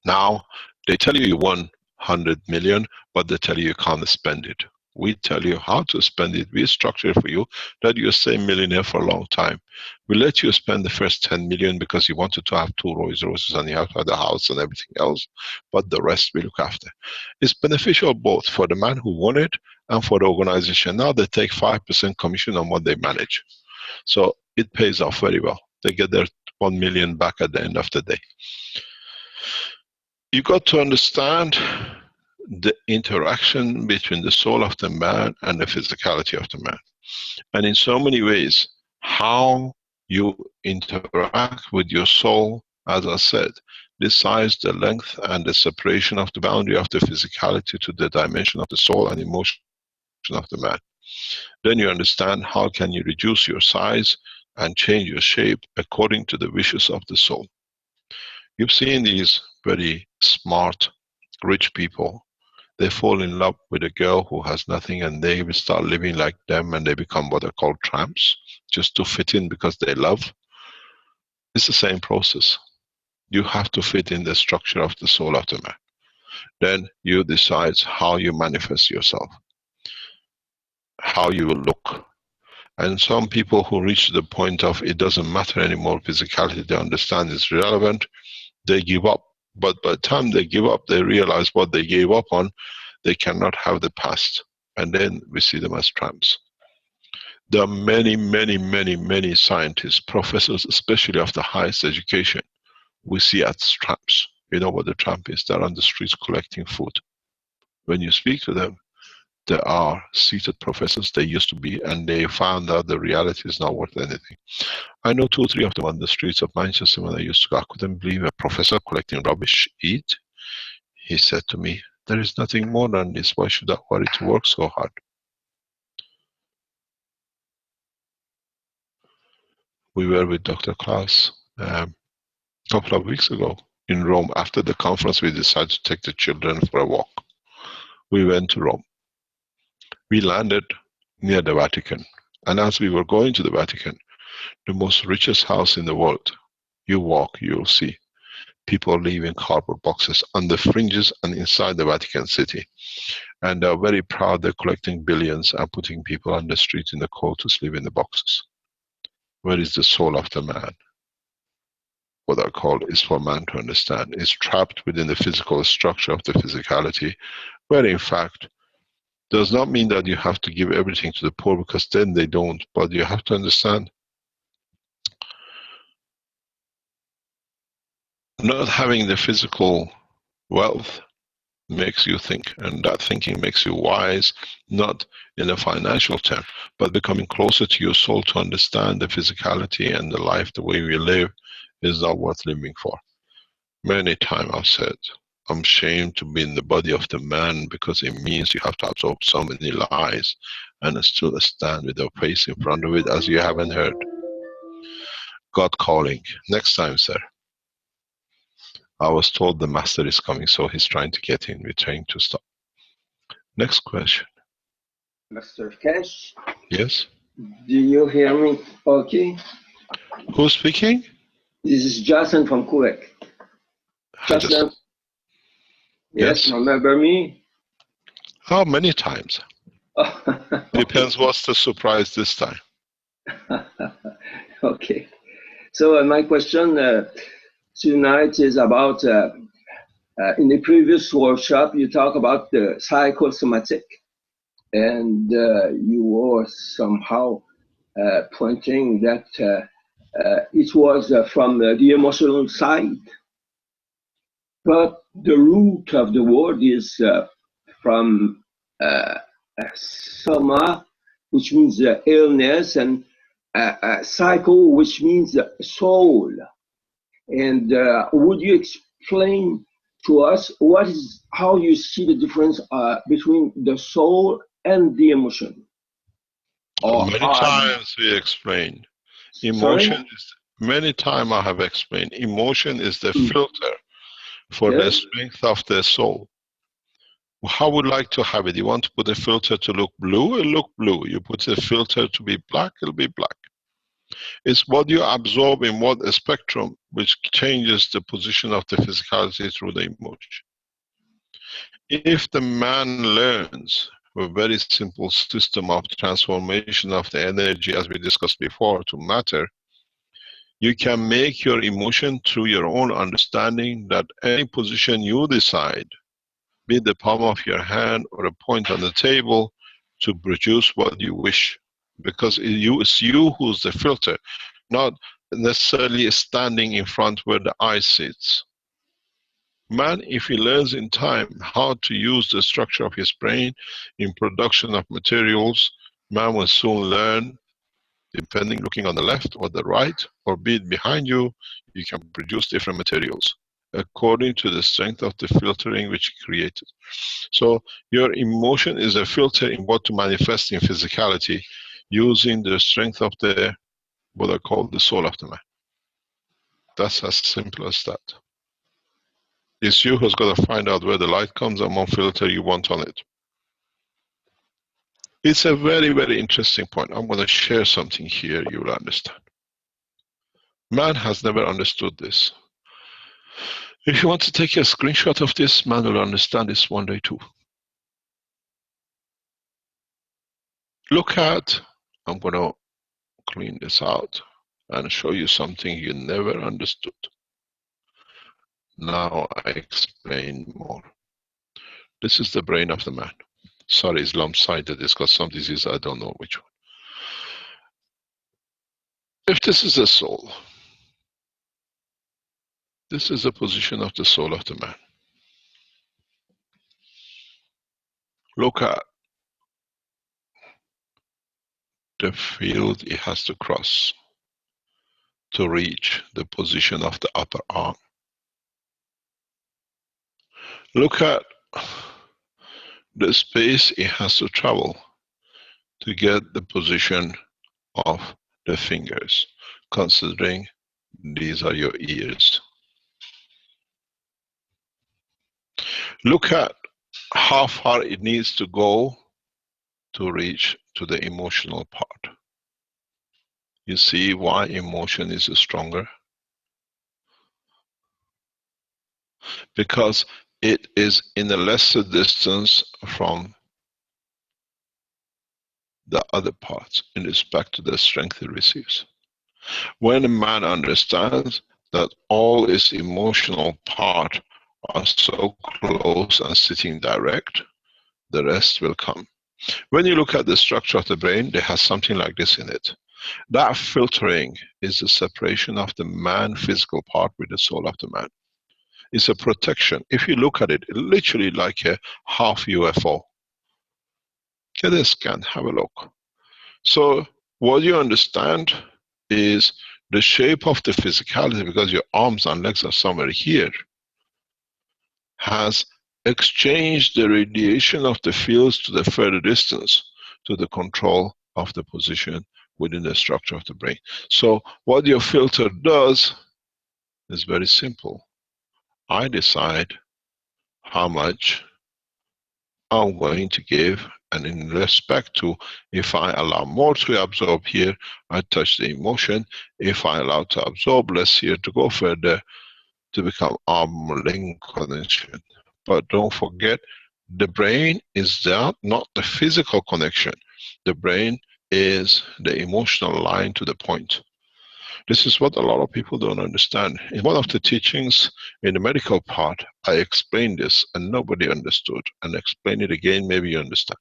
Now, they tell you won 100 million, but they tell you can't spend it. We tell you how to spend it. We structure it for you that you stay millionaire for a long time. We let you spend the first 10 million because you wanted to have 2 Rolls Royces and you have to have the house and everything else, but the rest we look after. It's beneficial both for the man who won it and for the organization. Now they take 5% commission on what they manage. So it pays off very well. They get their 1 million back at the end of the day. You got to understand the interaction between the soul of the man and the physicality of the man. And in so many ways, how you interact with your soul, as I said, decides the length and the separation of the boundary of the physicality to the dimension of the soul and emotion of the man. Then you understand how can you reduce your size and change your shape according to the wishes of the soul. You've seen these very smart, rich people. They fall in love with a girl who has nothing and they will start living like them and they become what are called tramps, just to fit in because they love. It's the same process. You have to fit in the structure of the soul of the man. Then you decide how you manifest yourself, how you will look. And some people who reach the point of it doesn't matter anymore, physicality, they understand it's irrelevant, they give up. But by the time they give up, they realize what they gave up on, they cannot have the past. And then we see them as tramps. There are many, many, many, many scientists, professors, especially of the highest education, we see as tramps. You know what the tramp is? They're on the streets collecting food. When you speak to them, they are seated professors, they used to be, and they found out the reality is not worth anything. I know 2 or 3 of them on the streets of Manchester when I used to go. I couldn't believe a professor collecting rubbish eat. He said to me, there is nothing more than this. Why should I worry to work so hard? We were with Dr. Klaus a couple of weeks ago in Rome. After the conference, we decided to take the children for a walk. We went to Rome. We landed near the Vatican. And as we were going to the Vatican, the most richest house in the world, you walk, you'll see people leaving cardboard boxes on the fringes and inside the Vatican City. And they're very proud they're collecting billions and putting people on the street in the cold to sleep in the boxes. Where is the soul of the man? What I call is for man to understand, is trapped within the physical structure of the physicality, where in fact does not mean that you have to give everything to the poor, because then they don't, but you have to understand not having the physical wealth makes you think, and that thinking makes you wise, not in a financial term, but becoming closer to your soul to understand the physicality and the life, the way we live, is not worth living for. Many times I've said, I'm ashamed to be in the body of the man, because it means you have to absorb so many lies and still stand with your face in front of it as you haven't heard. God calling. Next time, sir. I was told the master is coming, so he's trying to get in. We're trying to stop. Next question. Mr. Keshe? Yes? Do you hear me okay? Who's speaking? This is Justin from Quebec. Justin? Yes, remember me? How many times? Depends what's the surprise this time. Okay. So my question tonight is about, in the previous workshop, you talk about the psychosomatic, and you were somehow pointing that it was from the emotional side, but the root of the word is from soma, which means illness, and psycho, which means soul. And would you explain to us how you see the difference between the soul and the emotion? Many times we explain. Emotion is, many times I have explained, emotion is the filter for the strength of the soul. How would you like to have it? You want to put a filter to look blue, it'll look blue. You put a filter to be black, it'll be black. It's what you absorb in what spectrum which changes the position of the physicality through the emotion. If the man learns a very simple system of transformation of the energy, as we discussed before, to matter, you can make your emotion through your own understanding that any position you decide, be it the palm of your hand or a point on the table, to produce what you wish. Because it's you who's the filter, not necessarily standing in front where the eye sits. Man, if he learns in time how to use the structure of his brain in production of materials, man will soon learn, depending looking on the left or the right, or be it behind you, you can produce different materials according to the strength of the filtering which he created. So your emotion is a filter in what to manifest in physicality, using the strength of the, what I call the soul of the man. That's as simple as that. It's you who's got to find out where the light comes and what filter you want on it. It's a very, very interesting point. I'm going to share something here you will understand. Man has never understood this. If you want to take a screenshot of this, man will understand this one day too. Look at, I'm going to clean this out and show you something you never understood. Now I explain more. This is the brain of the man. Sorry, it's lopsided. It's got some disease, I don't know which one. If this is the soul, this is the position of the soul of the man. Look at the field it has to cross to reach the position of the upper arm. Look at the space it has to travel to get the position of the fingers, considering these are your ears. Look at how far it needs to go to reach to the emotional part. You see why emotion is stronger? Because it is in a lesser distance from the other parts in respect to the strength it receives. When a man understands that all its emotional part are so close and sitting direct, the rest will come. When you look at the structure of the brain, there has something like this in it. That filtering is the separation of the man physical part with the soul of the man. It's a protection. If you look at it, it's literally like a half UFO. Get a scan, have a look. So what you understand is the shape of the physicality, because your arms and legs are somewhere here, has exchanged the radiation of the fields to the further distance to the control of the position within the structure of the brain. So what your filter does is very simple. I decide how much I'm going to give, and in respect to, if I allow more to absorb here, I touch the emotion. If I allow to absorb less here to go further, to become arm-length connection. But don't forget, the brain is not the physical connection. The brain is the emotional line to the point. This is what a lot of people don't understand. In one of the teachings in the medical part, I explained this and nobody understood. And explain it again, maybe you understand.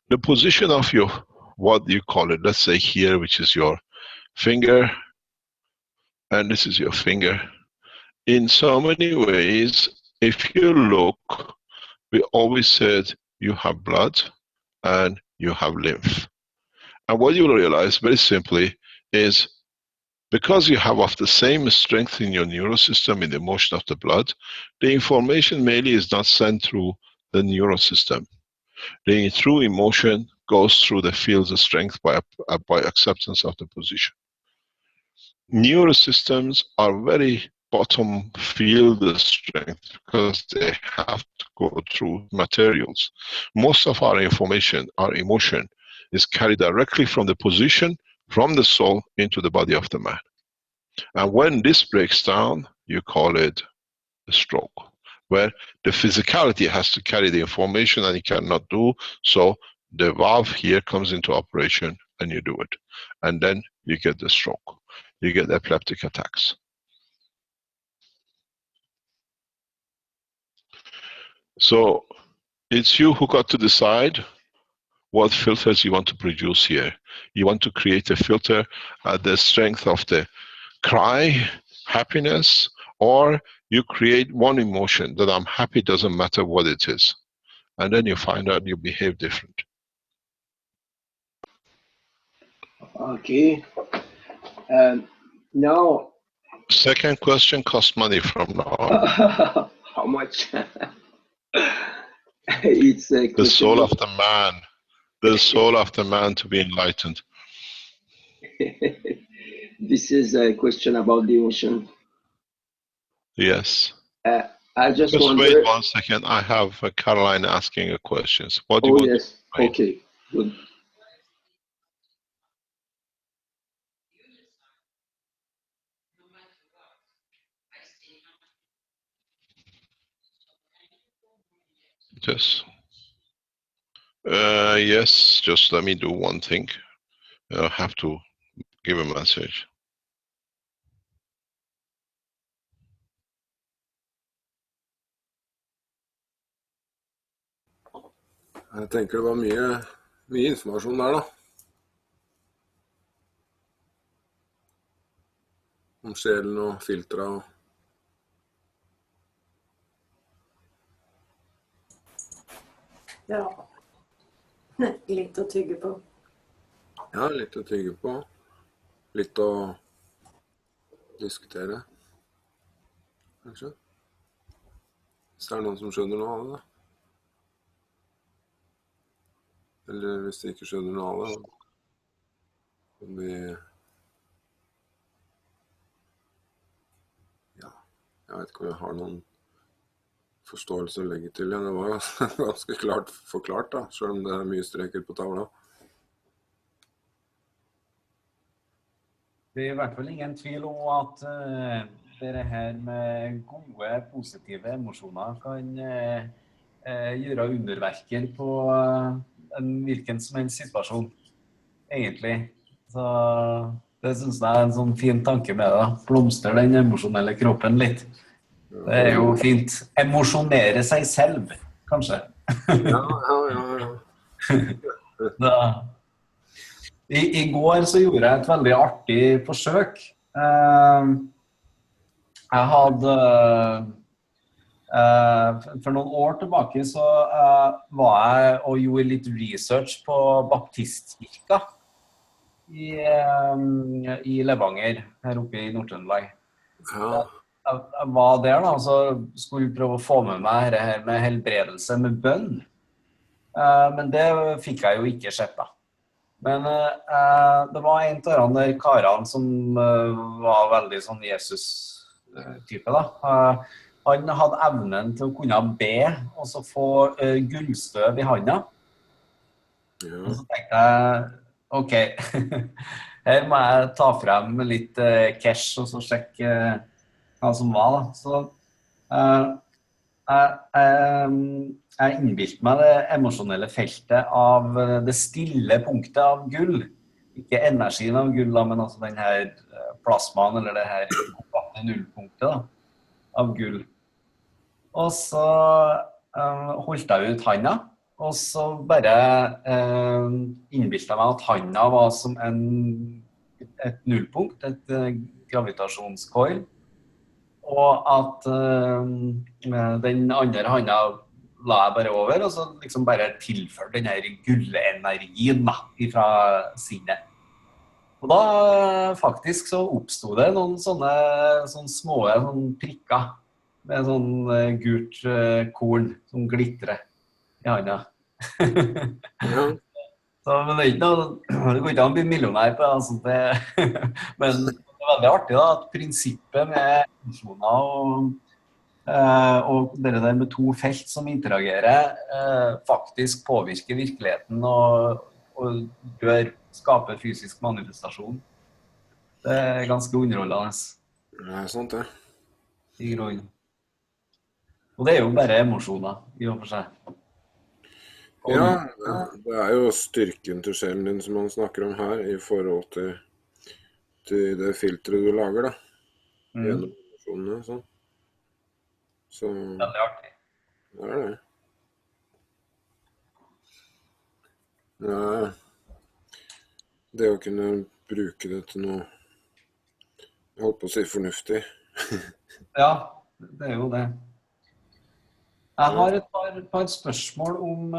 The position of your, what do you call it? Let's say here, which is your finger, and this is your finger. In so many ways, if you look, we always said you have blood and you have lymph. And what you will realize very simply is, because you have of the same strength in your neural system in the motion of the blood, the information mainly is not sent through the neural system. The through emotion goes through the fields of strength by acceptance of the position. Neural systems are very bottom field strength because they have to go through materials. Most of our information, our emotion, is carried directly from the position, from the soul into the body of the man. And when this breaks down, you call it a stroke, where the physicality has to carry the information and it cannot do so. The valve here comes into operation and you do it, and then you get the stroke. You get epileptic attacks. So it's you who got to decide what filters you want to produce here. You want to create a filter at the strength of the cry, happiness, or you create one emotion that I'm happy, doesn't matter what it is. And then you find out you behave different. Okay. Now. Second question costs money from now on. How much? It's a the soul of the man. The soul of the man to be enlightened. This is a question about the emotion. Yes. I just wonder. Wait 1 second. I have Caroline asking a question. What do you want? Yes. Okay. Good. Yes. Yes. Just let me do one thing. I have to give a message. Jeg tenker det var mye informasjon der, da. Om sjelen og filtra og... Ja. Litt å tygge på. Ja, litt å tygge på. Litt å diskutere, kanskje. Hvis det noen som skjønner noe av det, da. Eller hvis de ikke skjønner noe av det, om vi... Ja, jeg vet ikke om jeg har noen forståelse å legge til. Det var ganske klart forklart, da, selv om det mye streker på tavla. Det I hvert fall ingen tvil om at det her med gode, positive emosjoner kan gjøre underverker på en hvilken som helst situasjon, egentlig. Så det synes jeg en sånn fin tanke med det, da. Blomster den emosjonelle kroppen litt. Det jo fint. Emosjonere seg selv, kanskje. Ja. Da. I går så gjorde jeg et veldig artig forsøk. Jeg hadde for noen år tilbake så var jeg og gjorde litt research på baptistkirka i Levanger, her oppe I Nord-Trøndelag. Ja. Jeg var der da, så skulle prøve å få med meg det her med helbredelse med bønn. Men det fikk jeg jo ikke sett da. Men det var en av de der karene som var veldig sånn Jesus-type da. Han hadde evnen til å kunne be, og så få gullstøv I handa. Ja. Og så tenkte jeg, ok, her må jeg ta frem litt Keshe, og så sjekke hva som var da. Så jeg innbilte meg det emosjonelle feltet av det stille punktet av gull. Ikke energien av gull, men altså den her plasmaen, eller det her nullpunktet da, av gull. Og så holdt jeg ut handa, og så bare innbilte jeg meg at handa var som et nullpunkt, et gravitasjonscoil, og at den andre handa la jeg bare over, og så liksom bare tilførte den her gullenergien da, fra sinnet. Og da faktisk så oppstod det noen sånne små prikker med sånn gult korn som glitrer I handa. Ja. Så, men det går ikke an å bli millionær på det, altså men det veldig artig da, at prinsippet med emosjoner og det der med to felt som interagerer faktisk påvirker virkeligheten og bør skape fysisk manifestasjon. Det ganske underholdende. Det sant det. I grunnen. Og det jo bare emosjoner, I og for seg. Ja, det jo styrken til sjelen din som man snakker om her, I forhold til det filteret du lager da. Gjennom emosjonene, sånn. Så Veldig artig. Det det. Ja, det å kunne bruke det til noe, jeg holdt på å si fornuftig. Ja, det jo det. Jeg har et par spørsmål om,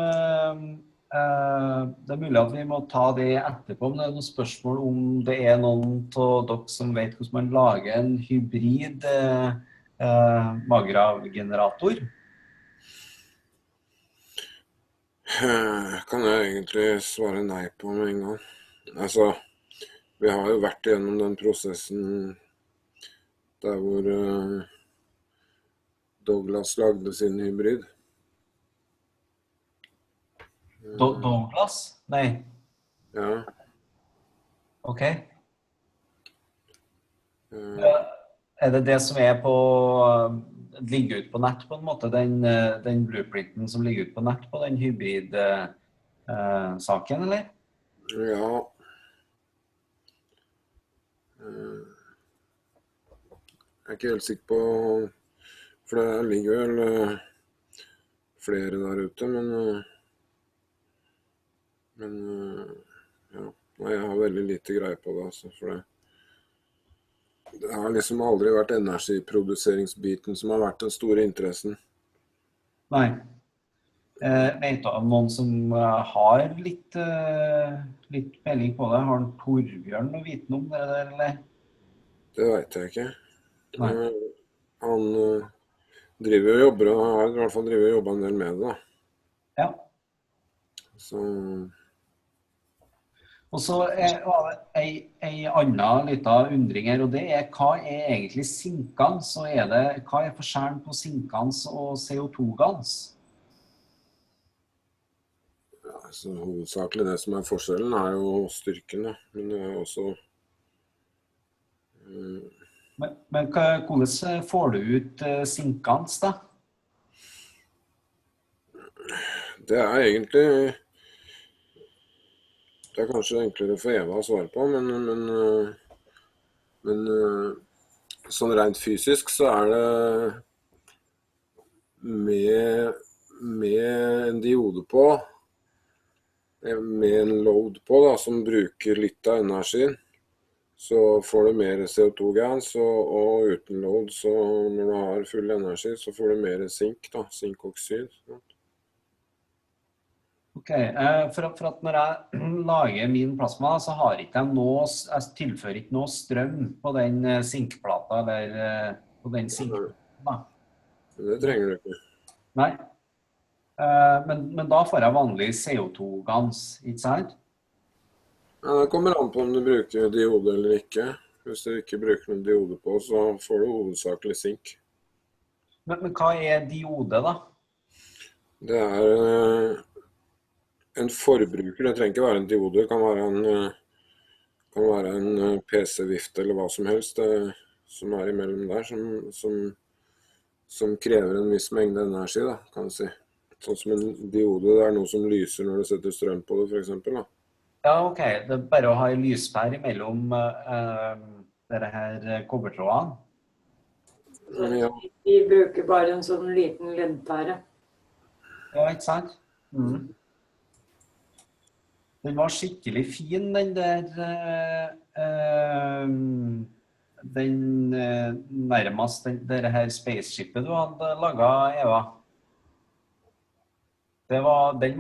det mulig at vi må ta det etterpå, men det noen spørsmål om det noen av dere som vet hvordan man lager en hybrid magravgenerator. Kan jeg egentlig svare nei på med en gang. Altså, vi har jo vært gjennom den prosessen der hvor Douglas lagde sin hybrid. Douglas? Nei. Ja. Ok. Det det som på ligger ut på nett på en måte, den blueprinten som ligger ut på nett på den hybrid-saken, eller? Ja. Jeg ikke helt sikker på, for det ligger vel flere der ute, men ja, nei, jeg har veldig lite greie på det, altså, for det har liksom aldri vært energiproduseringsbiten som har vært den store interessen. Nei. Vet du av noen som har litt melding på det? Har Torbjørn noe viten om det der, eller? Det vet jeg ikke. driver og jobber, og har i hvert fall drivet og jobbet en del med det da. Ja. Så... Og så var det en annen liten undring her, og det hva egentlig sinkgans, og hva forskjellen på sinkgans og CO2-gans? Ja, så hovedsakelig det som forskjellen jo styrken da, men det også... Men hvordan får du ut sinkgans da? Det egentlig... Det kanskje enklere for Eva å svare på, men sånn rent fysisk så det med en diode på, med en load på da, som bruker litt av energien, så får du mer CO2-gans, og uten load, så når du har full energi, så får du mer zink da, zinkoksid. Ok, for at når jeg lager min plasma, så har ikke jeg tilfører ikke noe strøm på den sinkplata, eller på den sinkplata. Det trenger du ikke. Nei, men da får jeg vanlig CO2-gans, ikke sant? Ja, det kommer an på om du bruker diode eller ikke. Hvis du ikke bruker noen diode på, så får du hovedsakelig zink. Men hva diode da? Det en forbruker, det trenger ikke være en diode, det kan være en PC-vifte eller hva som helst som imellom der, som krever en viss mengde energi, da, kan du si. Sånn som en diode, det noe som lyser når du setter strøm på det, for eksempel. Da. Ja, ok. Det bare å ha en lyspære mellom dere her kobbertrådene. Ja. Vi bruker bare en sånn liten leddpære. Ja, ikke sant? Mm. Den var skikkelig fin, den der, nærmest det her spaceshipet du hadde laget, Eva. Den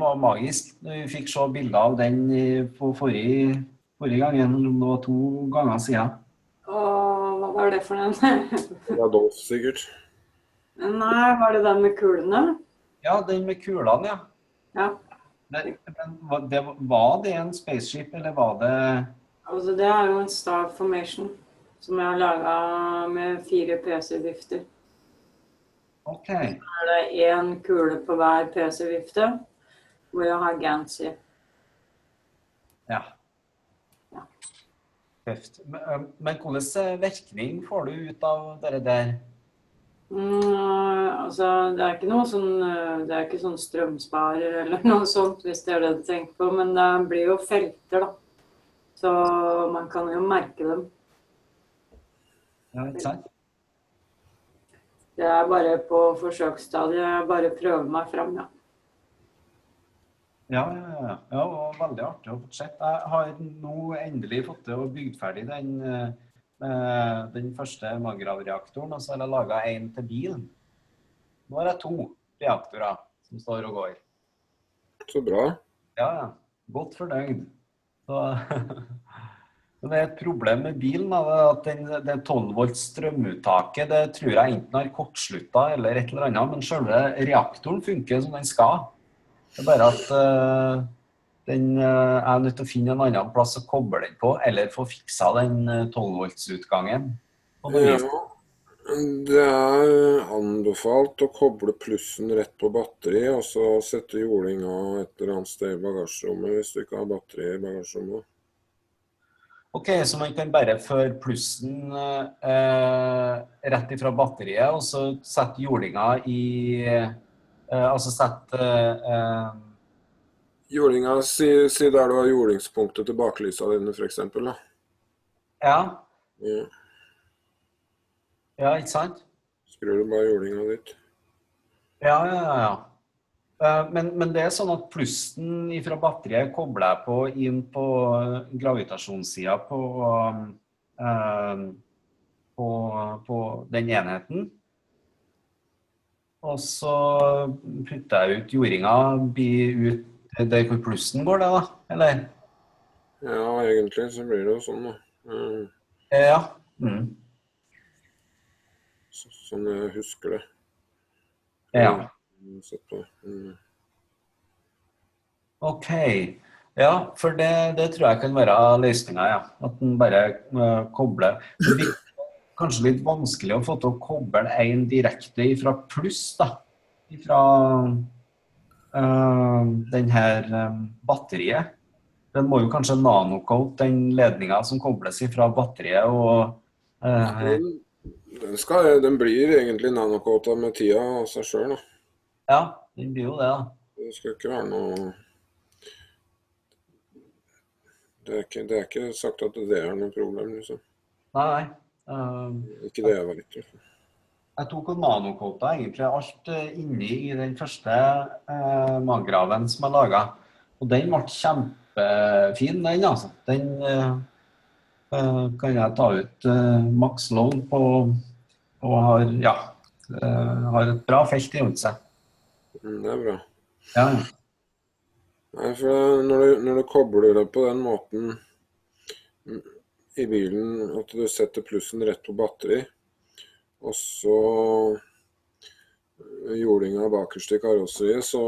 var magisk. Vi fikk se bilder av den på forrige gangen, om det var 2 ganger siden. Hva var det for den? Adolf, sikkert. Nei, var det den med kulene? Ja, den med kulene, ja. Ja. Var det en spaceship, eller var det... Altså, det jo en star formation, som jeg har laget med 4 PC-vifter. Ok. Så det 1 kule på hver PC-vifte, hvor jeg har gans i. Ja. Tøft. Men hvordan virkning får du ut av det der? Altså, det ikke noe sånn, det ikke sånn strømsparer eller noe sånt, hvis det det du tenker på, men det blir jo felter da, så man kan jo merke dem. Ja, ikke sant? Det bare på forsøksstadiet, jeg bare prøver meg frem, ja. Ja, og veldig artig å fortsette. Jeg har nå endelig fått til å bygge ferdig den første magravreaktoren, og så har jeg laget en til bilen. Nå har jeg 2 reaktorer som står og går. Så bra. Ja, godt fornøyd. Det et problem med bilen, at det 12 volt strømuttaket, det tror jeg enten har kortsluttet eller et eller annet, men selve reaktoren funker som den skal. Det bare at den nødt til å finne en annen plass å koble den på, eller få fiksa den 12 volts utgangen. Ja, det anbefalt å koble plussen rett på batteriet, og så sette jordinga et eller annet sted i bagasjerommet, hvis du ikke har batteri i bagasjerommet. Ok, så man kan bare føre plussen rett ifra batteriet, og så sette jordinga altså sette... Jordinga, si der du har jordingspunktet til baklysa dine, for eksempel, da. Ja. Ja, ikke sant? Skrur du bare jordinga ditt. Ja. Men det sånn at plussen fra batteriet kobler jeg på inn på gravitasjonssiden på den enheten. Og så putter jeg ut jordinga, ut der hvor plussen går det da, eller? Ja, egentlig så blir det jo sånn da. Ja. Sånn jeg husker det. Ja. Sett på. Ok. Ja, for det tror jeg kan være løsningen, ja. At den bare kobler. Det blir kanskje litt vanskelig å få til å koble en direkte fra pluss, da. Fra den her batteriet. Den må jo kanskje nanocoat den ledningen som kobles fra batteriet og Den blir egentlig nanocoatet med tida av seg selv, da. Ja, den blir jo det, da. Det skal ikke være noe... Det er ikke sagt at det er noe problem, liksom. Nei. Ikke det jeg var litt. Jeg tok og nanocoatet egentlig alt inni i den første maggraven som jeg laget. Og den ble kjempefin, den altså. Den kan jeg ta ut max load på, og har et bra felt i seg. Det er bra. Ja. Nei, for når du kobler det på den måten i bilen, at du setter plussen rett på batteri, og så jordinga bakerst i karosseriet, så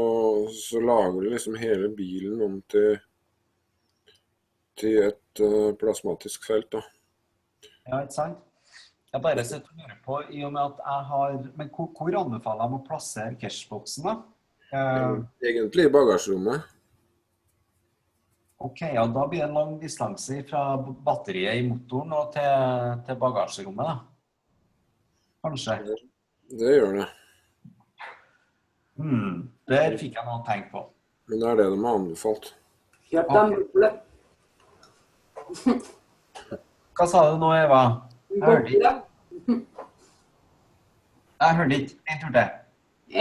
lager du liksom hele bilen om til et plasmatisk felt, da. Ja, ikke sant? Jeg bare sitter og lurer på, i og med at jeg har... Men hvor anbefaler jeg å plassere Keshe-boksen, da? Egentlig i bagasjerommet. Ok, ja, da blir det en lang distanse fra batteriet i motoren og til bagasjerommet, da. Kanskje. Det gjør det. Der fikk jeg noe å tenke på. Men det er det de har anbefalt. Kjøp deg muble. Hva sa du nå, Eva? Jeg hørte ikke. En tur til.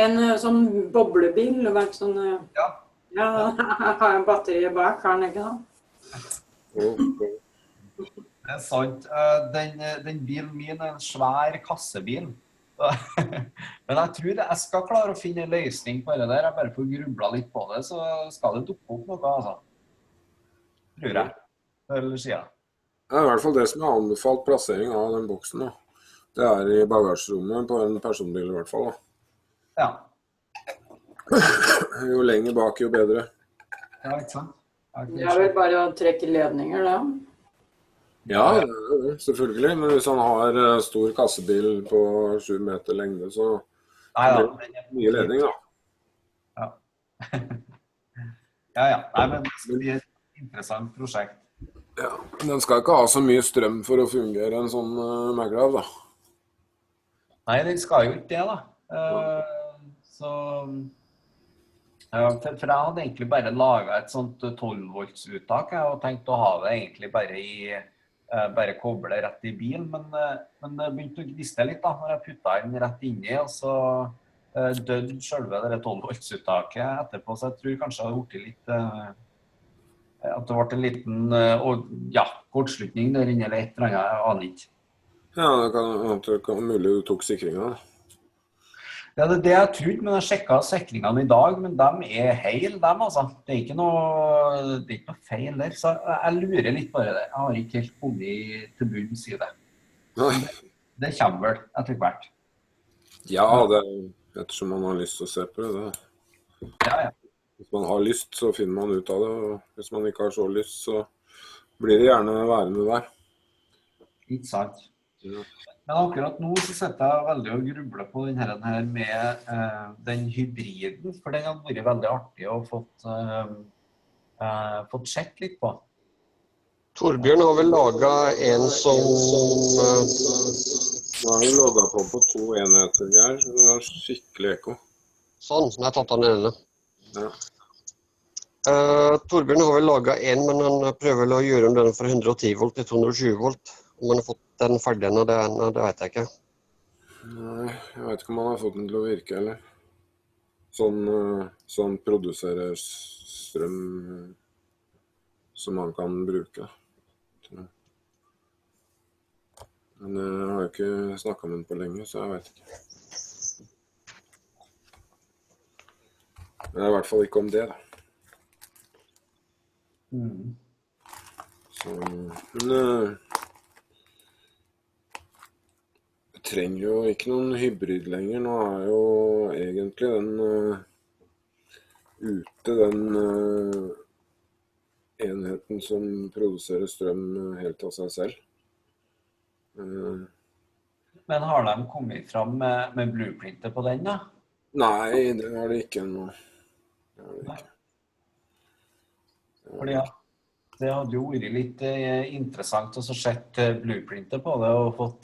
En sånn boblebil, vært sånn... Ja. Ja, jeg har en batteri bak, har den ikke da? Det er sant. Den bilen min er en svær kassebil. Men jeg tror jeg skal klare å finne en løsning på det der. Jeg bare får grubla litt på det, så skal det dukke opp noe, altså. Tror jeg. Eller sier jeg. Det er i hvert fall det som er anbefalt plassering av den boksen, da. Det er i bagasjerommet på en personbil i hvert fall, da. Ja. Jo lenger bak, jo bedre. Ja, ikke sant? Det er vel bare å trekke ledninger, da. Ja, selvfølgelig. Men hvis han har stor kassebil på 7 meter lengde, så blir det mye ledning, da. Ja. Ja. Nei, men det blir et interessant prosjekt. Ja, den skal ikke ha så mye strøm for å fungere en sånn maggrav, da. Nei, den skal jo ikke det, da. For jeg hadde egentlig bare laget et sånt 12-volts uttak, og tenkt å ha det egentlig bare koble rett i bilen, men det begynte å gniste litt da, når jeg puttet den rett inni, og så døde selve det 12-volts uttaket etterpå, så jeg tror kanskje det ble litt, at det ble en liten, kortslutning der inne, eller et eller annet, jeg aner ikke. Ja, det kan mulig du tok sikringen, da. Ja, det er det jeg trodde, men jeg sjekket sikringene i dag, men de er heil, dem altså. Det er ikke noe feil der, så jeg lurer litt på det. Jeg har ikke helt kommet til bunns i det. Det kommer vel etter hvert. Ja, det er ettersom man har lyst til å se på det. Ja. Hvis man har lyst, så finner man ut av det, og hvis man ikke har så lyst, så blir det gjerne værende der. Ikke sant. Ja. Men akkurat nå så setter jeg veldig og grubler på den her med den hybriden, for den har vært veldig artig å fått sett litt på. Torbjørn har vel laget en som... Nå har vi logget på 2 enheter, Geir, så det er skikkelig ekko. Sånn, jeg har tatt den ene. Ja. Torbjørn har vel laget en, men han prøver vel å gjøre om den fra 110 volt til 220 volt. Om han har fått den ferdig når det vet jeg ikke. Nei, jeg vet ikke om han har fått den til å virke, eller. Sånn produserer strøm som man kan bruke. Men jeg har jo ikke snakket med den på lenge, så jeg vet ikke. Det er i hvert fall ikke om det, da. Så, men trenger jo ikke noen hybrid lenger. Nå jo egentlig den den enheten som produserer strøm helt av seg selv. Men har de kommet fram med blueprintet på den da? Nei, det har det ikke ennå. Fordi ja, det hadde jo vært litt interessant å sett blueprintet på det og fått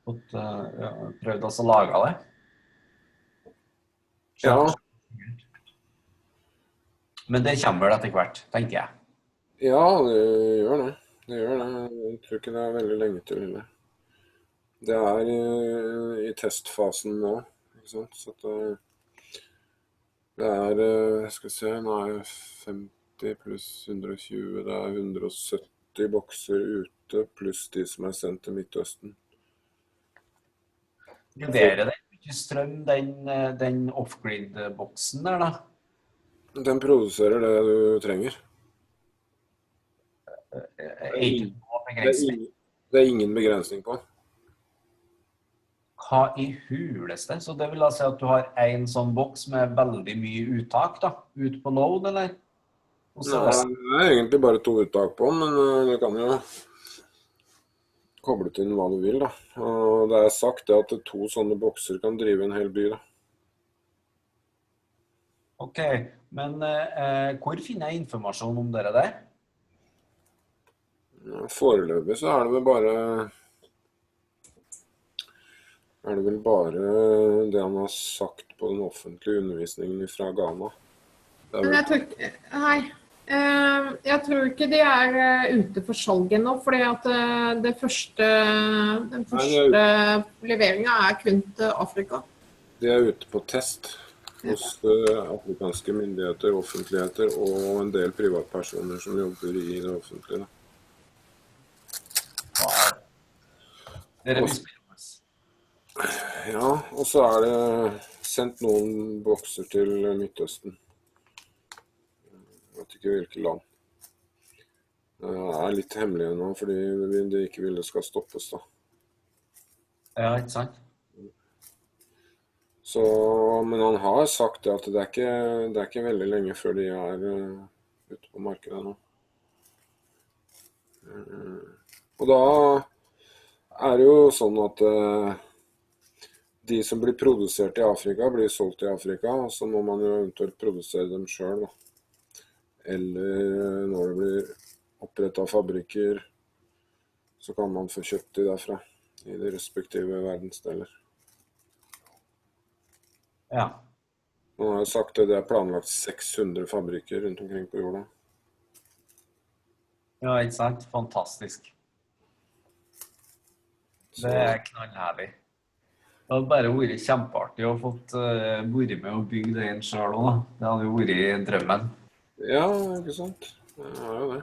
prøvd å lage det. Ja. Men det kommer vel etter hvert, tenker jeg. Ja, det gjør det. Jeg tror ikke det veldig lenge til det. Det i testfasen nå, ikke sant? Så det skal vi se, nå jo 50 pluss 120, det 170 bokser ute, pluss de som sendt til Midtøsten. Leverer den mye strøm, den off-grid-boksen der da? Den produserer det du trenger. Ikke noe begrensning. Det ingen begrensning på. Hva I huleste? Så det vil da si at du har en sånn boks med veldig mye uttak da? Ut på load, eller? Nei, det egentlig bare 2 uttak på, men du kan jo koble til hva du vil da. Og det sagt det at 2 sånne bokser kan drive en hel by da. Ok, men hvor finner jeg informasjon om dere der? Foreløpig så det vel bare det han har sagt på den offentlige undervisningen fra Ghana. Men jeg tror ikke de ute for salget nå, fordi at den første leveringen kun til Afrika. De ute på test hos afrikanske myndigheter, offentligheter og en del privatpersoner som jobber I det offentlige. Dere visste. Ja, og så det sendt noen bokser til Midtøsten. Jeg vet ikke hvilke land. Det litt hemmelig nå, fordi de ikke vil det skal stoppes da. Ja, ikke sant? Så, men han har sagt at det ikke veldig lenge før de ute på markedet nå. Og da det jo sånn at de som blir produsert I Afrika blir solgt I Afrika, og så må man jo eventuelt produsere dem selv da. Eller når det blir opprettet fabrikker, så kan man få kjøpt de derfra I de respektive verdensdeler. Ja. Nå har jeg sagt det planlagt 600 fabrikker rundt omkring på jorda. Ja, ikke sant? Fantastisk. Det knallherlig. Det hadde bare vært kjempeartig å fått vært med og bygge det inn selv også, da. Det hadde jo vært drømmen. Ja, ikke sant? Det jo det.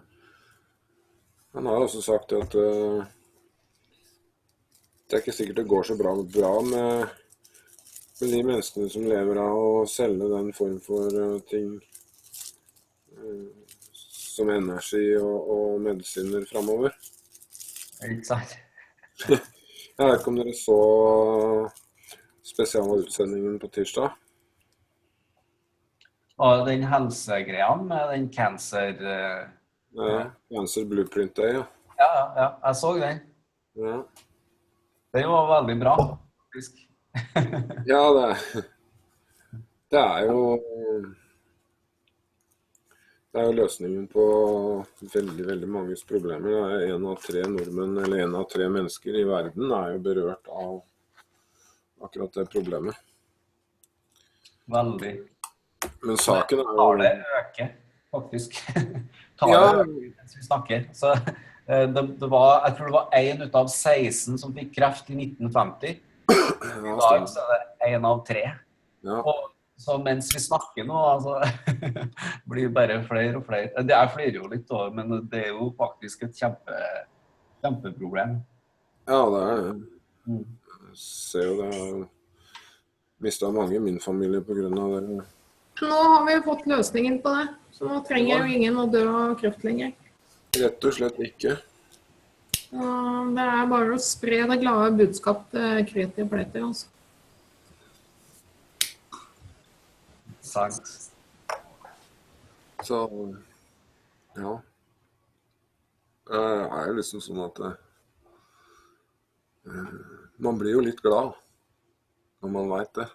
Han har også sagt at det ikke sikkert det går så bra med de menneskene som lever av å selge den form for ting som energi og medisiner fremover. Ikke sant? Jeg vet ikke om dere så spesialutsendingen på tirsdag. Og den helsegreien med den cancer... Cancer Blueprint Day, ja. Ja, jeg så den. Ja. Den var veldig bra, faktisk. Ja, det jo... Det jo løsningen på veldig, veldig mange problemer. Det 1 av 3 nordmenn, eller 1 av 3 mennesker I verden jo berørt av akkurat det problemet. Veldig. Men saken jo... Tallet øker, faktisk. Tallet øker mens vi snakker. Så det var, jeg tror det var 1 ut av 16 som fikk kreft I 1950. I dag så det 1 av 3. Ja. Og så mens vi snakker nå, altså, blir det bare flere og flere. Det flere jo litt da, men det jo faktisk et kjempeproblem. Ja, det det. Jeg ser jo det. Jeg mistet mange I min familie på grunn av det. Nå har vi fått løsningen på det, så nå trenger jo ingen å dø av kreft lenger. Rett og slett ikke. Det bare å spre det glade budskap til kreti og pleti, altså. Sant. Så, ja. Det jo liksom sånn at man blir jo litt glad når man vet det.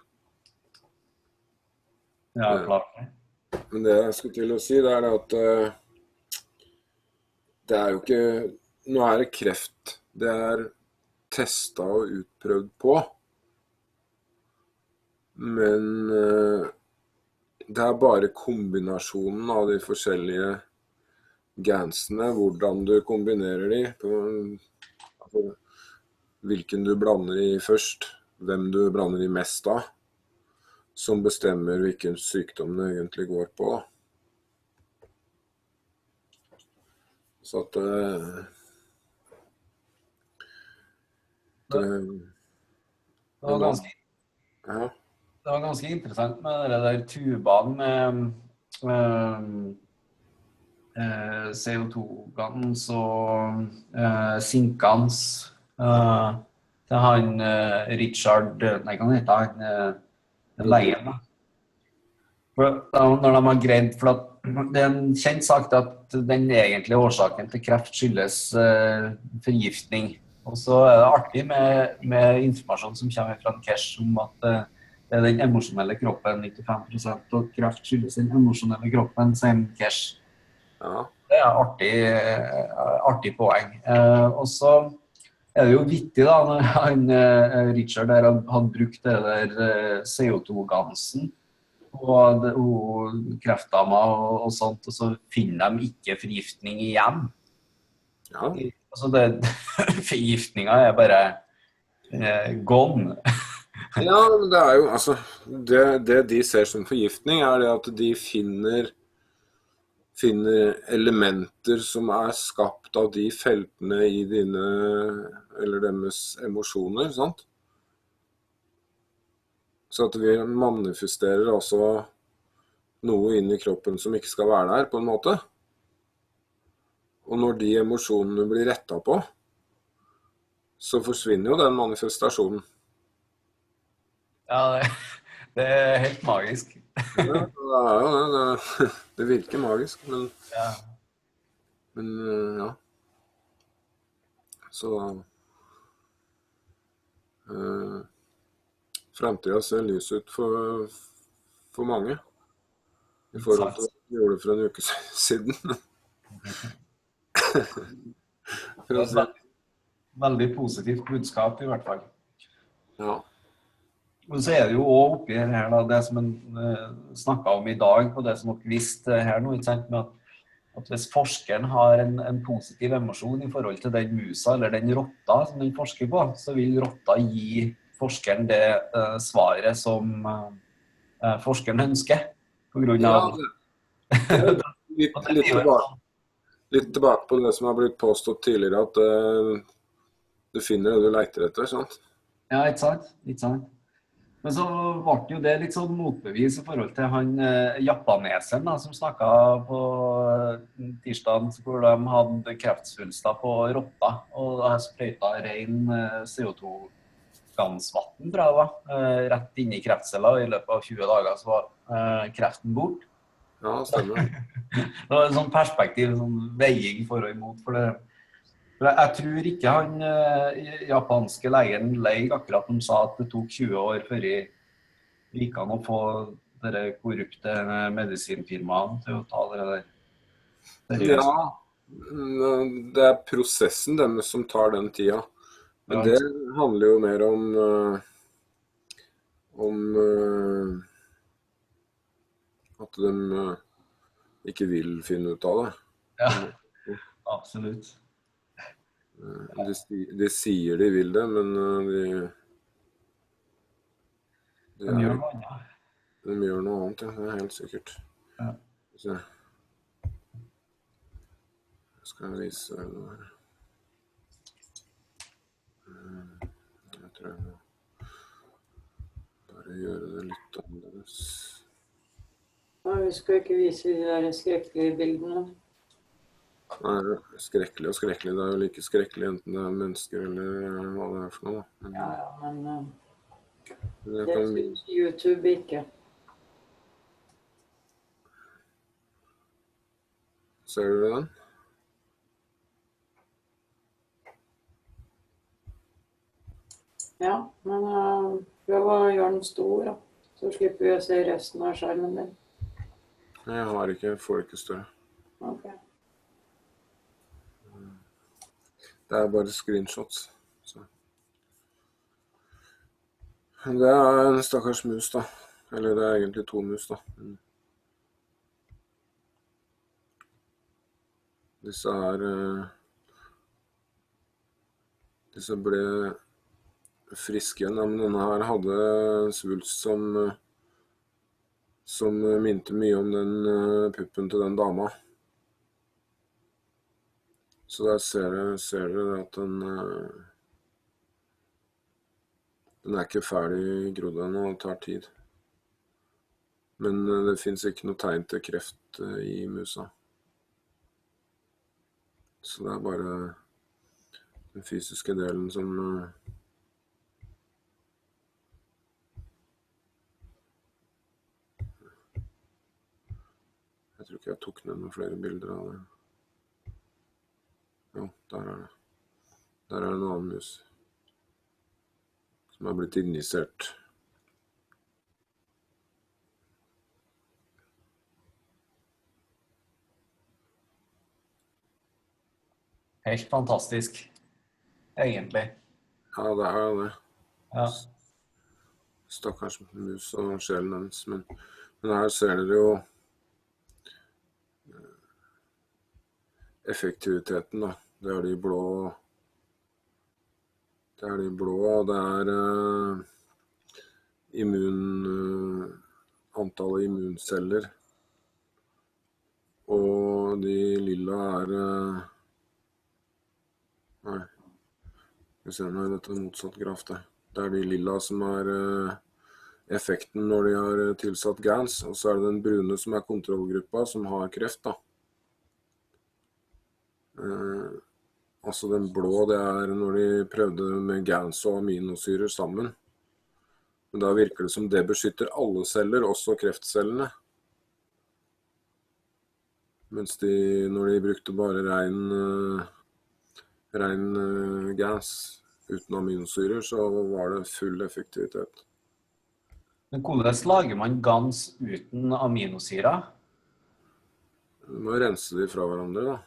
Ja, klart. Men det jeg skulle til å si, det det at det jo ikke, nå det kreft, det testet og utprøvd på, men det bare kombinasjonen av de forskjellige gansene, hvordan du kombinerer de, altså, hvilken du blander i først, hvem du blander i mest av, som bestemmer hvilken sykdom det egentlig går på. Så at det var ganske interessant med det der tubene med CO2-gans og sinkans til han Richard, nei, kan han hete han, leien da. Når de har greid, for det en kjent sagt at den egentlige årsaken til kreft skyldes forgiftning. Og så det artig med informasjon som kommer fra Keshe om at det den emosjonelle kroppen, 95%, og kreft skyldes den emosjonelle kroppen, sier Keshe. Ja. Det artig poeng. Og så det jo vittig da, når han, Richard der hadde brukt det der CO2-gansen og kreftdama og sånt, og så finner de ikke forgiftning igjen. Ja. Altså forgiftningen bare gone. Ja, men det jo, altså, det de ser som forgiftning det at de finner elementer som skapt av de feltene i dine, eller deres emosjoner, sant? Så at vi manifesterer også noe inn i kroppen som ikke skal være der, på en måte. Og når de emosjonene blir rettet på, så forsvinner jo den manifestasjonen. Ja, det helt magisk. Ja, det jo det. Det virker magisk, men ja. Så fremtiden ser lys ut for mange i forhold til hva vi gjorde for en uke siden. Veldig positivt budskap i hvert fall. Ja. Og så det jo også oppi her da, det som en snakket om i dag, og det som dere visste her nå, ikke sant, med at hvis forskeren har en positiv emosjon i forhold til den musa eller den rotta som den forsker på, så vil rotta gi forskeren det svaret som forskeren ønsker, på grunn av litt tilbake på det som har blitt påstått tidligere, at du finner det du leter etter, sant? Ja, ikke sant. Men så ble jo det litt sånn motbevis i forhold til han japaneseren da, som snakket på tirsdagen, hvor de hadde kreftsvulster på rotta, og de sprøytet ren CO2-gansvatten, tror jeg det var, rett inn i kreftceller. I løpet av 20 dager så var kreften bort. Ja, stemmer. Det var en sånn perspektiv, en sånn veiing for og imot for det. Jeg tror ikke han japanske legen leig akkurat som sa at det tok 20 år før det gikk an å få dere korrupte medisinfirmaene til å ta det der. Ja, det prosessen deres som tar den tida. Men det handler jo mer om at de ikke vil finne ut av det. Ja, absolutt. De sier de vil det, men de gjør noe annet, ja. Det helt sikkert. Ja. Jeg skal vise deg noe her. Jeg tror jeg må bare gjøre det litt annerledes. Vi skal ikke vise de der skrekkelige bildene. Skrekkelig og skrekkelig. Det jo like skrekkelig enten det mennesker eller hva det for noe. Men, men det det synes YouTube ikke. Ser du den? Ja, men prøv å gjøre den stor, da. Så slipper vi å se resten av skjermen din. Jeg får ikke større. Ok. Det bare screenshots. Så. Det en stakkars mus da. Eller det egentlig 2 mus da. Disse ble friske igjen, men denne her hadde svulst som minte mye om den puppen til den dama. Så der ser dere at den ikke ferdig grodd ennå, og tar tid. Men det finnes ikke noe tegn til kreft i musa. Så det bare den fysiske delen som jeg tror ikke jeg tok ned noen flere bilder av det. Jo, der det. Der det en annen mus som har blitt injisert. Helt fantastisk, egentlig. Ja, det det. Ja. Stakkars mus og sjelen hennes, men her ser dere jo effektiviteten da. Det de blå, og det antallet immunceller, og de lilla nei, vi ser nå dette motsatt graf der. Det de lilla som effekten når de har tilsatt GANs, og så det den brune som kontrollgruppa som har kreft da. Altså den blå, det når de prøvde med GANs og aminosyrer sammen. Men da virker det som det beskytter alle celler, også kreftcellene. Mens når de brukte bare ren GANs uten aminosyrer, så var det full effektivitet. Men hvordan lager man GANs uten aminosyrer? Du må rense de fra hverandre da.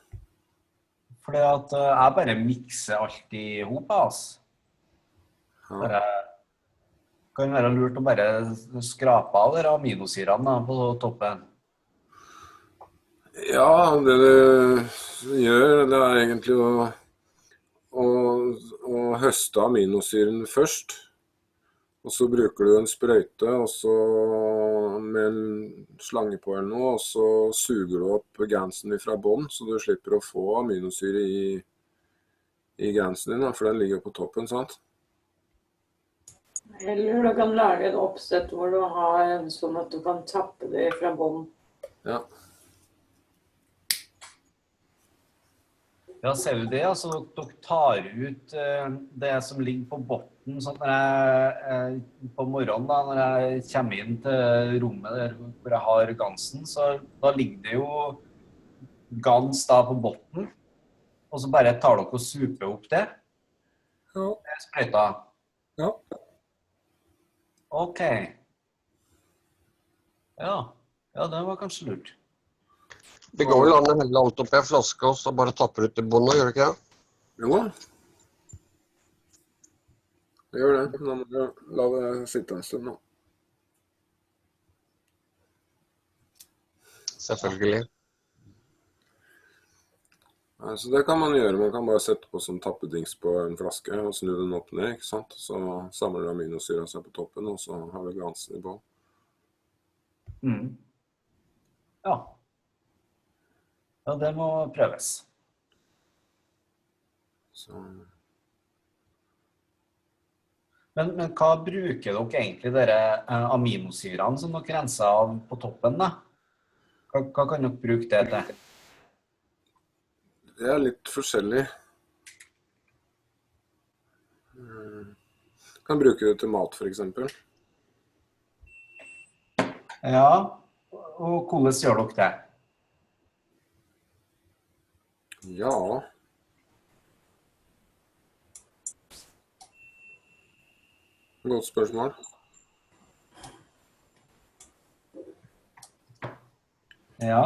Fordi at jeg bare mikser alt i hop, altså. Det kan være lurt å bare skrape av de aminosyrene på toppen. Ja, det du gjør, det egentlig å høste aminosyren først. Og så bruker du en sprøyte, og så med en slange på eller noe, og så suger du opp gansen fra bånd, så du slipper å få aminosyre i gansen din, for den ligger på toppen, sant? Eller du kan lage et oppsett hvor du har sånn at du kan tappe det fra bånd. Ja. Ja, ser du det? Altså, dere tar ut det som ligger på botten, sånn når jeg på morgenen da, når jeg kommer inn til rommet der hvor jeg har gansen, så da ligger det jo gans da på botten, og så bare tar dere og super opp det. Ja. Sprøyta. Ja. Ok. Ja, det var kanskje lurt. Det går vel an å helle alt opp i en flaske, og så bare tapper ut i båndet, gjør det ikke det? Jo, det gjør det. Nå må du la det sitte en stund nå. Selvfølgelig. Så det kan man gjøre. Man kan bare sette på som tappedings på en flaske og snu den opp ned, ikke sant? Så samler aminosyra seg på toppen, og så har vi gansen i bånd. Ja. Ja, det må prøves. Så. Men hva bruker dere egentlig dere aminosyrene som dere renser av på toppen da? Hva kan dere bruke det til? Det litt forskjellig. Kan bruke det til mat, for eksempel. Ja, og hvordan gjør dere det? Ja. Godt spørsmål. Ja.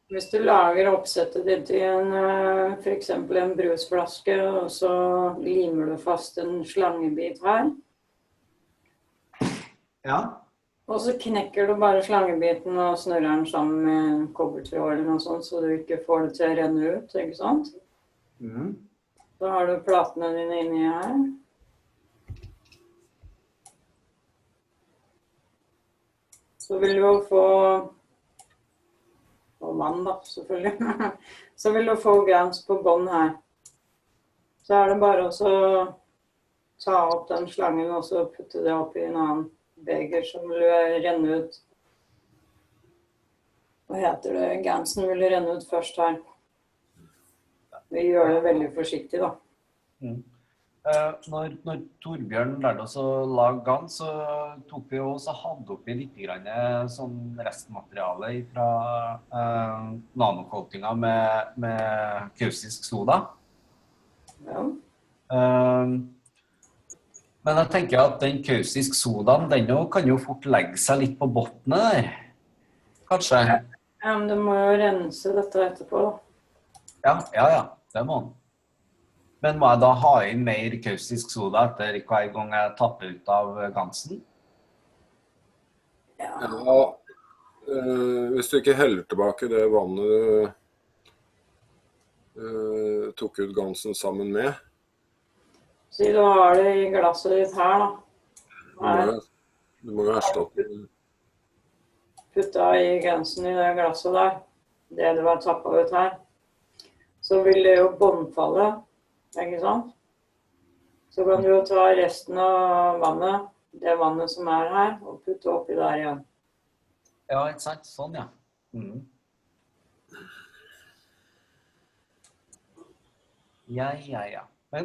Hvis du lager oppsettet ditt i for eksempel en brusflaske, og så limer du fast en slangebit her. Ja. Og så knekker du bare slangebiten og snurrer den sammen med kobbertråd eller noe sånt, så du ikke får det til å renne ut, ikke sant? Så har du platene dine inni her. Så vil du jo få, og vann da, selvfølgelig, så vil du få gans på bånd her. Så det bare å ta opp den slangen og så putte det opp i en annen beger som vil renne ut. Hva heter det? Gansen vil renne ut først her. Vi gjør det veldig forsiktig da. Når Torbjørn lærte oss å lage gans, så tok vi også hadde oppi litt sånn restmateriale fra nanocoatinga med kaustisk soda. Ja. Men jeg tenker at den kaustisk sodaen, den kan jo fort legge seg litt på bottene der. Kanskje? Ja, men du må jo rense dette etterpå da. Ja, det må den. Men må jeg da ha inn mer kaustisk soda etter hver gang jeg tapper ut av gansen? Ja, hvis du ikke heller tilbake det vannet du tok ut gansen sammen med. Så du har det i glasset ditt her da. Du må jo erstatte det. Putta i gansen i det glasset der, det du har tappet ut her. Så vil det jo båndfalle. Ikke sant? Så kan du jo ta resten av vannet, det vannet som her, og putte oppi der igjen. Ja, ikke sant? Sånn, ja. Ja. Men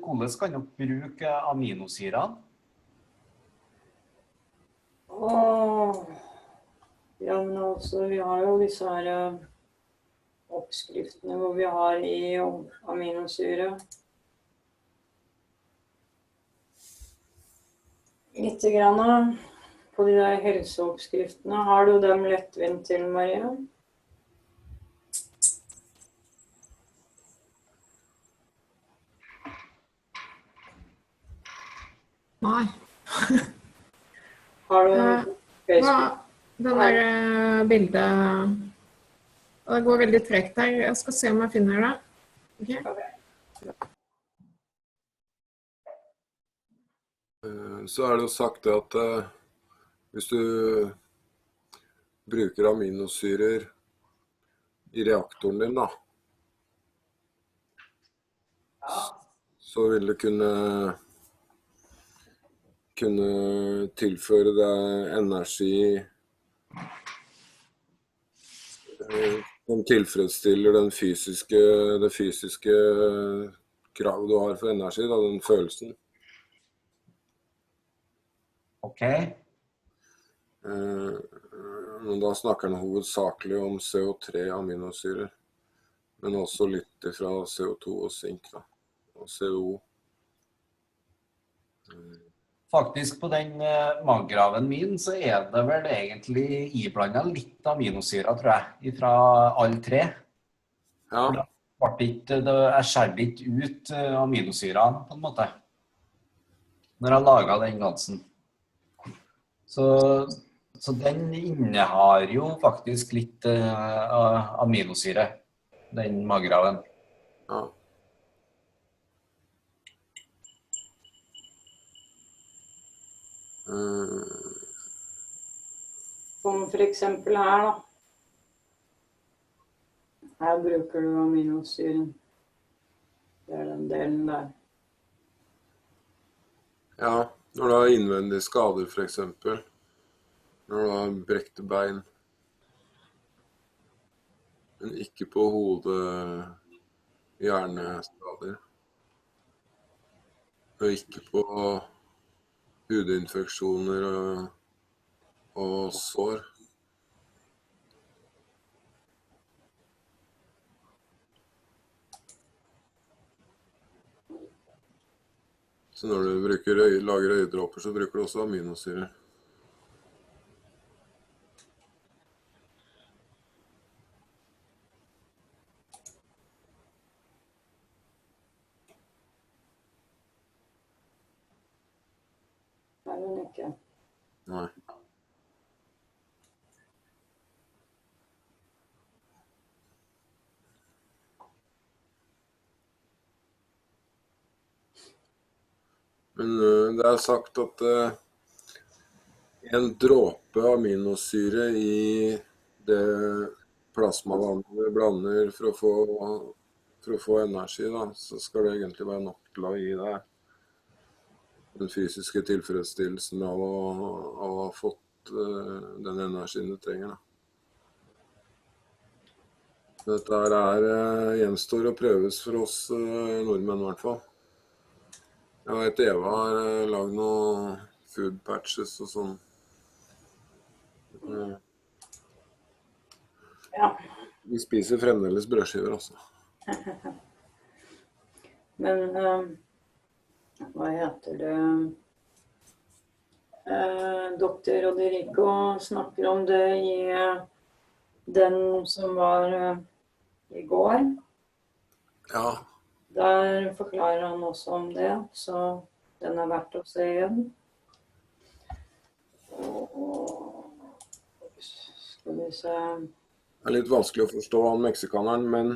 hvordan kan dere bruke aminosyrene? Ja, men altså, vi har jo disse her oppskriftene hvor vi har i aminosyre. Litt grann på de der helseoppskriftene. Har du dem lettvint til, Maria? Nei. Har du Facebook? Den der bildet... Det går veldig trekt her. Jeg skal se om jeg finner det. Okay. Så det jo sagt det at hvis du bruker aminosyrer i reaktoren din da, så vil du kunne tilføre deg energi som tilfredsstiller det fysiske kravet du har for energi, da, den følelsen. Ok. Men da snakker den hovedsakelig om CO3-aminosyrer, men også litt fra CO2 og zink da, og CO. Faktisk på den maggraven min så det vel egentlig iblandet litt aminosyrer, tror jeg, fra alle tre. Ja. Jeg skjærte ikke ut aminosyrene på en måte, når jeg laget den gansen. Så den innehar jo faktisk litt aminosyre, den maggraven. Ja. Som for eksempel her da. Her bruker du aminosyren. Det den delen der. Ja, når du har innvendige skader for eksempel. Når du har brekte bein. Men ikke på hodet hjerneskader. Og ikke på hudinfeksjoner og sår. Så når du lager øyedråper, så bruker du også aminosyrer. Det hun ikke. Nei. Men det sagt at en dråpe aminosyre i det plasmavannet vi blander for å få energi, da, så skal det egentlig være nok til å gi deg den fysiske tilfredsstillelsen av å ha fått den energien du trenger. Da. Dette gjenstår å prøves for oss nordmenn i hvert fall. Jeg vet Eva har laget noen food patches og sånn. Ja. Vi spiser fremdeles brødskiver også. Men hva heter det? Dr. Roderigo snakker om det i den som var i går. Ja. Der forklarer han også om det, så den verdt å se igjen. Skal vi se. Det litt vanskelig å forstå han meksikaneren, men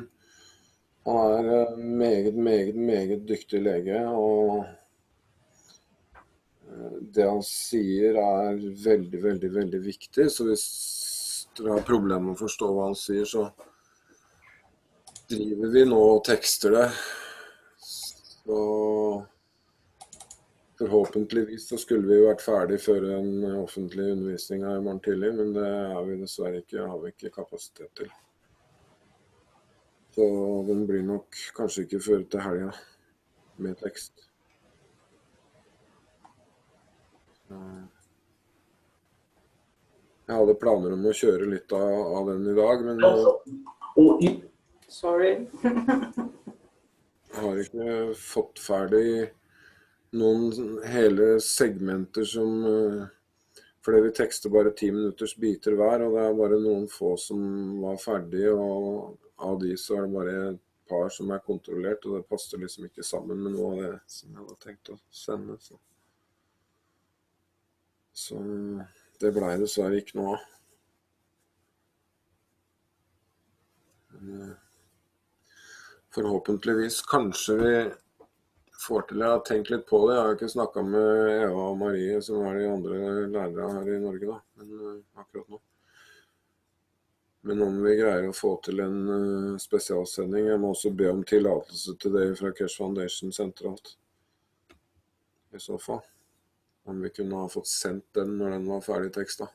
han meget dyktig lege, og det han sier veldig viktig, så hvis dere har problemer med å forstå hva han sier, så driver vi nå og tekster det. Så forhåpentligvis så skulle vi jo vært ferdig før en offentlig undervisning her i morgen tidlig, men det vi dessverre ikke, har vi ikke kapasitet til. Så den blir nok kanskje ikke før til helga med tekst. Jeg hadde planer om å kjøre litt av den i dag, men Sorry. Jeg har ikke fått ferdig noen hele segmenter som, fordi vi tekster bare 10 minutters biter hver, og det bare noen få som var ferdige, og av de så det bare et par som kontrollert, og det passer liksom ikke sammen med noe av det som jeg hadde tenkt å sende. Så det ble dessverre ikke noe av. Forhåpentligvis kanskje vi får til. Jeg har tenkt litt på det. Jeg har ikke snakket med Eva og Marie, som de andre lærere her i Norge da, men akkurat nå. Men om vi greier å få til en spesialsending, jeg må også be om tillatelse til det fra Keshe Foundation sentralt. I så fall. Om vi kunne ha fått sendt den når den var ferdig tekstet.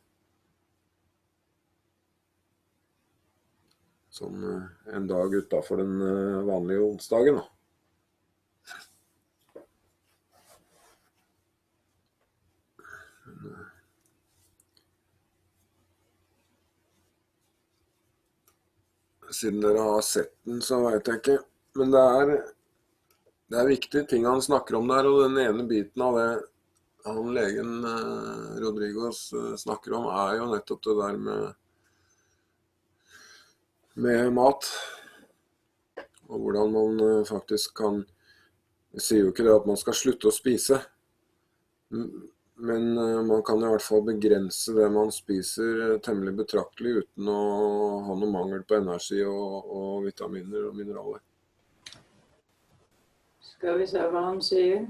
Sånn en dag utenfor den vanlige onsdagen da. Siden dere har sett den, så vet jeg ikke. Men det viktige ting han snakker om der, og den ene biten av det han legen Rodrigos snakker om, jo nettopp det der med mat. Og hvordan man faktisk kan, jeg sier jo ikke det at man skal slutte å spise, men man kan i hvert fall begrense det man spiser temmelig betraktelig uten å ha noe mangel på energi og vitaminer og mineraler. Skal vi se hva han sier?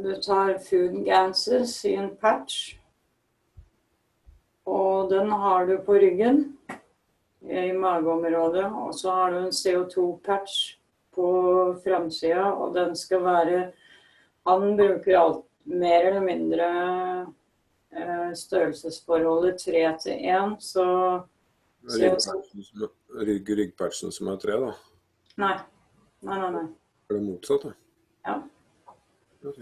Du tar food gases i en patch, og den har du på ryggen i mageområdet, og så har du en CO2-patch på framsida, og den skal være, han bruker alt mer eller mindre størrelsesforholdet 3:1, så CO2. Ryggpatchen som 3 da? Nei. Nei. Det motsatt da? Ja. Ok.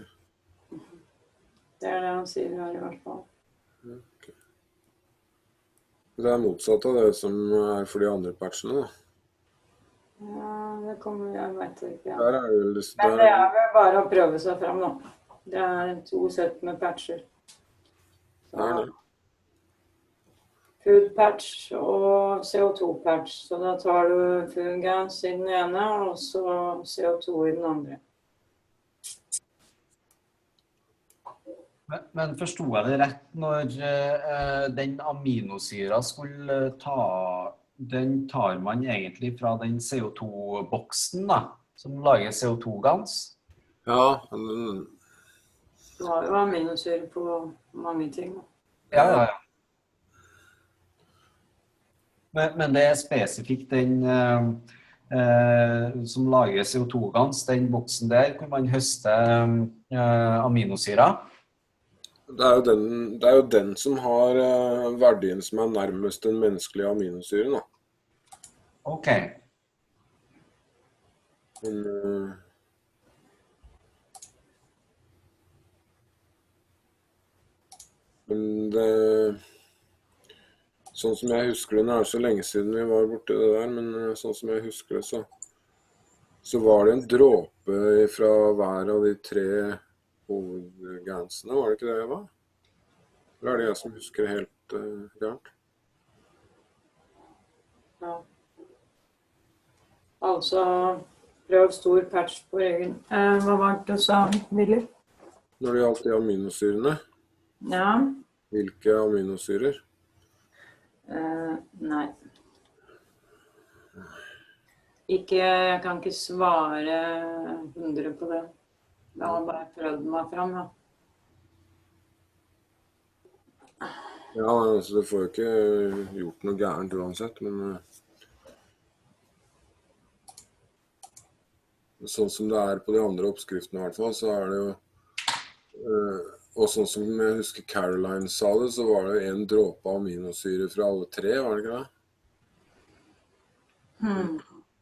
Det det han sier her I hvert fall. Ok. Det motsatt av det som for de andre patchene da? Ja, det kommer, jeg vet ikke. Ja. Der det vel, Men det vel bare å prøve seg frem nå. Det 2 sett med patcher. Så, food patch og CO2 patch. Så da tar du food gas I den ene, og så CO2 I den andre. Men forstod jeg det rett når den aminosyra skulle den tar man egentlig fra den CO2-boksen da, som lager CO2-gans? Ja, Du har jo aminosyre på mange ting. Ja. Men det spesifikt den som lager CO2-gans, den boksen der, hvor man høster aminosyra? Det jo den som har verdien som nærmest den menneskelige aminosyren da. Ok. Men det sånn som jeg husker det, det så lenge siden vi var borte det der, men sånn som jeg husker det, så var det en dråpe fra hver av de 3 hovedgansene, var det ikke det, Eva? Eller det jeg som husker helt gærent? Ja. Altså, prøv stor patch på ryggen. Hva var det du sa, Willy? Når det gjaldt de aminosyrene? Ja. Hvilke aminosyrer? Nei. Jeg kan ikke svare 100 på det. Jeg har bare prøvd meg frem, ja. Ja, altså du får jo ikke gjort noe gærent uansett, men sånn som det på de andre oppskriftene I hvert fall, så det jo og sånn som jeg husker Caroline sa det, så var det en dråpe aminosyre fra alle 3, var det ikke det?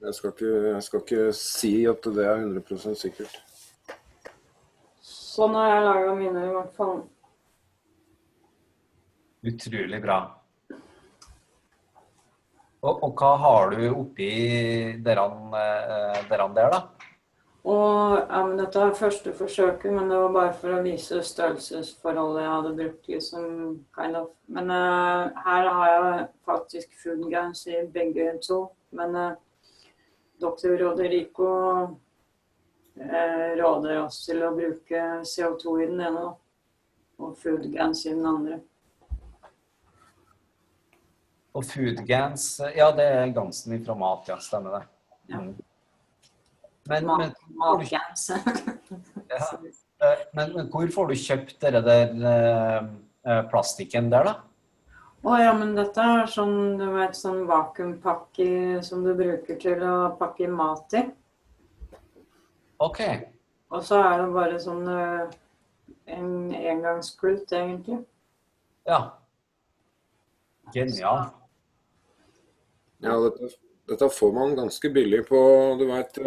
Jeg skal ikke si at det 100% sikkert. Sånn har jeg laget mine I hvert fall. Utrolig bra. Og hva har du oppi deran der da? Ja, men dette første forsøket, men det var bare for å vise størrelsesforholdet jeg hadde brukt liksom, kind of. Men her har jeg faktisk food gas I begge 2, men Dr. Roderico råder oss til å bruke CO2 I den ene og food gas I den andre. Og food gas, ja det gansen fra mat, ja, stemmer det. Ja. Matgans. Men hvor får du kjøpt dere der plastikken der da? Ja, men dette sånn, du vet, sånn vakuumpakke som du bruker til å pakke mat I. Ok. Og så det bare sånn en engangsklult egentlig. Ja. Genial. Ja, dette får man ganske billig på, du vet,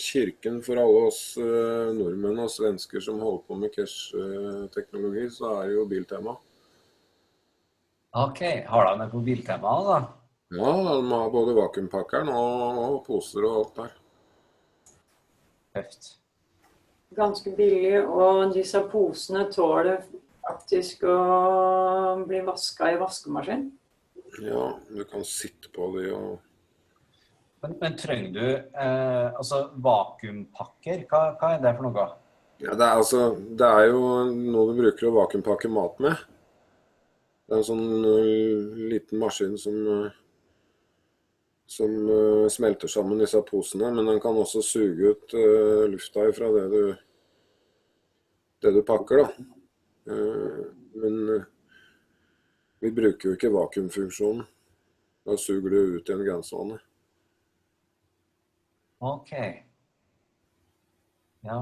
kirken for alle oss nordmenn og svensker som holder på med Keshe-teknologi, så det jo biltema. Ok, har de det på biltema da? Ja, de har både vakuumpakkeren og poser og alt der. Høft. Ganske billig, og disse posene tåler faktisk å bli vasket I vaskemaskin. Ja, du kan sitte på det og... Men trenger du altså vakuumpakker? Hva det for noe? Ja, det jo noe du bruker å vakuumpakke mat med. Det en sånn liten maskin som smelter sammen disse posene, men den kan også suge ut lufta fra det du pakker da. Men vi bruker jo ikke vakuumfunksjonen. Da suger du ut igjen grensevannet. Ok. Ja.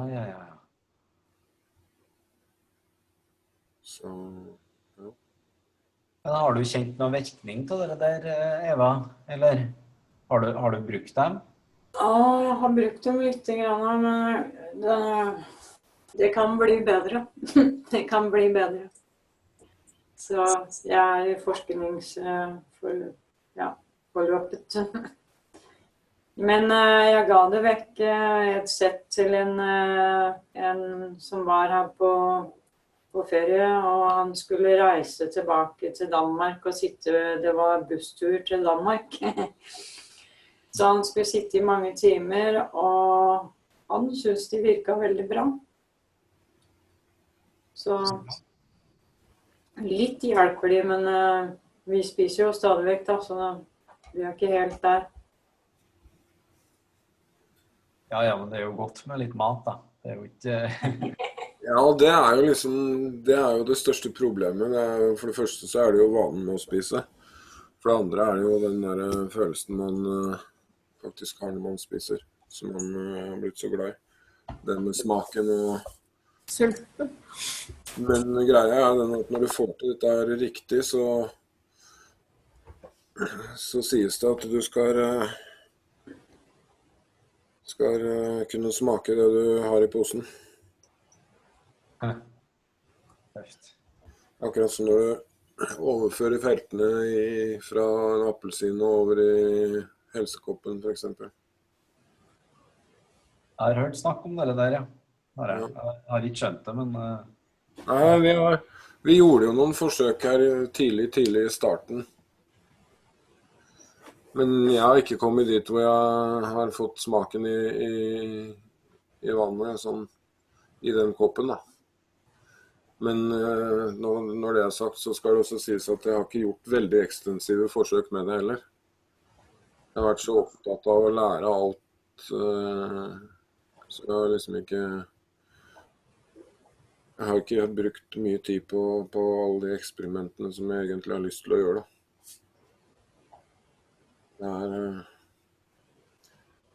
Så, ja. Men har du kjent noen virkning til det der, Eva? Eller har du brukt dem? Ja, jeg har brukt dem litt grann, men det kan bli bedre. Det kan bli bedre. Så jeg i forskningsforløpet. Men jeg ga det vekk et sett til en som var her på ferie, og han skulle reise tilbake til Danmark og det var busstur til Danmark. Så han skulle sitte i mange timer, og han synes de virket veldig bra. Så litt hjelper de, men vi spiser jo stadig vekk da, så vi er ikke helt der. Ja, men det er jo godt med litt mat da. Det er jo ikke... Ja, det er jo det største problemet. For det første så er det jo vanen med å spise. For det andre er det jo den der følelsen man faktisk har når man spiser, som man har blitt så glad i. Den med smaken og... Sulten. Men greia er den at når du får til dette her riktig, så sies det at du skal kunne smake det du har i posen. Akkurat som når du overfører feltene fra en appelsin og over i helsekoppen, for eksempel. Jeg har hørt snakk om det der, ja. Jeg har ikke skjønt det, men... Nei, vi gjorde jo noen forsøk her tidlig i starten. Men jeg har ikke kommet dit hvor jeg har fått smaken i vannet, sånn, i den koppen da. Men når det er sagt, så skal det også sies at jeg har ikke gjort veldig ekstensive forsøk med det heller. Jeg har vært så opptatt av å lære alt, så jeg har liksom ikke... Jeg har ikke brukt mye tid på alle de eksperimentene som jeg egentlig har lyst til å gjøre da. Det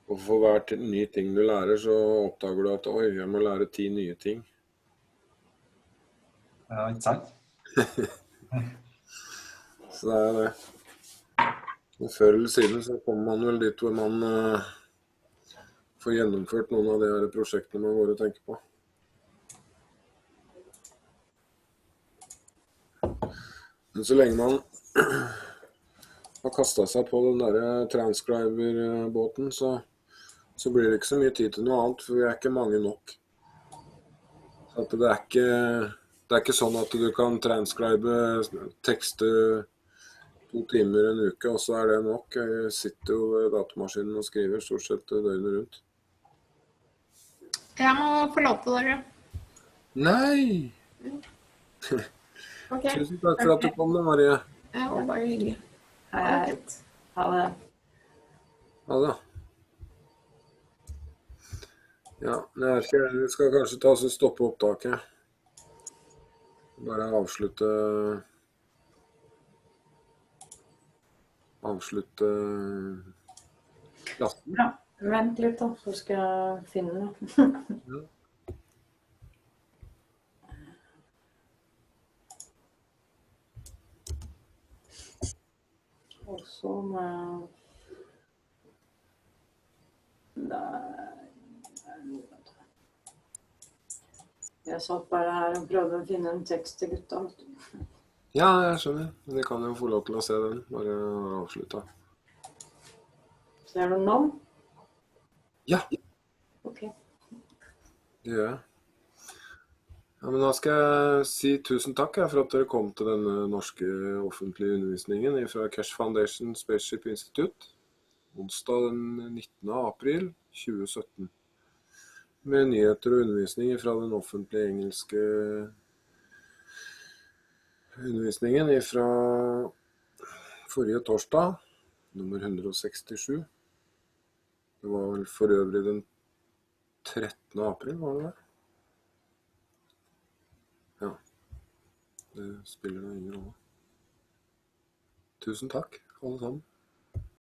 og for hver ny ting du lærer, så oppdager du at oi, jeg må lære 10 nye ting. Ja, ikke sant? Så det er det. Og før eller siden så kommer man vel dit hvor man får gjennomført noen av de her prosjektene man går og tenker på. Men så lenge man har kastet seg på den der transcriber-båten, så blir det ikke så mye tid til noe annet, for vi er ikke mange nok. Så at det er ikke sånn at du kan transcribe tekste 2 timer en uke, og så er det nok. Jeg sitter jo ved datamaskinen og skriver stort sett døgnet rundt. Jeg må forlate dere. Nei! Okay. Tusen takk for at du kom da, Marie. Ja, det var bare hyggelig. Ha det. Ha det. Ja, vi skal kanskje ta oss og stoppe opptaket. Bare avslutte klassen. Ja, vent litt da, så skal jeg finne det. Ja. Og så må jeg satt bare her og prøvde å finne en tekst til gutta. Ja, jeg skjønner. Vi kan jo få lov til å se den. Bare avslutte. Ser du navn? Ja. Ok. Det gjør jeg. Ja, men da skal jeg si tusen takk for at dere kom til denne norske offentlige undervisningen fra Keshe Foundation Spaceship Institute, onsdag den 19. april 2017, med nyheter og undervisning fra den offentlige engelske undervisningen fra forrige torsdag, nummer 167. Det var vel for øvrig den 13. april, var det det? Ja, det spiller noe ingen rolle. Tusen takk, alle sammen.